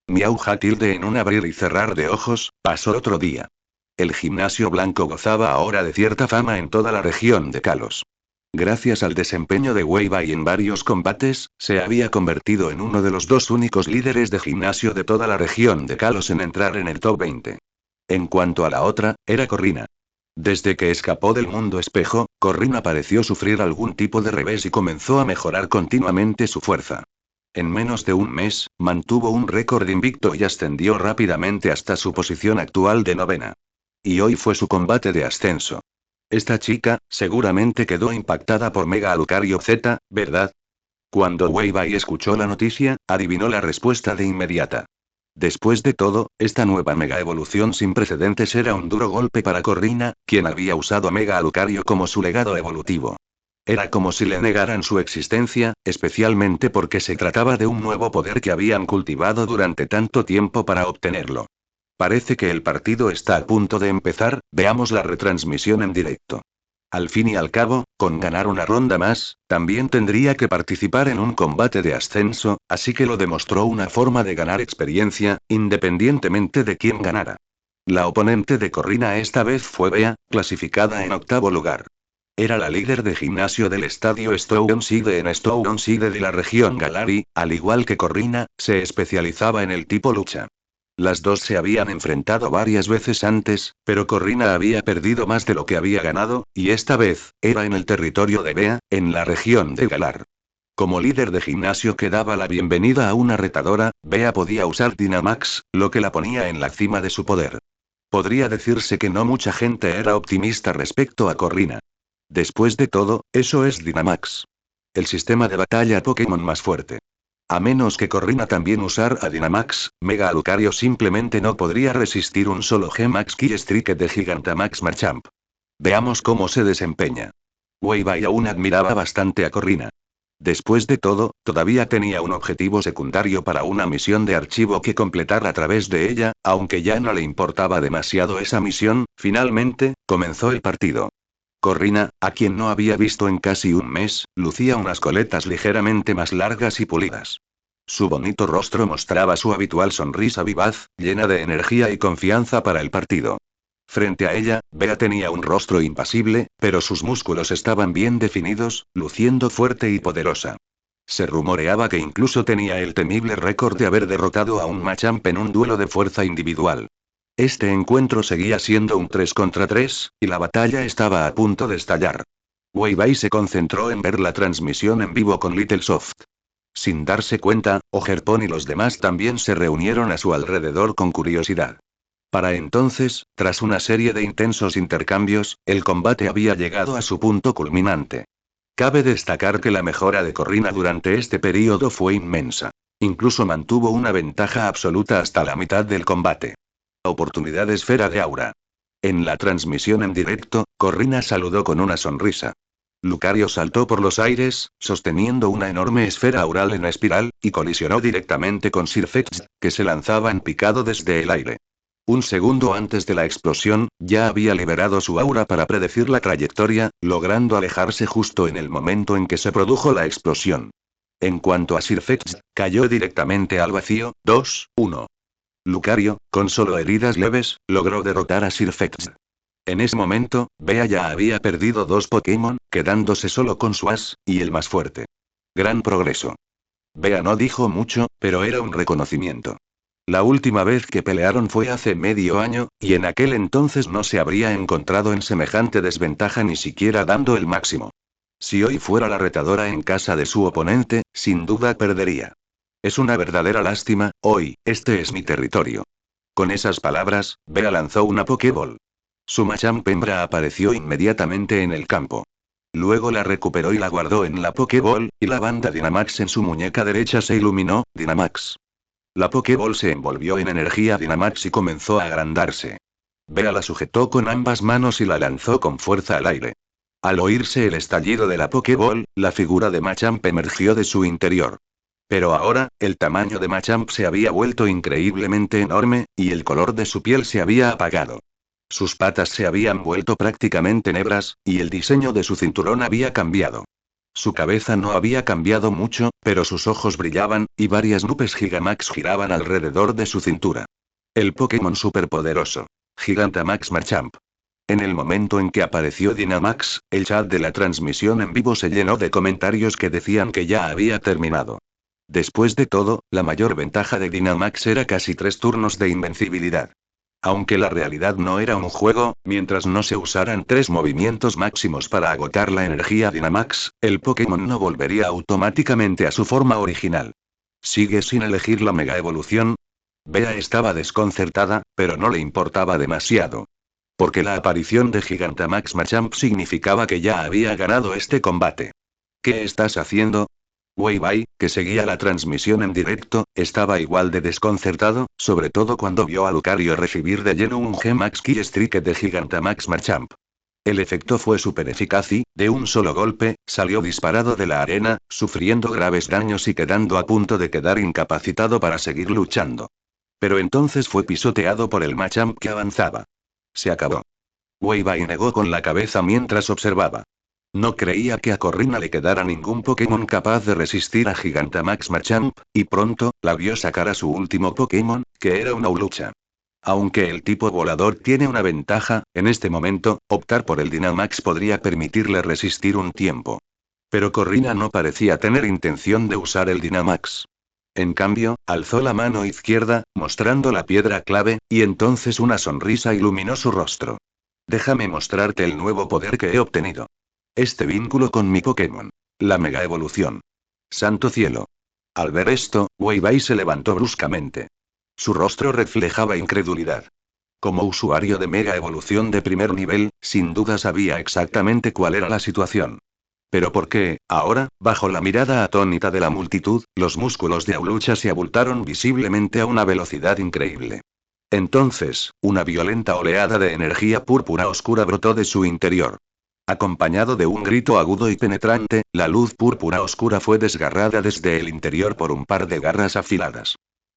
Speaker 1: Miau tilde en un abrir y cerrar de ojos, pasó otro día. El gimnasio blanco gozaba ahora de cierta fama en toda la región de Kalos. Gracias al desempeño de Wei Bai en varios combates, se había convertido en uno de los 2 únicos líderes de gimnasio de toda la región de Kalos en entrar en el top 20. En cuanto a la otra, era Corrina. Desde que escapó del mundo espejo, Corrina pareció sufrir algún tipo de revés y comenzó a mejorar continuamente su fuerza. En menos de un mes, mantuvo un récord invicto y ascendió rápidamente hasta su posición actual de novena. Y hoy fue su combate de ascenso. Esta chica, seguramente quedó impactada por Mega Lucario Z, ¿verdad? Cuando Wei Bai escuchó la noticia, adivinó la respuesta de inmediata. Después de todo, esta nueva mega evolución sin precedentes era un duro golpe para Corrina, quien había usado a Mega Lucario como su legado evolutivo. Era como si le negaran su existencia, especialmente porque se trataba de un nuevo poder que habían cultivado durante tanto tiempo para obtenerlo. Parece que el partido está a punto de empezar, veamos la retransmisión en directo. Al fin y al cabo, con ganar una ronda más, también tendría que participar en un combate de ascenso, así que lo demostró una forma de ganar experiencia, independientemente de quién ganara. La oponente de Corrina esta vez fue Bea, clasificada en octavo lugar. Era la líder de gimnasio del estadio Stone-Side en Stone-Side de la región Galari, al igual que Corrina, se especializaba en el tipo lucha. Las dos se habían enfrentado varias veces antes, pero Corrina había perdido más de lo que había ganado, y esta vez, era en el territorio de Bea, en la región de Galar. Como líder de gimnasio que daba la bienvenida a una retadora, Bea podía usar Dynamax, lo que la ponía en la cima de su poder. Podría decirse que no mucha gente era optimista respecto a Corrina. Después de todo, eso es Dynamax. El sistema de batalla Pokémon más fuerte. A menos que Corrina también usar a Dynamax, Mega Lucario simplemente no podría resistir un solo G-Max Key Strike de Gigantamax Machamp. Veamos cómo se desempeña. Wei Bai aún admiraba bastante a Corrina. Después de todo, todavía tenía un objetivo secundario para una misión de archivo que completar a través de ella, aunque ya no le importaba demasiado esa misión, finalmente, comenzó el partido. Corrina, a quien no había visto en casi un mes, lucía unas coletas ligeramente más largas y pulidas. Su bonito rostro mostraba su habitual sonrisa vivaz, llena de energía y confianza para el partido. Frente a ella, Bea tenía un rostro impasible, pero sus músculos estaban bien definidos, luciendo fuerte y poderosa. Se rumoreaba que incluso tenía el temible récord de haber derrotado a un Machamp en un duelo de fuerza individual. Este encuentro seguía siendo un 3 contra 3, y la batalla estaba a punto de estallar. Wei Bai se concentró en ver la transmisión en vivo con Little Soft. Sin darse cuenta, Ogerpon y los demás también se reunieron a su alrededor con curiosidad. Para entonces, tras una serie de intensos intercambios, el combate había llegado a su punto culminante. Cabe destacar que la mejora de Corrina durante este período fue inmensa. Incluso mantuvo una ventaja absoluta hasta la mitad del combate. Oportunidad esfera de aura. En la transmisión en directo, Corrina saludó con una sonrisa. Lucario saltó por los aires, sosteniendo una enorme esfera aural en espiral, y colisionó directamente con Sirfetch'd, que se lanzaba en picado desde el aire. Un segundo antes de la explosión, ya había liberado su aura para predecir la trayectoria, logrando alejarse justo en el momento en que se produjo la explosión. En cuanto a Sirfetch'd, cayó directamente al vacío, 2-1. Lucario, con solo heridas leves, logró derrotar a Sirfetch'd. En ese momento, Bea ya había perdido dos Pokémon, quedándose solo con su as, y el más fuerte. Gran progreso. Bea no dijo mucho, pero era un reconocimiento. La última vez que pelearon fue hace medio año, y en aquel entonces no se habría encontrado en semejante desventaja ni siquiera dando el máximo. Si hoy fuera la retadora en casa de su oponente, sin duda perdería. Es una verdadera lástima, hoy, este es mi territorio. Con esas palabras, Bea lanzó una Pokéball. Su Machamp hembra apareció inmediatamente en el campo. Luego la recuperó y la guardó en la Pokéball, y la banda Dynamax en su muñeca derecha se iluminó, Dynamax. La Pokéball se envolvió en energía Dynamax y comenzó a agrandarse. Bea la sujetó con ambas manos y la lanzó con fuerza al aire. Al oírse el estallido de la Pokéball, la figura de Machamp emergió de su interior. Pero ahora, el tamaño de Machamp se había vuelto increíblemente enorme, y el color de su piel se había apagado. Sus patas se habían vuelto prácticamente negras, y el diseño de su cinturón había cambiado. Su cabeza no había cambiado mucho, pero sus ojos brillaban, y varias nubes Gigamax giraban alrededor de su cintura. El Pokémon superpoderoso. Gigantamax Machamp. En el momento en que apareció Dynamax, el chat de la transmisión en vivo se llenó de comentarios que decían que ya había terminado. Después de todo, la mayor ventaja de Dynamax era casi 3 turnos de invencibilidad. Aunque la realidad no era un juego, mientras no se usaran 3 movimientos máximos para agotar la energía Dynamax, el Pokémon no volvería automáticamente a su forma original. ¿Sigue sin elegir la mega evolución? Bea estaba desconcertada, pero no le importaba demasiado. Porque la aparición de Gigantamax Machamp significaba que ya había ganado este combate. ¿Qué estás haciendo? Wei Bai, que seguía la transmisión en directo, estaba igual de desconcertado, sobre todo cuando vio a Lucario recibir de lleno un G-Max Key Strike de Gigantamax Machamp. El efecto fue súper eficaz y, de un solo golpe, salió disparado de la arena, sufriendo graves daños y quedando a punto de quedar incapacitado para seguir luchando. Pero entonces fue pisoteado por el Machamp que avanzaba. Se acabó. Wei Bai negó con la cabeza mientras observaba. No creía que a Corrina le quedara ningún Pokémon capaz de resistir a Gigantamax Machamp, y pronto, la vio sacar a su último Pokémon, que era una Hawlucha. Aunque el tipo volador tiene una ventaja, en este momento, optar por el Dynamax podría permitirle resistir un tiempo. Pero Corrina no parecía tener intención de usar el Dynamax. En cambio, alzó la mano izquierda, mostrando la piedra clave, y entonces una sonrisa iluminó su rostro. Déjame mostrarte el nuevo poder que he obtenido. Este vínculo con mi Pokémon. La Mega Evolución. Santo cielo. Al ver esto, Wei Bai se levantó bruscamente. Su rostro reflejaba incredulidad. Como usuario de Mega Evolución de primer nivel, sin duda sabía exactamente cuál era la situación. Pero ¿por qué, ahora, bajo la mirada atónita de la multitud, los músculos de Hawlucha se abultaron visiblemente a una velocidad increíble? Entonces, una violenta oleada de energía púrpura oscura brotó de su interior. Acompañado de un grito agudo y penetrante, la luz púrpura oscura fue desgarrada desde el interior por un par de garras afiladas.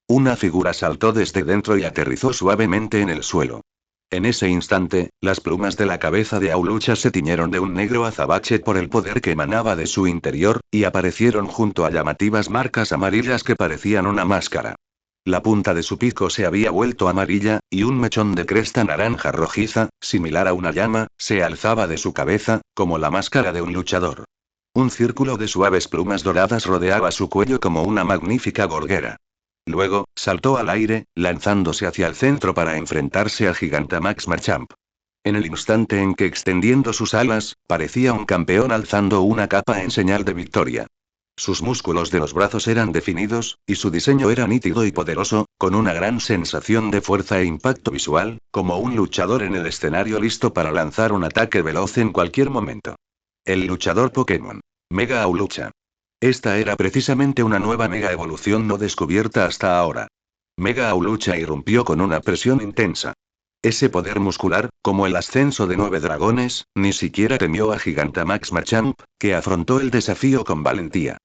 Speaker 1: Una figura saltó desde dentro y aterrizó suavemente en el suelo. En ese instante, las plumas de la cabeza de Hawlucha se tiñeron de un negro azabache por el poder que emanaba de su interior, y aparecieron junto a llamativas marcas amarillas que parecían una máscara. La punta de su pico se había vuelto amarilla, y un mechón de cresta naranja rojiza, similar a una llama, se alzaba de su cabeza, como la máscara de un luchador. Un círculo de suaves plumas doradas rodeaba su cuello como una magnífica gorguera. Luego, saltó al aire, lanzándose hacia el centro para enfrentarse a Gigantamax Machamp. En el instante en que extendiendo sus alas, parecía un campeón alzando una capa en señal de victoria. Sus músculos de los brazos eran definidos, y su diseño era nítido y poderoso, con una gran sensación de fuerza e impacto visual, como un luchador en el escenario listo para lanzar un ataque veloz en cualquier momento. El luchador Pokémon. Mega Hawlucha. Esta era precisamente una nueva Mega Evolución no descubierta hasta ahora. Mega Hawlucha irrumpió con una presión intensa. Ese poder muscular, como el ascenso de 9 dragones, ni siquiera temió a Gigantamax Machamp, que afrontó el desafío con valentía.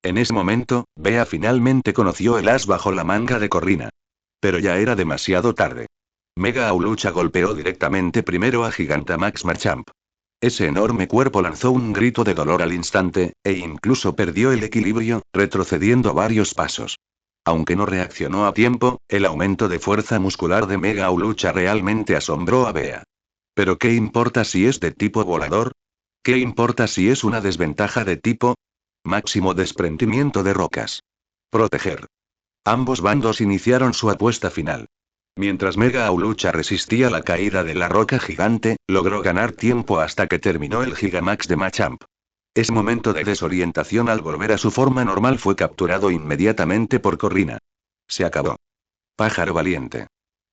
Speaker 1: En ese momento, Bea finalmente conoció el as bajo la manga de Corrina. Pero ya era demasiado tarde. Mega Hawlucha golpeó directamente primero a Gigantamax Machamp. Ese enorme cuerpo lanzó un grito de dolor al instante, e incluso perdió el equilibrio, retrocediendo varios pasos. Aunque no reaccionó a tiempo, el aumento de fuerza muscular de Mega Hawlucha realmente asombró a Bea. ¿Pero qué importa si es de tipo volador? ¿Qué importa si es una desventaja de tipo? Máximo desprendimiento de rocas. Proteger. Ambos bandos iniciaron su apuesta final. Mientras Mega Hawlucha resistía la caída de la roca gigante, logró ganar tiempo hasta que terminó el Gigamax de Machamp. Ese momento de desorientación al volver a su forma normal fue capturado inmediatamente por Corrina. Se acabó. Pájaro valiente.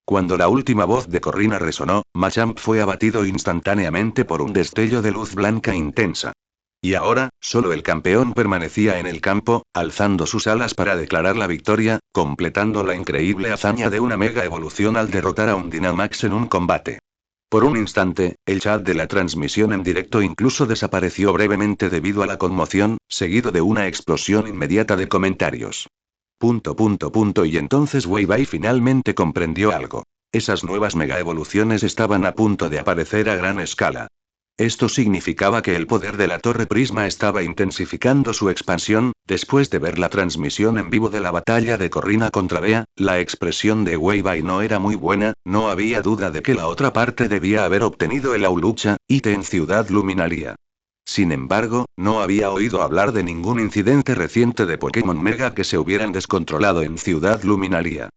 Speaker 1: Cuando la última voz de Corrina resonó, Machamp fue abatido instantáneamente por un destello de luz blanca intensa. Y ahora, solo el campeón permanecía en el campo, alzando sus alas para declarar la victoria, completando la increíble hazaña de una mega evolución al derrotar a un Dynamax en un combate. Por un instante, el chat de la transmisión en directo incluso desapareció brevemente debido a la conmoción, seguido de una explosión inmediata de comentarios. Y entonces Wei Bai finalmente comprendió algo. Esas nuevas mega evoluciones estaban a punto de aparecer a gran escala. Esto significaba que el poder de la Torre Prisma estaba intensificando su expansión. Después de ver la transmisión en vivo de la batalla de Corrina contra Bea, la expresión de Wei Bai no era muy buena, no había duda de que la otra parte debía haber obtenido el Hawlucha, ítem en Ciudad Luminaria. Sin embargo, no había oído hablar de ningún incidente reciente de Pokémon Mega que se hubieran descontrolado en Ciudad Luminaria.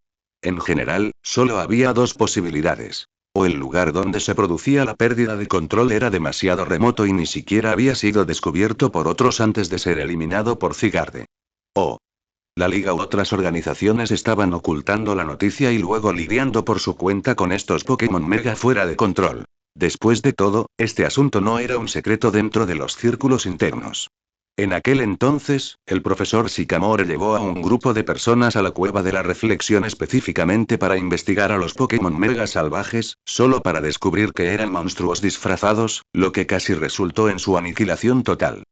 Speaker 1: En general, solo había dos posibilidades. O el lugar donde se producía la pérdida de control era demasiado remoto y ni siquiera había sido descubierto por otros antes de ser eliminado por Zygarde. O La Liga u otras organizaciones estaban ocultando la noticia y luego lidiando por su cuenta con estos Pokémon mega fuera de control. Después de todo, este asunto no era un secreto dentro de los círculos internos. En aquel entonces, el profesor Sycamore llevó a un grupo de personas a la cueva de la reflexión específicamente para investigar a los Pokémon mega salvajes, solo para descubrir que eran monstruos disfrazados, lo que casi resultó en su aniquilación total.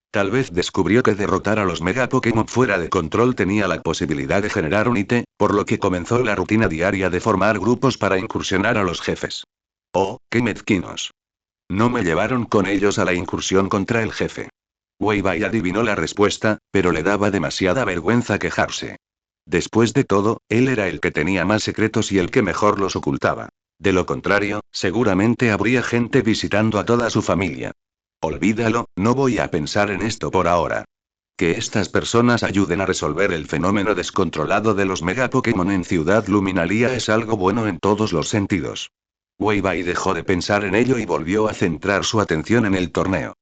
Speaker 1: Tal vez descubrió que derrotar a los Mega Pokémon fuera de control tenía la posibilidad de generar un IT, por lo que comenzó la rutina diaria de formar grupos para incursionar a los jefes. Oh, qué mezquinos. No me llevaron con ellos a la incursión contra el jefe. Weibai adivinó la respuesta, pero le daba demasiada vergüenza quejarse. Después de todo, él era el que tenía más secretos y el que mejor los ocultaba. De lo contrario, seguramente habría gente visitando a toda su familia. Olvídalo, no voy a pensar en esto por ahora. Que estas personas ayuden a resolver el fenómeno descontrolado de los Mega Pokémon en Ciudad Luminalia es algo bueno en todos los sentidos. Weibai dejó de pensar en ello y volvió a centrar su atención en el torneo.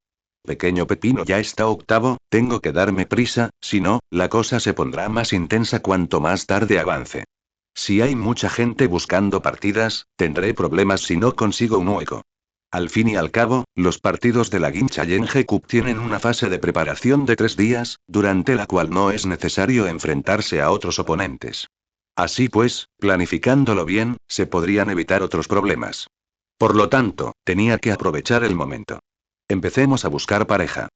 Speaker 1: Pequeño Pepino ya está octavo, tengo que darme prisa, si no, la cosa se pondrá más intensa cuanto más tarde avance. Si hay mucha gente buscando partidas, tendré problemas si no consigo un hueco. Al fin y al cabo, los partidos de la Game Challenge Cup tienen una fase de preparación de 3 días, durante la cual no es necesario enfrentarse a otros oponentes. Así pues, planificándolo bien, se podrían evitar otros problemas. Por lo tanto, tenía que aprovechar el momento. Empecemos a buscar pareja.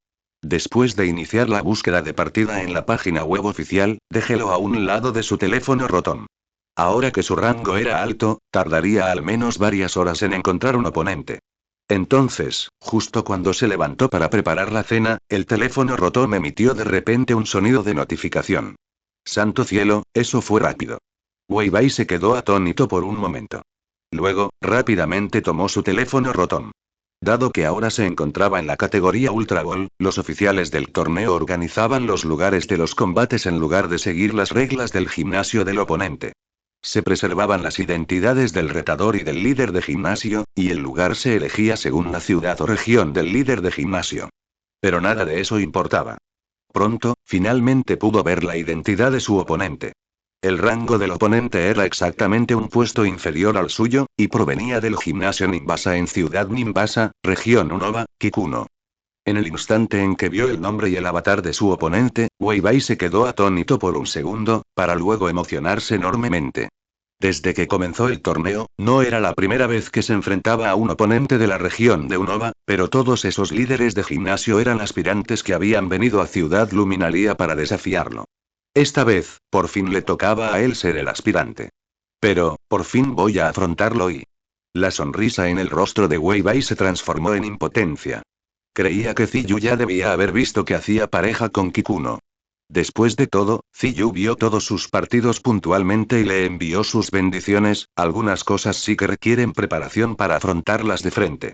Speaker 1: Después de iniciar la búsqueda de partida en la página web oficial, déjelo a un lado de su teléfono Rotom. Ahora que su rango era alto, tardaría al menos varias horas en encontrar un oponente. Entonces, justo cuando se levantó para preparar la cena, el teléfono Rotom emitió de repente un sonido de notificación. ¡Santo cielo, eso fue rápido! Weibai se quedó atónito por un momento. Luego, rápidamente tomó su teléfono Rotom. Dado que ahora se encontraba en la categoría Ultra Ball, los oficiales del torneo organizaban los lugares de los combates en lugar de seguir las reglas del gimnasio del oponente. Se preservaban las identidades del retador y del líder de gimnasio, y el lugar se elegía según la ciudad o región del líder de gimnasio. Pero nada de eso importaba. Pronto, finalmente pudo ver la identidad de su oponente. El rango del oponente era exactamente un puesto inferior al suyo, y provenía del gimnasio Nimbasa en Ciudad Nimbasa, región Unova, Kikuno. En el instante en que vio el nombre y el avatar de su oponente, Weibai se quedó atónito por un segundo, para luego emocionarse enormemente. Desde que comenzó el torneo, no era la primera vez que se enfrentaba a un oponente de la región de Unova, pero todos esos líderes de gimnasio eran aspirantes que habían venido a Ciudad Luminalia para desafiarlo. Esta vez, por fin le tocaba a él ser el aspirante. Pero, por fin voy a afrontarlo y... La sonrisa en el rostro de Weibai se transformó en impotencia. Creía que Ziyu ya debía haber visto que hacía pareja con Kikuno. Después de todo, Ziyu vio todos sus partidos puntualmente y le envió sus bendiciones, algunas cosas sí que requieren preparación para afrontarlas de frente.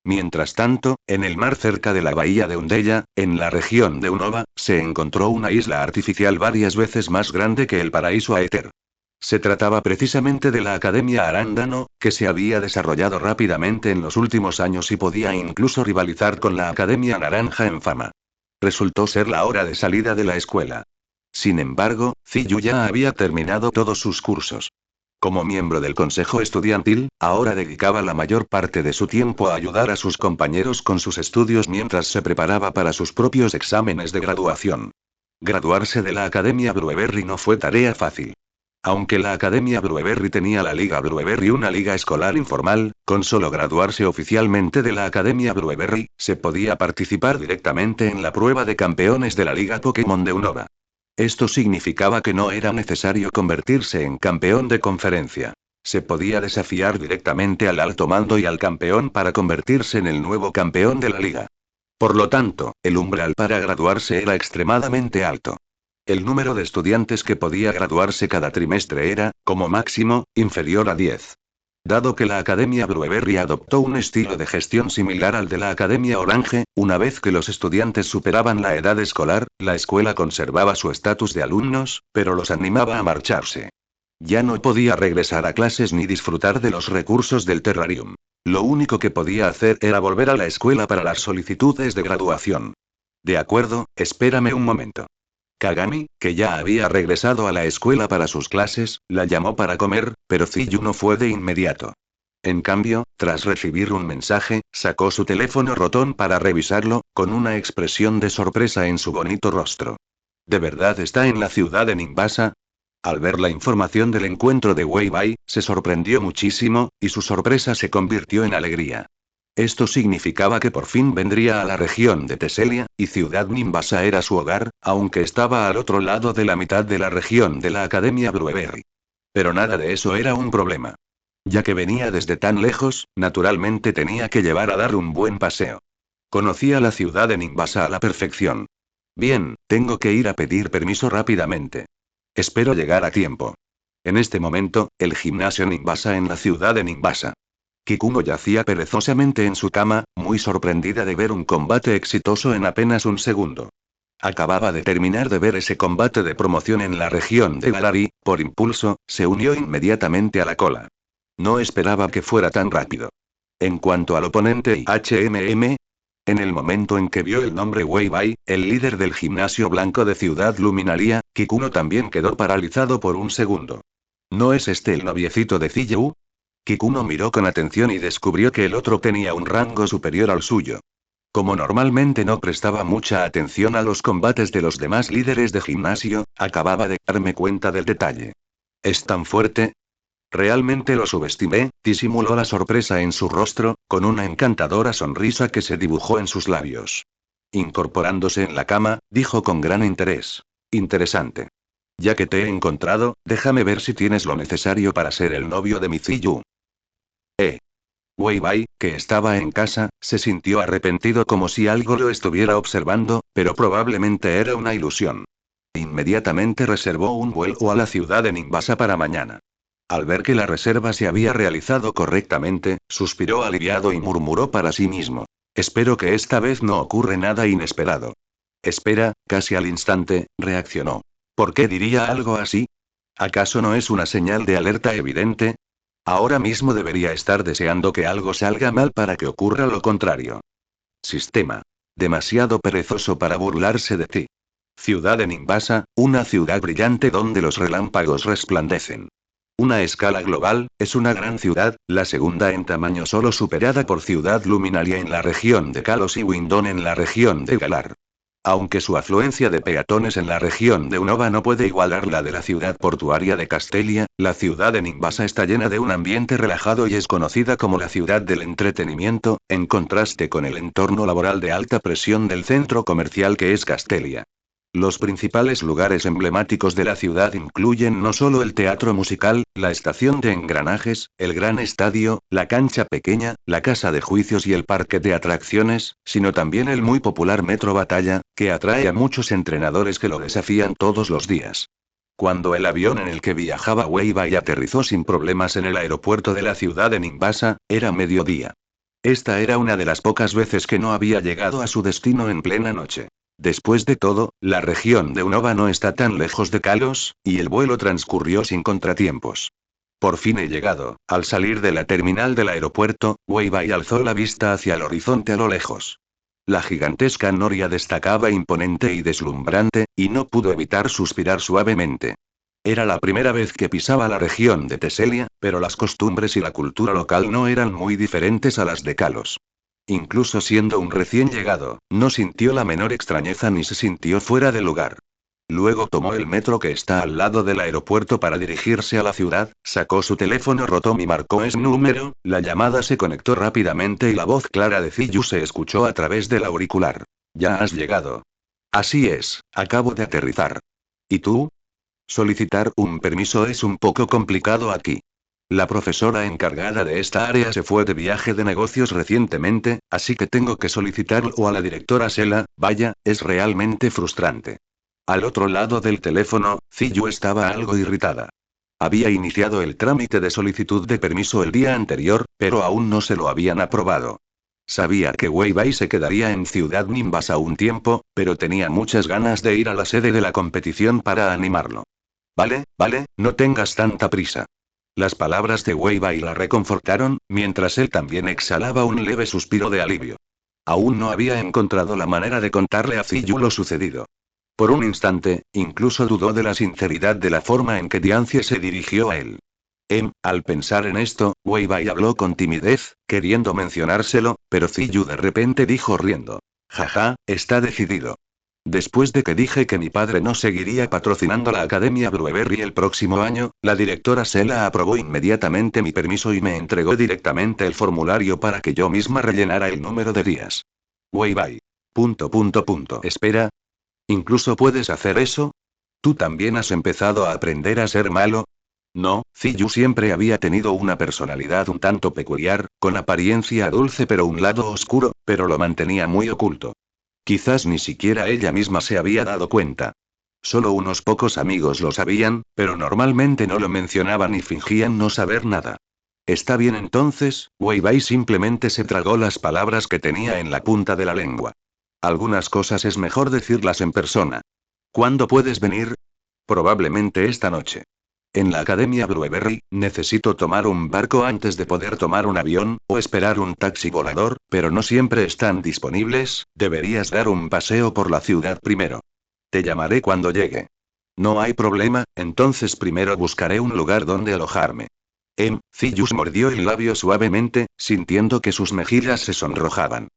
Speaker 1: Mientras tanto, en el mar cerca de la bahía de Undella, en la región de Unova, se encontró una isla artificial varias veces más grande que el paraíso Aether. Se trataba precisamente de la Academia Arándano, que se había desarrollado rápidamente en los últimos años y podía incluso rivalizar con la Academia Naranja en fama. Resultó ser la hora de salida de la escuela. Sin embargo, Ziyu ya había terminado todos sus cursos. Como miembro del consejo estudiantil, ahora dedicaba la mayor parte de su tiempo a ayudar a sus compañeros con sus estudios mientras se preparaba para sus propios exámenes de graduación. Graduarse de la Academia Blueberry no fue tarea fácil. Aunque la Academia Blueberry tenía la Liga Blueberry, una liga escolar informal, con solo graduarse oficialmente de la Academia Blueberry, se podía participar directamente en la prueba de campeones de la Liga Pokémon de Unova. Esto significaba que no era necesario convertirse en campeón de conferencia. Se podía desafiar directamente al alto mando y al campeón para convertirse en el nuevo campeón de la liga. Por lo tanto, el umbral para graduarse era extremadamente alto. El número de estudiantes que podía graduarse cada trimestre era, como máximo, inferior a 10. Dado que la Academia Blueberry adoptó un estilo de gestión similar al de la Academia Orange, una vez que los estudiantes superaban la edad escolar, la escuela conservaba su estatus de alumnos, pero los animaba a marcharse. Ya no podía regresar a clases ni disfrutar de los recursos del terrarium. Lo único que podía hacer era volver a la escuela para las solicitudes de graduación. De acuerdo, espérame un momento. Kagami, que ya había regresado a la escuela para sus clases, la llamó para comer, pero Ziyu no fue de inmediato. En cambio, tras recibir un mensaje, sacó su teléfono rotón para revisarlo, con una expresión de sorpresa en su bonito rostro. ¿De verdad está en la ciudad de Nimbasa? Al ver la información del encuentro de Wei Bai, se sorprendió muchísimo, y su sorpresa se convirtió en alegría. Esto significaba que por fin vendría a la región de Teselia, y Ciudad Nimbasa era su hogar, aunque estaba al otro lado de la mitad de la región de la Academia Blueberry. Pero nada de eso era un problema. Ya que venía desde tan lejos, naturalmente tenía que llevar a dar un buen paseo. Conocía la ciudad de Nimbasa a la perfección. Bien, tengo que ir a pedir permiso rápidamente. Espero llegar a tiempo. En este momento, el gimnasio Nimbasa en la ciudad de Nimbasa. Kikumo yacía perezosamente en su cama, muy sorprendida de ver un combate exitoso en apenas un segundo. Acababa de terminar de ver ese combate de promoción en la región de Galar y, por impulso, se unió inmediatamente a la cola. No esperaba que fuera tan rápido. En cuanto al oponente y HMM, en el momento en que vio el nombre Wei Bai, el líder del gimnasio blanco de Ciudad Luminaria, Kikuno también quedó paralizado por un segundo. ¿No es este el noviecito de Ziyu? Kikuno miró con atención y descubrió que el otro tenía un rango superior al suyo. Como normalmente no prestaba mucha atención a los combates de los demás líderes de gimnasio, acababa de darme cuenta del detalle. ¿Es tan fuerte? Realmente lo subestimé, disimuló la sorpresa en su rostro, con una encantadora sonrisa que se dibujó en sus labios. Incorporándose en la cama, dijo con gran interés. Interesante. Ya que te he encontrado, déjame ver si tienes lo necesario para ser el novio de mi Ziyu. Wei Bai, que estaba en casa, se sintió arrepentido como si algo lo estuviera observando, pero probablemente era una ilusión. Inmediatamente reservó un vuelo a la ciudad de Nimbasa para mañana. Al ver que la reserva se había realizado correctamente, suspiró aliviado y murmuró para sí mismo. Espero que esta vez no ocurre nada inesperado. Espera, casi al instante, reaccionó. ¿Por qué diría algo así? ¿Acaso no es una señal de alerta evidente? Ahora mismo debería estar deseando que algo salga mal para que ocurra lo contrario. Sistema. Demasiado perezoso para burlarse de ti. Ciudad de Nimbasa, una ciudad brillante donde los relámpagos resplandecen. Una escala global, es una gran ciudad, la segunda en tamaño solo superada por Ciudad Luminaria en la región de Kalos y Windon en la región de Galar. Aunque su afluencia de peatones en la región de Unova no puede igualar la de la ciudad portuaria de Castelia, la ciudad de Nimbasa está llena de un ambiente relajado y es conocida como la ciudad del entretenimiento, en contraste con el entorno laboral de alta presión del centro comercial que es Castelia. Los principales lugares emblemáticos de la ciudad incluyen no solo el teatro musical, la estación de engranajes, el gran estadio, la cancha pequeña, la casa de juicios y el parque de atracciones, sino también el muy popular Metro Batalla, que atrae a muchos entrenadores que lo desafían todos los días. Cuando el avión en el que viajaba Wei Bai aterrizó sin problemas en el aeropuerto de la ciudad de Nimbasa, era mediodía. Esta era una de las pocas veces que no había llegado a su destino en plena noche. Después de todo, la región de Unova no está tan lejos de Kalos, y el vuelo transcurrió sin contratiempos. Por fin he llegado. Al salir de la terminal del aeropuerto, Wei Bai alzó la vista hacia el horizonte a lo lejos. La gigantesca noria destacaba imponente y deslumbrante, y no pudo evitar suspirar suavemente. Era la primera vez que pisaba la región de Teselia, pero las costumbres y la cultura local no eran muy diferentes a las de Kalos. Incluso siendo un recién llegado, no sintió la menor extrañeza ni se sintió fuera de lugar. Luego tomó el metro que está al lado del aeropuerto para dirigirse a la ciudad, sacó su teléfono rotón y marcó ese número, la llamada se conectó rápidamente y la voz clara de Ziyu se escuchó a través del auricular. Ya has llegado. Así es, acabo de aterrizar. ¿Y tú? Solicitar un permiso es un poco complicado aquí. La profesora encargada de esta área se fue de viaje de negocios recientemente, así que tengo que solicitarlo a la directora Sela. Vaya, es realmente frustrante. Al otro lado del teléfono, Ziyu estaba algo irritada. Había iniciado el trámite de solicitud de permiso el día anterior, pero aún no se lo habían aprobado. Sabía que Wei Bai se quedaría en Ciudad Nimbasa un tiempo, pero tenía muchas ganas de ir a la sede de la competición para animarlo. Vale, vale, no tengas tanta prisa. Las palabras de Wei Bai la reconfortaron, mientras él también exhalaba un leve suspiro de alivio. Aún no había encontrado la manera de contarle a Ziyu lo sucedido. Por un instante, incluso dudó de la sinceridad de la forma en que Diancie se dirigió a él. Al pensar en esto, Wei Bai habló con timidez, queriendo mencionárselo, pero Ziyu de repente dijo riendo. Jaja, está decidido. Después de que dije que mi padre no seguiría patrocinando la Academia Blueberry el próximo año, la directora Sela aprobó inmediatamente mi permiso y me entregó directamente el formulario para que yo misma rellenara el número de días. Wei Bai. Espera. ¿Incluso puedes hacer eso? ¿Tú también has empezado a aprender a ser malo? No, Ziyu siempre había tenido una personalidad un tanto peculiar, con apariencia dulce pero un lado oscuro, pero lo mantenía muy oculto. Quizás ni siquiera ella misma se había dado cuenta. Solo unos pocos amigos lo sabían, pero normalmente no lo mencionaban y fingían no saber nada. Está bien entonces, Wei Bai simplemente se tragó las palabras que tenía en la punta de la lengua. Algunas cosas es mejor decirlas en persona. ¿Cuándo puedes venir? Probablemente esta noche. En la Academia Blueberry, necesito tomar un barco antes de poder tomar un avión, o esperar un taxi volador, pero no siempre están disponibles, deberías dar un paseo por la ciudad primero. Te llamaré cuando llegue. No hay problema, entonces primero buscaré un lugar donde alojarme. Ziyus mordió el labio suavemente, sintiendo que sus mejillas se sonrojaban.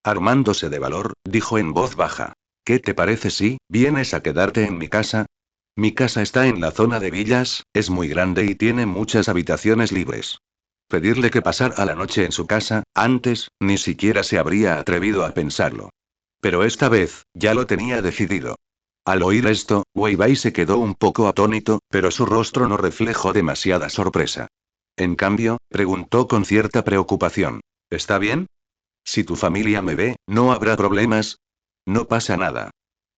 Speaker 1: Armándose de valor, dijo en voz baja. ¿Qué te parece si vienes a quedarte en mi casa? Mi casa está en la zona de villas, es muy grande y tiene muchas habitaciones libres. Pedirle que pasara la noche en su casa, antes, ni siquiera se habría atrevido a pensarlo. Pero esta vez, ya lo tenía decidido. Al oír esto, Wei Bai se quedó un poco atónito, pero su rostro no reflejó demasiada sorpresa. En cambio, preguntó con cierta preocupación. ¿Está bien? Si tu familia me ve, ¿no habrá problemas? No pasa nada.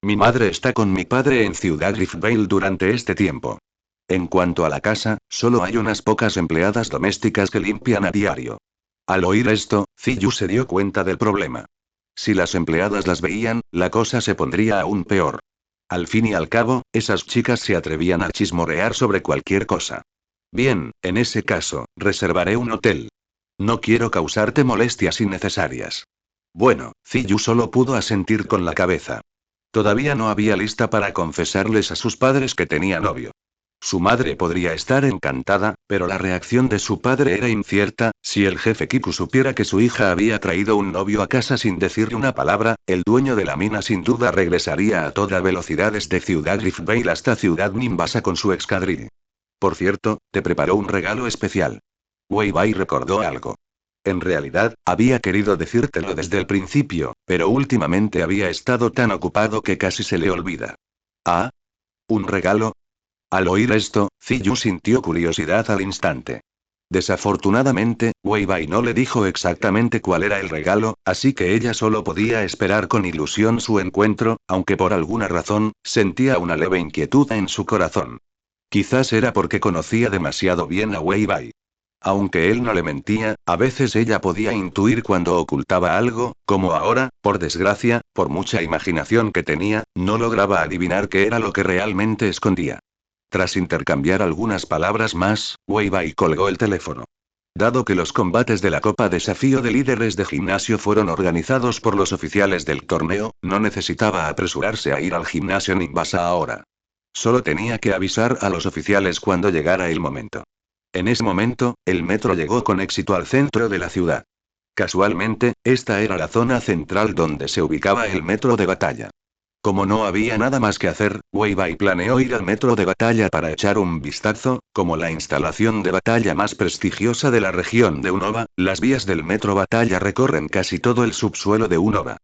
Speaker 1: Mi madre está con mi padre en Ciudad Riftvale durante este tiempo. En cuanto a la casa, solo hay unas pocas empleadas domésticas que limpian a diario. Al oír esto, Ziyu se dio cuenta del problema. Si las empleadas las veían, la cosa se pondría aún peor. Al fin y al cabo, esas chicas se atrevían a chismorrear sobre cualquier cosa. Bien, en ese caso, reservaré un hotel. No quiero causarte molestias innecesarias. Bueno, Ziyu solo pudo asentir con la cabeza. Todavía no había lista para confesarles a sus padres que tenía novio. Su madre podría estar encantada, pero la reacción de su padre era incierta. Si el jefe Kiku supiera que su hija había traído un novio a casa sin decirle una palabra, el dueño de la mina sin duda regresaría a toda velocidad desde Ciudad Riftvale hasta Ciudad Nimbasa con su escadril. Por cierto, te preparó un regalo especial. Wei Bai recordó algo. En realidad, había querido decírtelo desde el principio, pero últimamente había estado tan ocupado que casi se le olvida. ¿Ah? ¿Un regalo? Al oír esto, Ziyu sintió curiosidad al instante. Desafortunadamente, Wei Bai no le dijo exactamente cuál era el regalo, así que ella solo podía esperar con ilusión su encuentro, aunque por alguna razón, sentía una leve inquietud en su corazón. Quizás era porque conocía demasiado bien a Wei Bai. Aunque él no le mentía, a veces ella podía intuir cuando ocultaba algo, como ahora, por desgracia, por mucha imaginación que tenía, no lograba adivinar qué era lo que realmente escondía. Tras intercambiar algunas palabras más, Wei Bai colgó el teléfono. Dado que los combates de la Copa Desafío de Líderes de Gimnasio fueron organizados por los oficiales del torneo, no necesitaba apresurarse a ir al gimnasio Nimbasa ahora. Solo tenía que avisar a los oficiales cuando llegara el momento. En ese momento, el metro llegó con éxito al centro de la ciudad. Casualmente, esta era la zona central donde se ubicaba el metro de batalla. Como no había nada más que hacer, Wei Bai planeó ir al metro de batalla para echar un vistazo. Como la instalación de batalla más prestigiosa de la región de Unova, las vías del metro batalla recorren casi todo el subsuelo de Unova.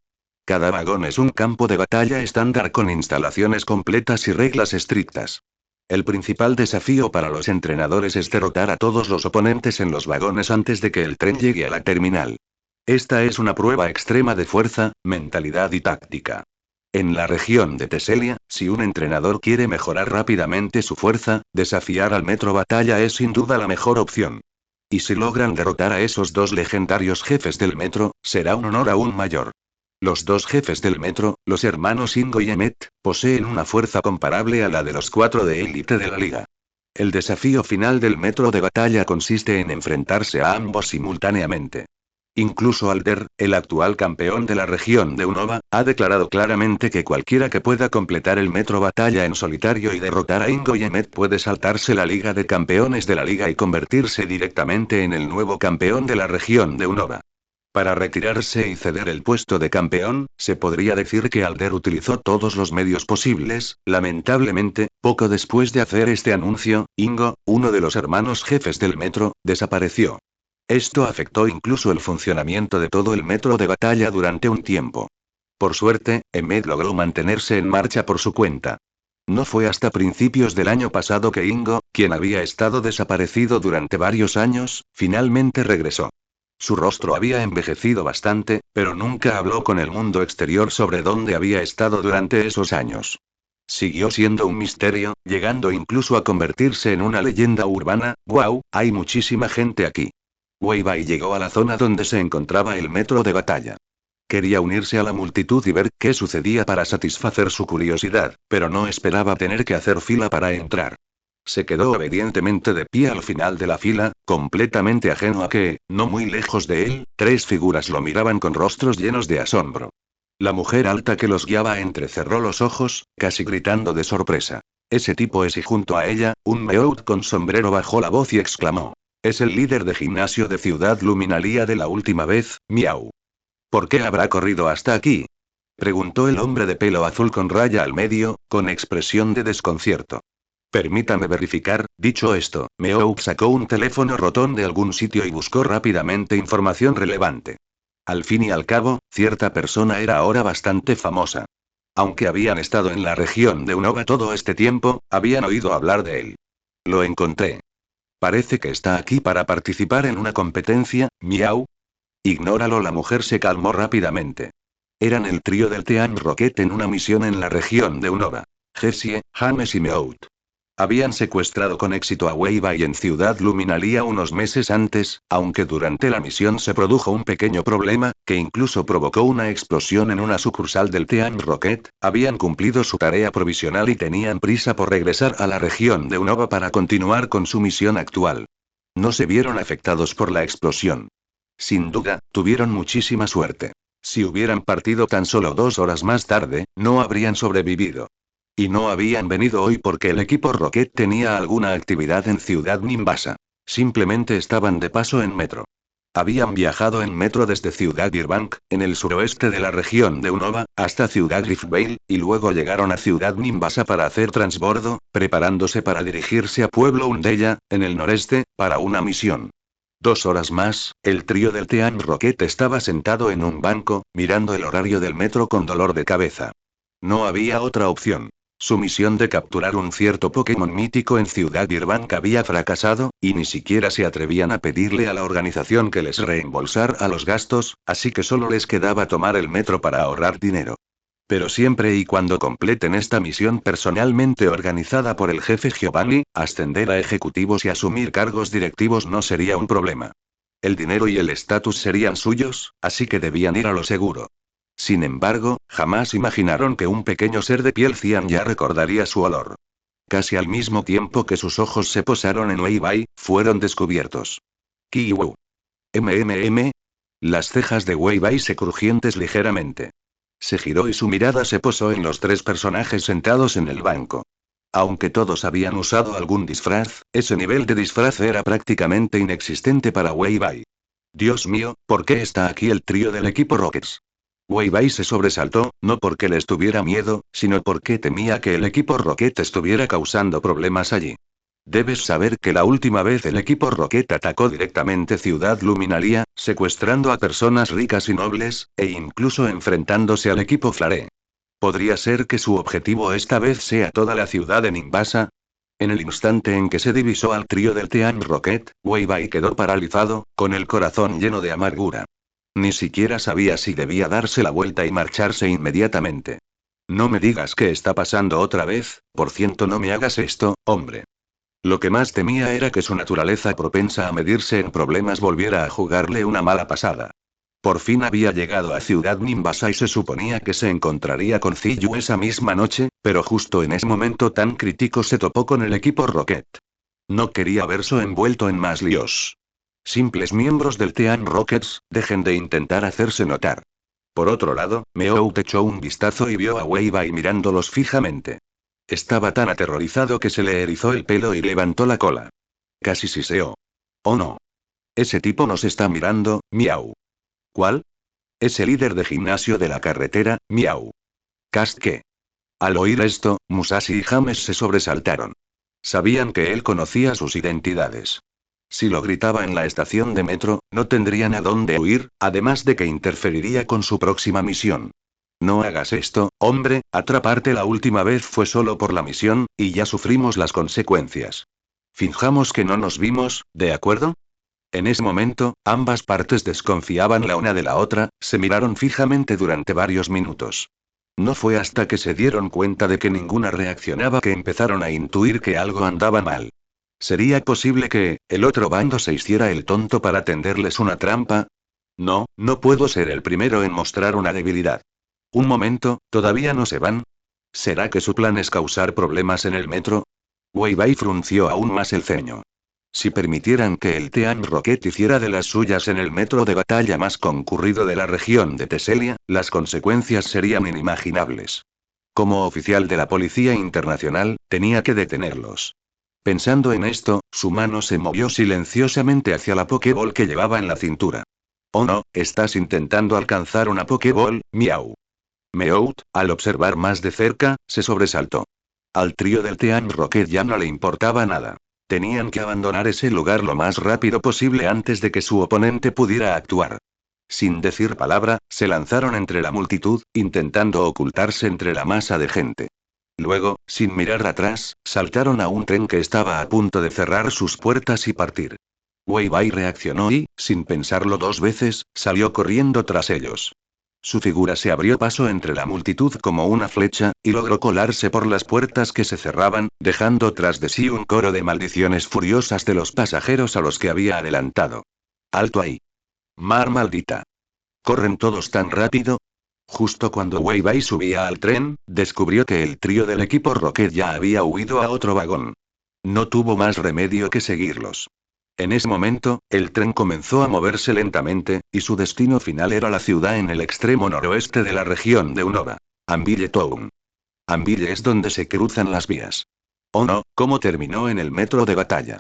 Speaker 1: Cada vagón es un campo de batalla estándar con instalaciones completas y reglas estrictas. El principal desafío para los entrenadores es derrotar a todos los oponentes en los vagones antes de que el tren llegue a la terminal. Esta es una prueba extrema de fuerza, mentalidad y táctica. En la región de Teselia, si un entrenador quiere mejorar rápidamente su fuerza, desafiar al metro batalla es sin duda la mejor opción. Y si logran derrotar a esos dos legendarios jefes del metro, será un honor aún mayor. Los dos jefes del metro, los hermanos Ingo y Emmet, poseen una fuerza comparable a la de los 4 de élite de la liga. El desafío final del metro de batalla consiste en enfrentarse a ambos simultáneamente. Incluso Alder, el actual campeón de la región de Unova, ha declarado claramente que cualquiera que pueda completar el metro batalla en solitario y derrotar a Ingo y Emmet puede saltarse la Liga de Campeones de la Liga y convertirse directamente en el nuevo campeón de la región de Unova. Para retirarse y ceder el puesto de campeón, se podría decir que Alder utilizó todos los medios posibles. Lamentablemente, poco después de hacer este anuncio, Ingo, uno de los hermanos jefes del metro, desapareció. Esto afectó incluso el funcionamiento de todo el metro de batalla durante un tiempo. Por suerte, Emmet logró mantenerse en marcha por su cuenta. No fue hasta principios del año pasado que Ingo, quien había estado desaparecido durante varios años, finalmente regresó. Su rostro había envejecido bastante, pero nunca habló con el mundo exterior sobre dónde había estado durante esos años. Siguió siendo un misterio, llegando incluso a convertirse en una leyenda urbana. «¡Guau! Hay muchísima gente aquí». Wei Bai llegó a la zona donde se encontraba el metro de batalla. Quería unirse a la multitud y ver qué sucedía para satisfacer su curiosidad, pero no esperaba tener que hacer fila para entrar. Se quedó obedientemente de pie al final de la fila, completamente ajeno a que, no muy lejos de él, tres figuras lo miraban con rostros llenos de asombro. La mujer alta que los guiaba entrecerró los ojos, casi gritando de sorpresa. «Ese tipo es», y junto a ella, un Meout con sombrero bajó la voz y exclamó. «Es el líder de gimnasio de Ciudad Luminalia de la última vez, miau». «¿Por qué habrá corrido hasta aquí?», preguntó el hombre de pelo azul con raya al medio, con expresión de desconcierto. «Permítame verificar». Dicho esto, Meow sacó un teléfono rotón de algún sitio y buscó rápidamente información relevante. Al fin y al cabo, cierta persona era ahora bastante famosa. Aunque habían estado en la región de Unova todo este tiempo, habían oído hablar de él. «Lo encontré. Parece que está aquí para participar en una competencia, miau». «Ignóralo», la mujer se calmó rápidamente. Eran el trío del Team Rocket en una misión en la región de Unova. Jessie, James y Meout. Habían secuestrado con éxito a Wei Bai en Ciudad Luminalia unos meses antes, aunque durante la misión se produjo un pequeño problema, que incluso provocó una explosión en una sucursal del Team Rocket. Habían cumplido su tarea provisional y tenían prisa por regresar a la región de Unova para continuar con su misión actual. No se vieron afectados por la explosión. Sin duda, tuvieron muchísima suerte. Si hubieran partido tan solo 2 horas más tarde, no habrían sobrevivido. Y no habían venido hoy porque el equipo Rocket tenía alguna actividad en Ciudad Nimbasa. Simplemente estaban de paso en metro. Habían viajado en metro desde Ciudad Irbank, en el suroeste de la región de Unova, hasta Ciudad Riftvale, y luego llegaron a Ciudad Nimbasa para hacer transbordo, preparándose para dirigirse a Pueblo Undella, en el noreste, para una misión. 2 horas más, el trío del Team Rocket estaba sentado en un banco, mirando el horario del metro con dolor de cabeza. No había otra opción. Su misión de capturar un cierto Pokémon mítico en Ciudad Irbank había fracasado, y ni siquiera se atrevían a pedirle a la organización que les reembolsara los gastos, así que solo les quedaba tomar el metro para ahorrar dinero. Pero siempre y cuando completen esta misión personalmente organizada por el jefe Giovanni, ascender a ejecutivos y asumir cargos directivos no sería un problema. El dinero y el estatus serían suyos, así que debían ir a lo seguro. Sin embargo, jamás imaginaron que un pequeño ser de piel cian ya recordaría su olor. Casi al mismo tiempo que sus ojos se posaron en Wei Bai, fueron descubiertos. «Kiwu. MMM». Las cejas de Wei Bai se crujientes ligeramente. Se giró y su mirada se posó en los 3 personajes sentados en el banco. Aunque todos habían usado algún disfraz, ese nivel de disfraz era prácticamente inexistente para Wei Bai. «Dios mío, ¿por qué está aquí el trío del equipo Rockets?». Wei Bai se sobresaltó, no porque les tuviera miedo, sino porque temía que el equipo Rocket estuviera causando problemas allí. Debes saber que la última vez el equipo Rocket atacó directamente Ciudad Luminalia, secuestrando a personas ricas y nobles, e incluso enfrentándose al equipo Flare. ¿Podría ser que su objetivo esta vez sea toda la ciudad de Nimbasa? En el instante en que se divisó al trío del Team Rocket, Wei Bai quedó paralizado, con el corazón lleno de amargura. Ni siquiera sabía si debía darse la vuelta y marcharse inmediatamente. «No me digas qué está pasando otra vez, por ciento no me hagas esto, hombre». Lo que más temía era que su naturaleza propensa a medirse en problemas volviera a jugarle una mala pasada. Por fin había llegado a Ciudad Nimbasa y se suponía que se encontraría con Ziyu esa misma noche, pero justo en ese momento tan crítico se topó con el equipo Rocket. No quería verse envuelto en más líos. Simples miembros del Team Rockets, dejen de intentar hacerse notar. Por otro lado, Meowth echó un vistazo y vio a Wei Bai mirándolos fijamente. Estaba tan aterrorizado que se le erizó el pelo y levantó la cola. Casi siseó. Oh no. Ese tipo nos está mirando, miau. ¿Cuál? Es el líder de gimnasio de la carretera, miau. ¿Cast qué? Al oír esto, Musashi y James se sobresaltaron. Sabían que él conocía sus identidades. Si lo gritaba en la estación de metro, no tendrían a dónde huir, además de que interferiría con su próxima misión. No hagas esto, hombre, atraparte la última vez fue solo por la misión, y ya sufrimos las consecuencias. Finjamos que no nos vimos, ¿de acuerdo? En ese momento, ambas partes desconfiaban la una de la otra, se miraron fijamente durante varios minutos. No fue hasta que se dieron cuenta de que ninguna reaccionaba que empezaron a intuir que algo andaba mal. ¿Sería posible que el otro bando se hiciera el tonto para tenderles una trampa? No, no puedo ser el primero en mostrar una debilidad. Un momento, ¿todavía no se van? ¿Será que su plan es causar problemas en el metro? Wei Bai frunció aún más el ceño. Si permitieran que el Team Rocket hiciera de las suyas en el metro de batalla más concurrido de la región de Teselia, las consecuencias serían inimaginables. Como oficial de la Policía Internacional, tenía que detenerlos. Pensando en esto, su mano se movió silenciosamente hacia la Pokéball que llevaba en la cintura. Oh no, estás intentando alcanzar una Pokéball, miau. Meowth, al observar más de cerca, se sobresaltó. Al trío del Team Rocket ya no le importaba nada. Tenían que abandonar ese lugar lo más rápido posible antes de que su oponente pudiera actuar. Sin decir palabra, se lanzaron entre la multitud, intentando ocultarse entre la masa de gente. Luego, sin mirar atrás, saltaron a un tren que estaba a punto de cerrar sus puertas y partir. Wei Bai reaccionó y, sin pensarlo dos veces, salió corriendo tras ellos. Su figura se abrió paso entre la multitud como una flecha, y logró colarse por las puertas que se cerraban, dejando tras de sí un coro de maldiciones furiosas de los pasajeros a los que había adelantado. ¡Alto ahí! ¡Mar maldita! ¿Corren todos tan rápido? Justo cuando Wei Bai subía al tren, descubrió que el trío del equipo Rocket ya había huido a otro vagón. No tuvo más remedio que seguirlos. En ese momento, el tren comenzó a moverse lentamente, y su destino final era la ciudad en el extremo noroeste de la región de Unova. Anville Town. Anville es donde se cruzan las vías. Oh no, ¿cómo terminó en el metro de batalla?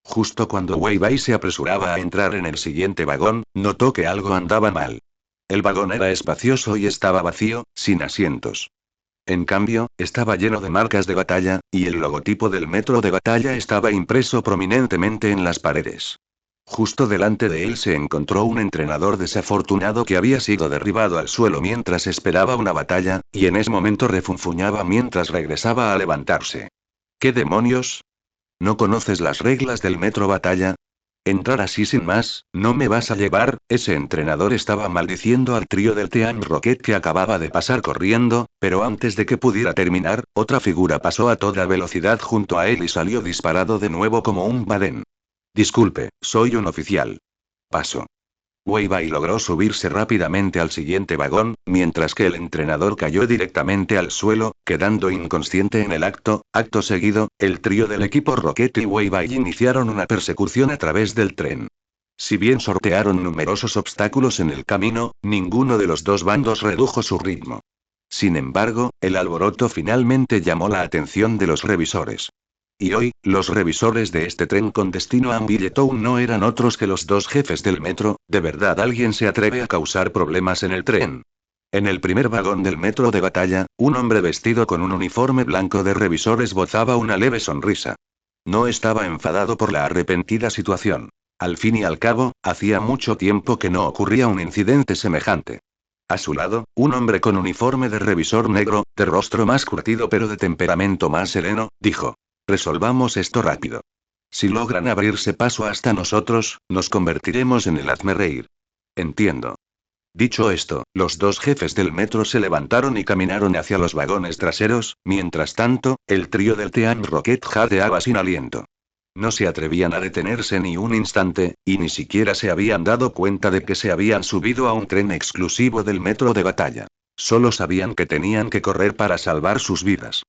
Speaker 1: Justo cuando Wei Bai se apresuraba a entrar en el siguiente vagón, notó que algo andaba mal. El vagón era espacioso y estaba vacío, sin asientos. En cambio, estaba lleno de marcas de batalla, y el logotipo del metro de batalla estaba impreso prominentemente en las paredes. Justo delante de él se encontró un entrenador desafortunado que había sido derribado al suelo mientras esperaba una batalla, y en ese momento refunfuñaba mientras regresaba a levantarse. ¿Qué demonios? ¿No conoces las reglas del metro batalla? Entrar así sin más, ¿no me vas a llevar? Ese entrenador estaba maldiciendo al trío del Team Rocket que acababa de pasar corriendo, pero antes de que pudiera terminar, otra figura pasó a toda velocidad junto a él y salió disparado de nuevo como un badén. Disculpe, soy un oficial. Paso. Wei Bai logró subirse rápidamente al siguiente vagón, mientras que el entrenador cayó directamente al suelo, quedando inconsciente en el acto. Acto seguido, el trío del equipo Rocket y Wei Bai iniciaron una persecución a través del tren. Si bien sortearon numerosos obstáculos en el camino, ninguno de los dos bandos redujo su ritmo. Sin embargo, el alboroto finalmente llamó la atención de los revisores. Y hoy, los revisores de este tren con destino a Anville Town no eran otros que los dos jefes del metro. ¿De verdad alguien se atreve a causar problemas en el tren? En el primer vagón del metro de batalla, un hombre vestido con un uniforme blanco de revisor esbozaba una leve sonrisa. No estaba enfadado por la arrepentida situación. Al fin y al cabo, hacía mucho tiempo que no ocurría un incidente semejante. A su lado, un hombre con uniforme de revisor negro, de rostro más curtido pero de temperamento más sereno, dijo. Resolvamos esto rápido. Si logran abrirse paso hasta nosotros, nos convertiremos en el hazmerreír. Entiendo. Dicho esto, los dos jefes del metro se levantaron y caminaron hacia los vagones traseros, mientras tanto, el trío del Team Rocket jadeaba sin aliento. No se atrevían a detenerse ni un instante, y ni siquiera se habían dado cuenta de que se habían subido a un tren exclusivo del metro de batalla. Solo sabían que tenían que correr para salvar sus vidas.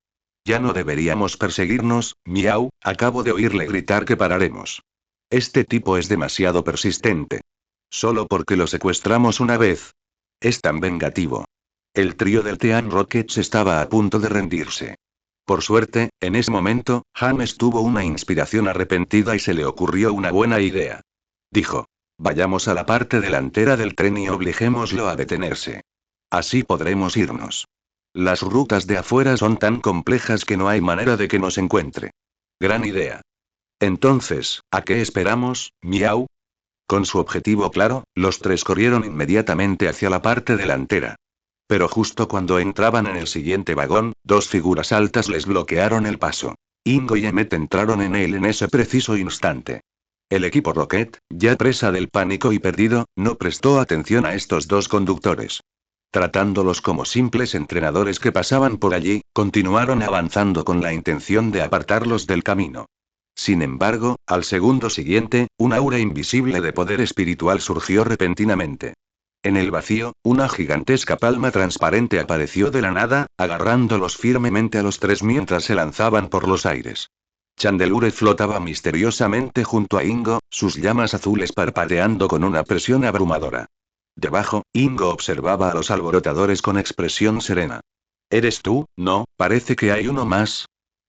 Speaker 1: Ya no deberíamos perseguirnos, miau, acabo de oírle gritar que pararemos. Este tipo es demasiado persistente. Solo porque lo secuestramos una vez. Es tan vengativo. El trío del Team Rockets estaba a punto de rendirse. Por suerte, en ese momento, James tuvo una inspiración arrepentida y se le ocurrió una buena idea. Dijo: vayamos a la parte delantera del tren y obliguémoslo a detenerse. Así podremos irnos. Las rutas de afuera son tan complejas que no hay manera de que nos encuentre. Gran idea. Entonces, ¿a qué esperamos, Miau? Con su objetivo claro, los tres corrieron inmediatamente hacia la parte delantera. Pero justo cuando entraban en el siguiente vagón, dos figuras altas les bloquearon el paso. Ingo y Emmet entraron en él en ese preciso instante. El equipo Rocket, ya presa del pánico y perdido, no prestó atención a estos dos conductores. Tratándolos como simples entrenadores que pasaban por allí, continuaron avanzando con la intención de apartarlos del camino. Sin embargo, al segundo siguiente, un aura invisible de poder espiritual surgió repentinamente. En el vacío, una gigantesca palma transparente apareció de la nada, agarrándolos firmemente a los tres mientras se lanzaban por los aires. Chandelure flotaba misteriosamente junto a Ingo, sus llamas azules parpadeando con una presión abrumadora. Debajo, Ingo observaba a los alborotadores con expresión serena. ¿Eres tú? No, parece que hay uno más.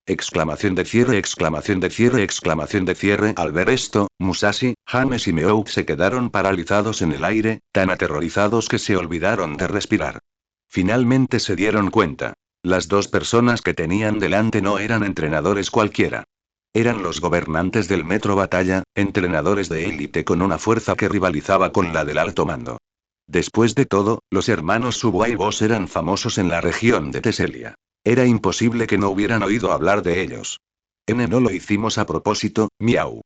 Speaker 1: Exclamación de cierre, exclamación de cierre, exclamación de cierre. Al ver esto, Musashi, James y Meow se quedaron paralizados en el aire, tan aterrorizados que se olvidaron de respirar. Finalmente se dieron cuenta. Las dos personas que tenían delante no eran entrenadores cualquiera. Eran los gobernantes del Metro Batalla, entrenadores de élite con una fuerza que rivalizaba con la del alto mando. Después de todo, los hermanos Subuai Boss eran famosos en la región de Teselia. Era imposible que no hubieran oído hablar de ellos. No lo hicimos a propósito, Miau.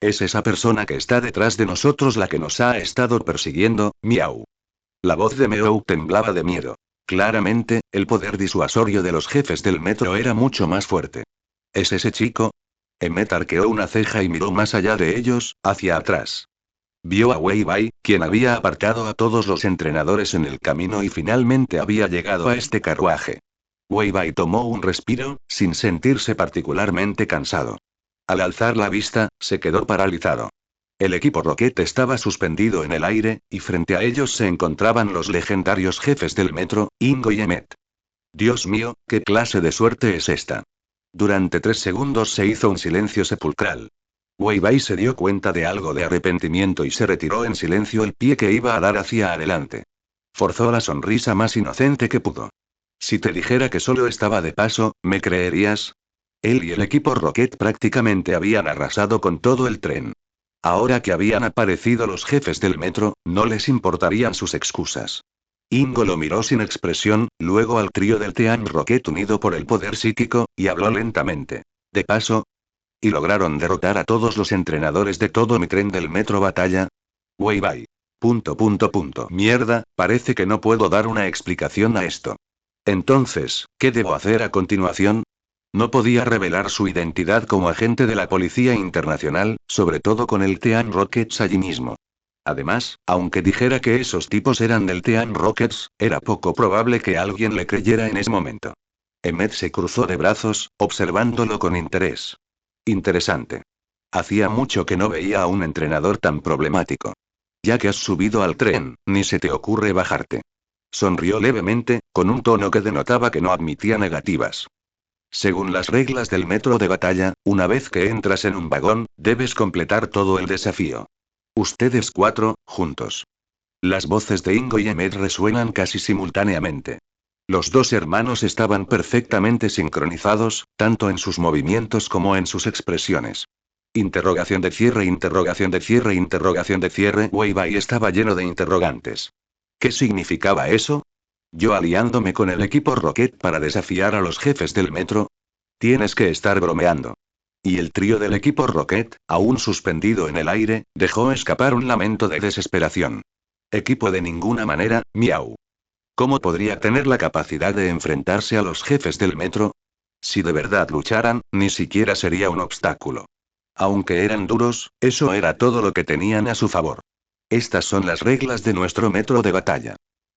Speaker 1: Es esa persona que está detrás de nosotros la que nos ha estado persiguiendo, Miau. La voz de Meow temblaba de miedo. Claramente, el poder disuasorio de los jefes del metro era mucho más fuerte. ¿Es ese chico? Emmet arqueó una ceja y miró más allá de ellos, hacia atrás. Vio a Wei Bai, quien había apartado a todos los entrenadores en el camino y finalmente había llegado a este carruaje. Wei Bai tomó un respiro, sin sentirse particularmente cansado. Al alzar la vista, se quedó paralizado. El equipo Rocket estaba suspendido en el aire, y frente a ellos se encontraban los legendarios jefes del metro, Ingo y Emmet. Dios mío, ¿qué clase de suerte es esta? Durante 3 segundos se hizo un silencio sepulcral. Wei Bai se dio cuenta de algo de arrepentimiento y se retiró en silencio el pie que iba a dar hacia adelante. Forzó la sonrisa más inocente que pudo. Si te dijera que solo estaba de paso, ¿me creerías? Él y el equipo Rocket prácticamente habían arrasado con todo el tren. Ahora que habían aparecido los jefes del metro, no les importarían sus excusas. Ingo lo miró sin expresión, luego al trío del Team Rocket unido por el poder psíquico, y habló lentamente. ¿De paso? ¿Y lograron derrotar a todos los entrenadores de todo mi tren del metro Batalla? Wei Bai. Mierda, parece que no puedo dar una explicación a esto. Entonces, ¿qué debo hacer a continuación? No podía revelar su identidad como agente de la Policía Internacional, sobre todo con el Team Rockets allí mismo. Además, aunque dijera que esos tipos eran del Team Rockets, era poco probable que alguien le creyera en ese momento. Emmet se cruzó de brazos, observándolo con interés. Interesante. Hacía mucho que no veía a un entrenador tan problemático. Ya que has subido al tren, ni se te ocurre bajarte. Sonrió levemente, con un tono que denotaba que no admitía negativas. Según las reglas del metro de Batalla, una vez que entras en un vagón, debes completar todo el desafío. Ustedes 4, juntos. Las voces de Ingo y Emmet resuenan casi simultáneamente. Los dos hermanos estaban perfectamente sincronizados, tanto en sus movimientos como en sus expresiones. Interrogación de cierre, interrogación de cierre, interrogación de cierre. Wei Bai estaba lleno de interrogantes. ¿Qué significaba eso? ¿Yo aliándome con el equipo Rocket para desafiar a los jefes del metro? Tienes que estar bromeando. Y el trío del equipo Rocket, aún suspendido en el aire, dejó escapar un lamento de desesperación. Equipo de ninguna manera, miau. ¿Cómo podría tener la capacidad de enfrentarse a los jefes del metro? Si de verdad lucharan, ni siquiera sería un obstáculo. Aunque eran duros, eso era todo lo que tenían a su favor. Estas son las reglas de nuestro metro de batalla.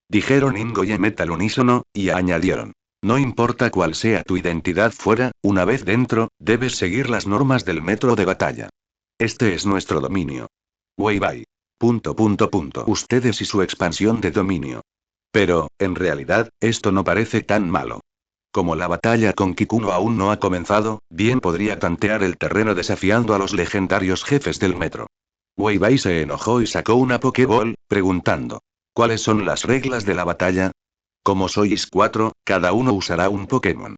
Speaker 1: Dijeron Ingo y Emmet al unísono, y añadieron. No importa cuál sea tu identidad fuera, una vez dentro, debes seguir las normas del metro de batalla. Este es nuestro dominio. Weibai. Ustedes y su expansión de dominio. Pero, en realidad, esto no parece tan malo. Como la batalla con Kikuno aún no ha comenzado, bien podría tantear el terreno desafiando a los legendarios jefes del metro. Weibai se enojó y sacó una Pokéball, preguntando: ¿cuáles son las reglas de la batalla? Como sois 4, cada uno usará un Pokémon.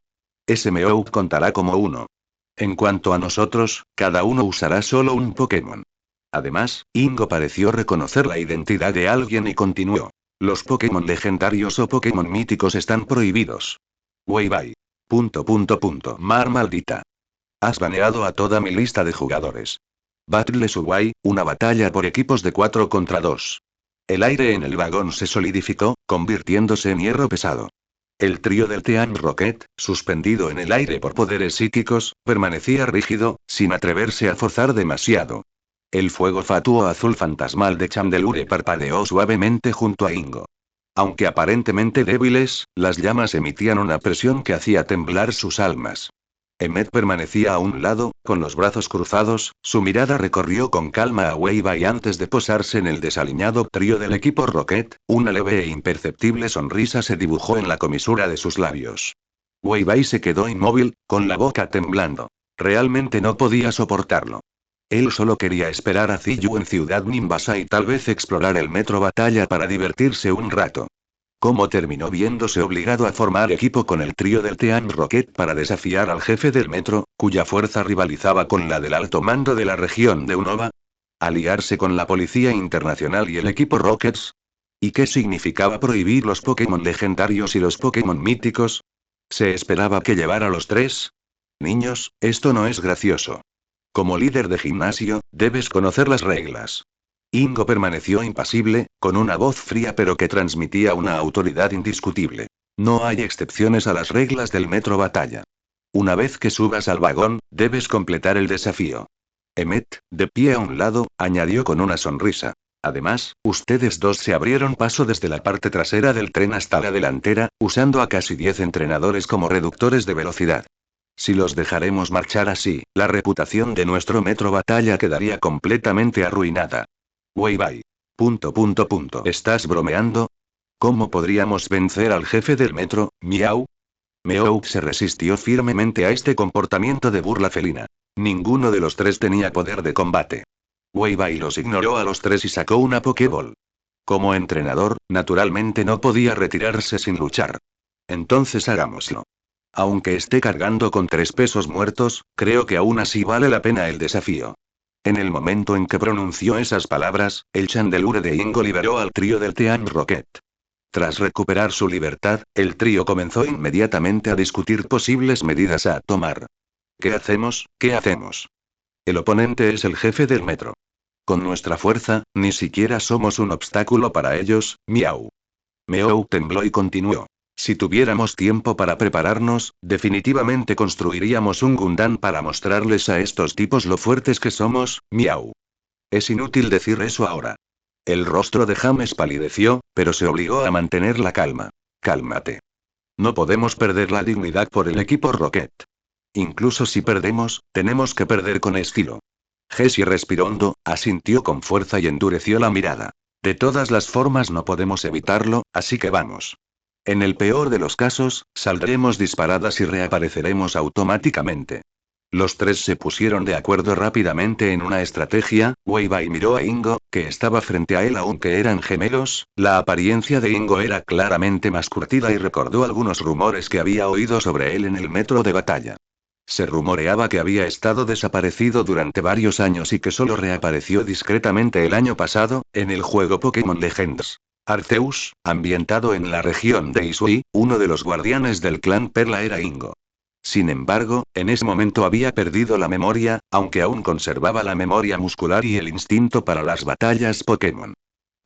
Speaker 1: Ese Meowth contará como uno. En cuanto a nosotros, cada uno usará solo un Pokémon. Además, Ingo pareció reconocer la identidad de alguien y continuó. Los Pokémon legendarios o Pokémon míticos están prohibidos. Weibai. Mar maldita. Has baneado a toda mi lista de jugadores. Battle Suwai, una batalla por equipos de 4 contra 2. El aire en el vagón se solidificó, convirtiéndose en hierro pesado. El trío del Team Rocket, suspendido en el aire por poderes psíquicos, permanecía rígido, sin atreverse a forzar demasiado. El fuego fatuo azul fantasmal de Chandelure parpadeó suavemente junto a Ingo. Aunque aparentemente débiles, las llamas emitían una presión que hacía temblar sus almas. Emmet permanecía a un lado, con los brazos cruzados, su mirada recorrió con calma a Weibai antes de posarse en el desaliñado trío del equipo Rocket, una leve e imperceptible sonrisa se dibujó en la comisura de sus labios. Weibai se quedó inmóvil, con la boca temblando. Realmente no podía soportarlo. Él solo quería esperar a Ziyu en Ciudad Nimbasa y tal vez explorar el metro batalla para divertirse un rato. ¿Cómo terminó viéndose obligado a formar equipo con el trío del Team Rocket para desafiar al jefe del metro, cuya fuerza rivalizaba con la del alto mando de la región de Unova? ¿Aliarse con la Policía Internacional y el equipo Rockets? ¿Y qué significaba prohibir los Pokémon legendarios y los Pokémon míticos? ¿Se esperaba que llevara los tres? Niños, esto no es gracioso. Como líder de gimnasio, debes conocer las reglas. Ingo permaneció impasible, con una voz fría pero que transmitía una autoridad indiscutible. No hay excepciones a las reglas del metro batalla. Una vez que subas al vagón, debes completar el desafío. Emmet, de pie a un lado, añadió con una sonrisa. Además, ustedes dos se abrieron paso desde la parte trasera del tren hasta la delantera, usando a casi 10 entrenadores como reductores de velocidad. Si los dejaremos marchar así, la reputación de nuestro metro batalla quedaría completamente arruinada. Weibai. ¿Estás bromeando? ¿Cómo podríamos vencer al jefe del metro, Miau? Meowth se resistió firmemente a este comportamiento de burla felina. Ninguno de los tres tenía poder de combate. Weibai los ignoró a los tres y sacó una Pokéball. Como entrenador, naturalmente no podía retirarse sin luchar. Entonces hagámoslo. Aunque esté cargando con 3 pesos muertos, creo que aún así vale la pena el desafío. En el momento en que pronunció esas palabras, el Chandelure de Ingo liberó al trío del Team Rocket. Tras recuperar su libertad, el trío comenzó inmediatamente a discutir posibles medidas a tomar. ¿Qué hacemos? ¿Qué hacemos? El oponente es el jefe del metro. Con nuestra fuerza, ni siquiera somos un obstáculo para ellos, miau. Meow tembló y continuó. Si tuviéramos tiempo para prepararnos, definitivamente construiríamos un Gundam para mostrarles a estos tipos lo fuertes que somos, miau. Es inútil decir eso ahora. El rostro de James palideció, pero se obligó a mantener la calma. Cálmate. No podemos perder la dignidad por el equipo Rocket. Incluso si perdemos, tenemos que perder con estilo. Jessie respiró hondo, asintió con fuerza y endureció la mirada. De todas las formas no podemos evitarlo, así que vamos. En el peor de los casos, saldremos disparadas y reapareceremos automáticamente. Los tres se pusieron de acuerdo rápidamente en una estrategia. Weibai miró a Ingo, que estaba frente a él aunque eran gemelos. La apariencia de Ingo era claramente más curtida y recordó algunos rumores que había oído sobre él en el metro de batalla. Se rumoreaba que había estado desaparecido durante varios años y que solo reapareció discretamente el año pasado, en el juego Pokémon Legends. Arceus, ambientado en la región de Isui, uno de los guardianes del clan Perla era Ingo. Sin embargo, en ese momento había perdido la memoria, aunque aún conservaba la memoria muscular y el instinto para las batallas Pokémon.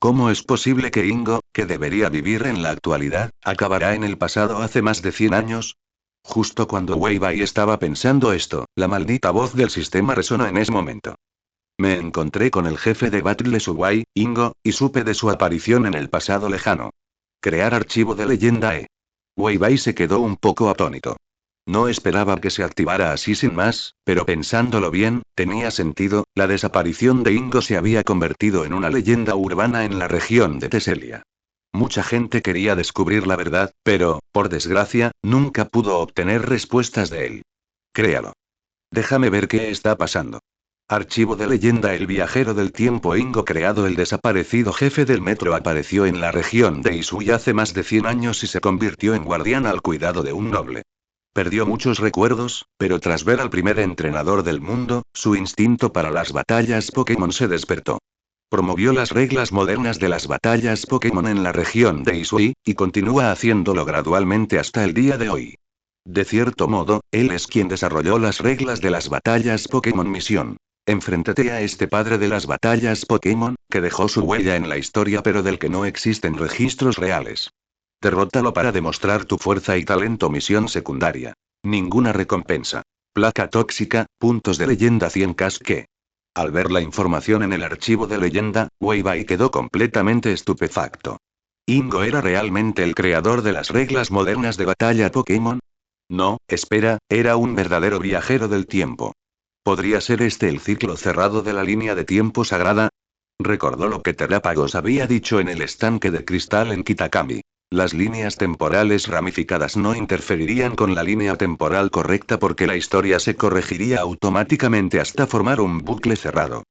Speaker 1: ¿Cómo es posible que Ingo, que debería vivir en la actualidad, acabará en el pasado hace más de 100 años? Justo cuando Weibai estaba pensando esto, la maldita voz del sistema resonó en ese momento. Me encontré con el jefe de Battle Suwai, Ingo, y supe de su aparición en el pasado lejano. Crear archivo de leyenda Weibai se quedó un poco atónito. No esperaba que se activara así sin más, pero pensándolo bien, tenía sentido. La desaparición de Ingo se había convertido en una leyenda urbana en la región de Teselia. Mucha gente quería descubrir la verdad, pero, por desgracia, nunca pudo obtener respuestas de él. Créalo. Déjame ver qué está pasando. Archivo de leyenda. El viajero del tiempo Ingo Creado. El desaparecido jefe del metro apareció en la región de Isui hace más de 100 años y se convirtió en guardián al cuidado de un noble. Perdió muchos recuerdos, pero tras ver al primer entrenador del mundo, su instinto para las batallas Pokémon se despertó. Promovió las reglas modernas de las batallas Pokémon en la región de Isui, y continúa haciéndolo gradualmente hasta el día de hoy. De cierto modo, él es quien desarrolló las reglas de las batallas Pokémon Misión. Enfréntate a este padre de las batallas Pokémon, que dejó su huella en la historia pero del que no existen registros reales. Derrótalo para demostrar tu fuerza y talento. Misión secundaria. Ninguna recompensa. Placa tóxica, puntos de leyenda 100 casque. Al ver la información en el archivo de leyenda, Weibai quedó completamente estupefacto. ¿Ingo era realmente el creador de las reglas modernas de batalla Pokémon? No, espera, era un verdadero viajero del tiempo. ¿Podría ser este el ciclo cerrado de la línea de tiempo sagrada? Recordó lo que Terrápagos había dicho en el estanque de cristal en Kitakami. Las líneas temporales ramificadas no interferirían con la línea temporal correcta porque la historia se corregiría automáticamente hasta formar un bucle cerrado.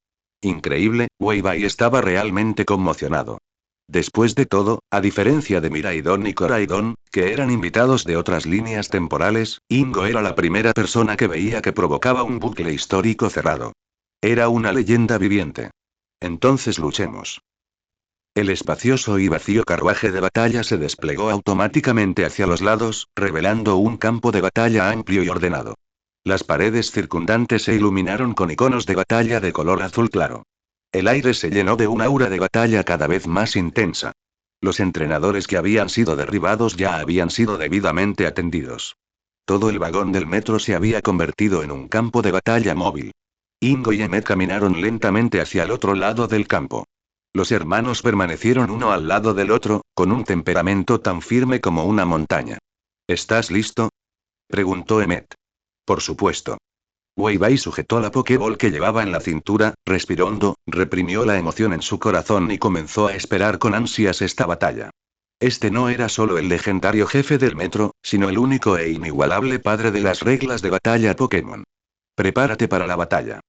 Speaker 1: Increíble, Weibai estaba realmente conmocionado. Después de todo, a diferencia de Miraidon y Coraidon, que eran invitados de otras líneas temporales, Ingo era la primera persona que veía que provocaba un bucle histórico cerrado. Era una leyenda viviente. Entonces luchemos. El espacioso y vacío carruaje de batalla se desplegó automáticamente hacia los lados, revelando un campo de batalla amplio y ordenado. Las paredes circundantes se iluminaron con iconos de batalla de color azul claro. El aire se llenó de un aura de batalla cada vez más intensa. Los entrenadores que habían sido derribados ya habían sido debidamente atendidos. Todo el vagón del metro se había convertido en un campo de batalla móvil. Ingo y Emmet caminaron lentamente hacia el otro lado del campo. Los hermanos permanecieron uno al lado del otro, con un temperamento tan firme como una montaña. ¿Estás listo?, preguntó Emmet. Por supuesto. Weibai sujetó la Pokéball que llevaba en la cintura, respiró hondo, reprimió la emoción en su corazón y comenzó a esperar con ansias esta batalla. Este no era solo el legendario jefe del metro, sino el único e inigualable padre de las reglas de batalla Pokémon. Prepárate para la batalla,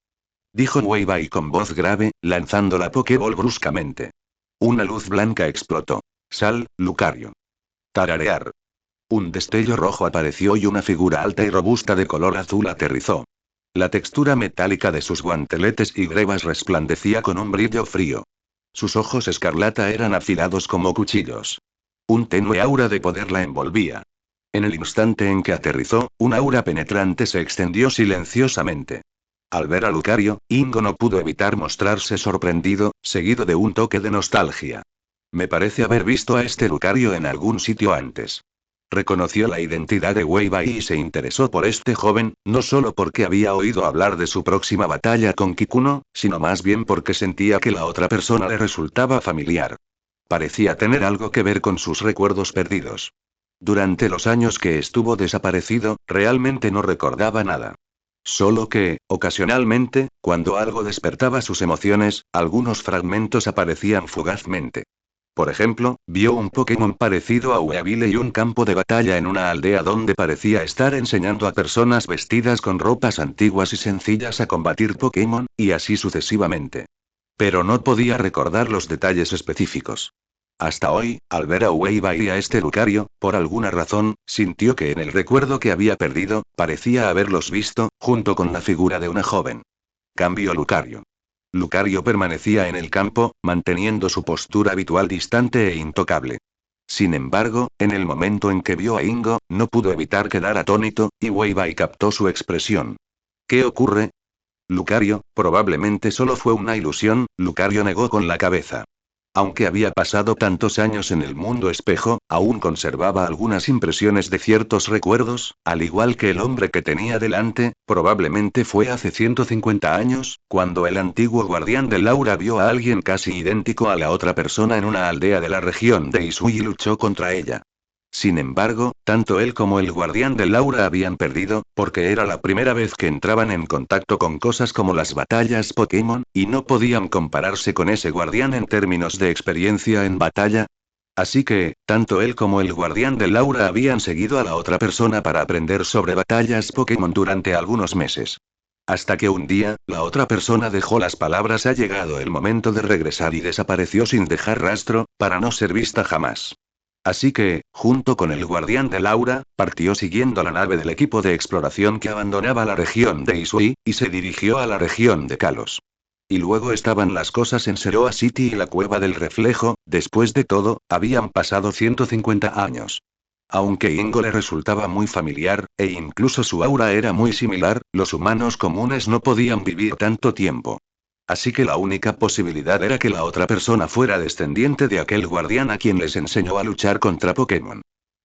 Speaker 1: dijo Weibai con voz grave, lanzando la Pokéball bruscamente. Una luz blanca explotó. Sal, Lucario. Tararear. Un destello rojo apareció y una figura alta y robusta de color azul aterrizó. La textura metálica de sus guanteletes y grebas resplandecía con un brillo frío. Sus ojos escarlata eran afilados como cuchillos. Un tenue aura de poder la envolvía. En el instante en que aterrizó, un aura penetrante se extendió silenciosamente. Al ver a Lucario, Ingo no pudo evitar mostrarse sorprendido, seguido de un toque de nostalgia. Me parece haber visto a este Lucario en algún sitio antes. Reconoció la identidad de Weibai y se interesó por este joven, no solo porque había oído hablar de su próxima batalla con Kikuno, sino más bien porque sentía que la otra persona le resultaba familiar. Parecía tener algo que ver con sus recuerdos perdidos. Durante los años que estuvo desaparecido, realmente no recordaba nada. Solo que, ocasionalmente, cuando algo despertaba sus emociones, algunos fragmentos aparecían fugazmente. Por ejemplo, vio un Pokémon parecido a Weavile y un campo de batalla en una aldea donde parecía estar enseñando a personas vestidas con ropas antiguas y sencillas a combatir Pokémon, y así sucesivamente. Pero no podía recordar los detalles específicos. Hasta hoy, al ver a Weibai y a este Lucario, por alguna razón, sintió que en el recuerdo que había perdido, parecía haberlos visto, junto con la figura de una joven. Cambio Lucario. Lucario permanecía en el campo, manteniendo su postura habitual distante e intocable. Sin embargo, en el momento en que vio a Ingo, no pudo evitar quedar atónito, y Weibai captó su expresión. ¿Qué ocurre? Lucario, probablemente solo fue una ilusión, Lucario negó con la cabeza. Aunque había pasado tantos años en el mundo espejo, aún conservaba algunas impresiones de ciertos recuerdos, al igual que el hombre que tenía delante, probablemente fue hace 150 años, cuando el antiguo guardián del aura vio a alguien casi idéntico a la otra persona en una aldea de la región de Isui y luchó contra ella. Sin embargo, tanto él como el guardián del aura habían perdido, porque era la primera vez que entraban en contacto con cosas como las batallas Pokémon, y no podían compararse con ese guardián en términos de experiencia en batalla. Así que, tanto él como el guardián del aura habían seguido a la otra persona para aprender sobre batallas Pokémon durante algunos meses. Hasta que un día, la otra persona dejó las palabras: ha llegado el momento de regresar, y desapareció sin dejar rastro, para no ser vista jamás. Así que, junto con el guardián del aura, partió siguiendo la nave del equipo de exploración que abandonaba la región de Isui, y se dirigió a la región de Kalos. Y luego estaban las cosas en Seroa City y la cueva del reflejo. Después de todo, habían pasado 150 años. Aunque Ingo le resultaba muy familiar, e incluso su aura era muy similar, los humanos comunes no podían vivir tanto tiempo. Así que la única posibilidad era que la otra persona fuera descendiente de aquel guardián a quien les enseñó a luchar contra Pokémon.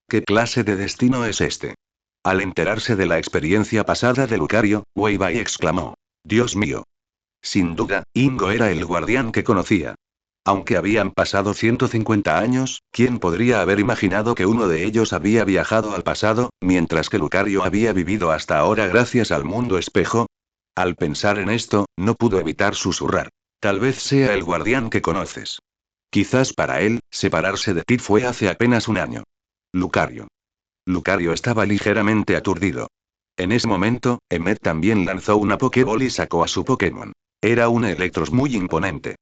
Speaker 1: ¿Qué clase de destino es este? Al enterarse de la experiencia pasada de Lucario, Weibai exclamó: Dios mío. Sin duda, Ingo era el guardián que conocía. Aunque habían pasado 150 años, ¿quién podría haber imaginado que uno de ellos había viajado al pasado, mientras que Lucario había vivido hasta ahora gracias al mundo espejo? Al pensar en esto, no pudo evitar susurrar: tal vez sea el guardián que conoces. Quizás para él, separarse de ti fue hace apenas un año. Lucario. Lucario estaba ligeramente aturdido. En ese momento, Emmet también lanzó una Pokéball y sacó a su Pokémon. Era un Electros muy imponente.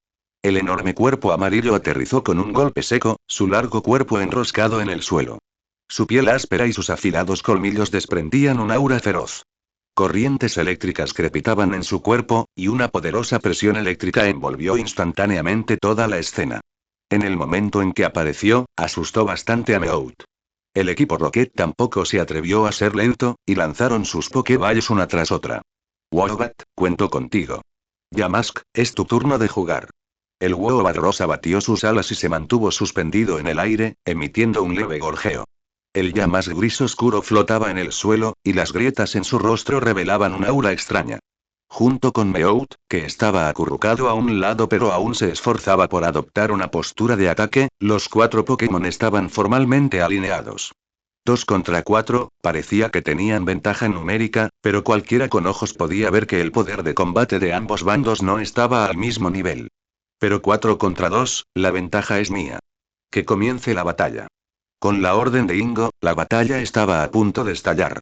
Speaker 1: El enorme cuerpo amarillo aterrizó con un golpe seco, su largo cuerpo enroscado en el suelo. Su piel áspera y sus afilados colmillos desprendían un aura feroz. Corrientes eléctricas crepitaban en su cuerpo, y una poderosa presión eléctrica envolvió instantáneamente toda la escena. En el momento en que apareció, asustó bastante a Meowth. El equipo Rocket tampoco se atrevió a ser lento, y lanzaron sus Pokéballs una tras otra. Woobat, cuento contigo. Yamask, es tu turno de jugar. El Woobat rosa batió sus alas y se mantuvo suspendido en el aire, emitiendo un leve gorjeo. El Yamask gris oscuro flotaba en el suelo, y las grietas en su rostro revelaban un aura extraña. Junto con Meowth, que estaba acurrucado a un lado pero aún se esforzaba por adoptar una postura de ataque, los 4 Pokémon estaban formalmente alineados. 2 contra 4, parecía que tenían ventaja numérica, pero cualquiera con ojos podía ver que el poder de combate de ambos bandos no estaba al mismo nivel. Pero 4 contra 2, la ventaja es mía. Que comience la batalla. Con la orden de Ingo, la batalla estaba a punto de estallar.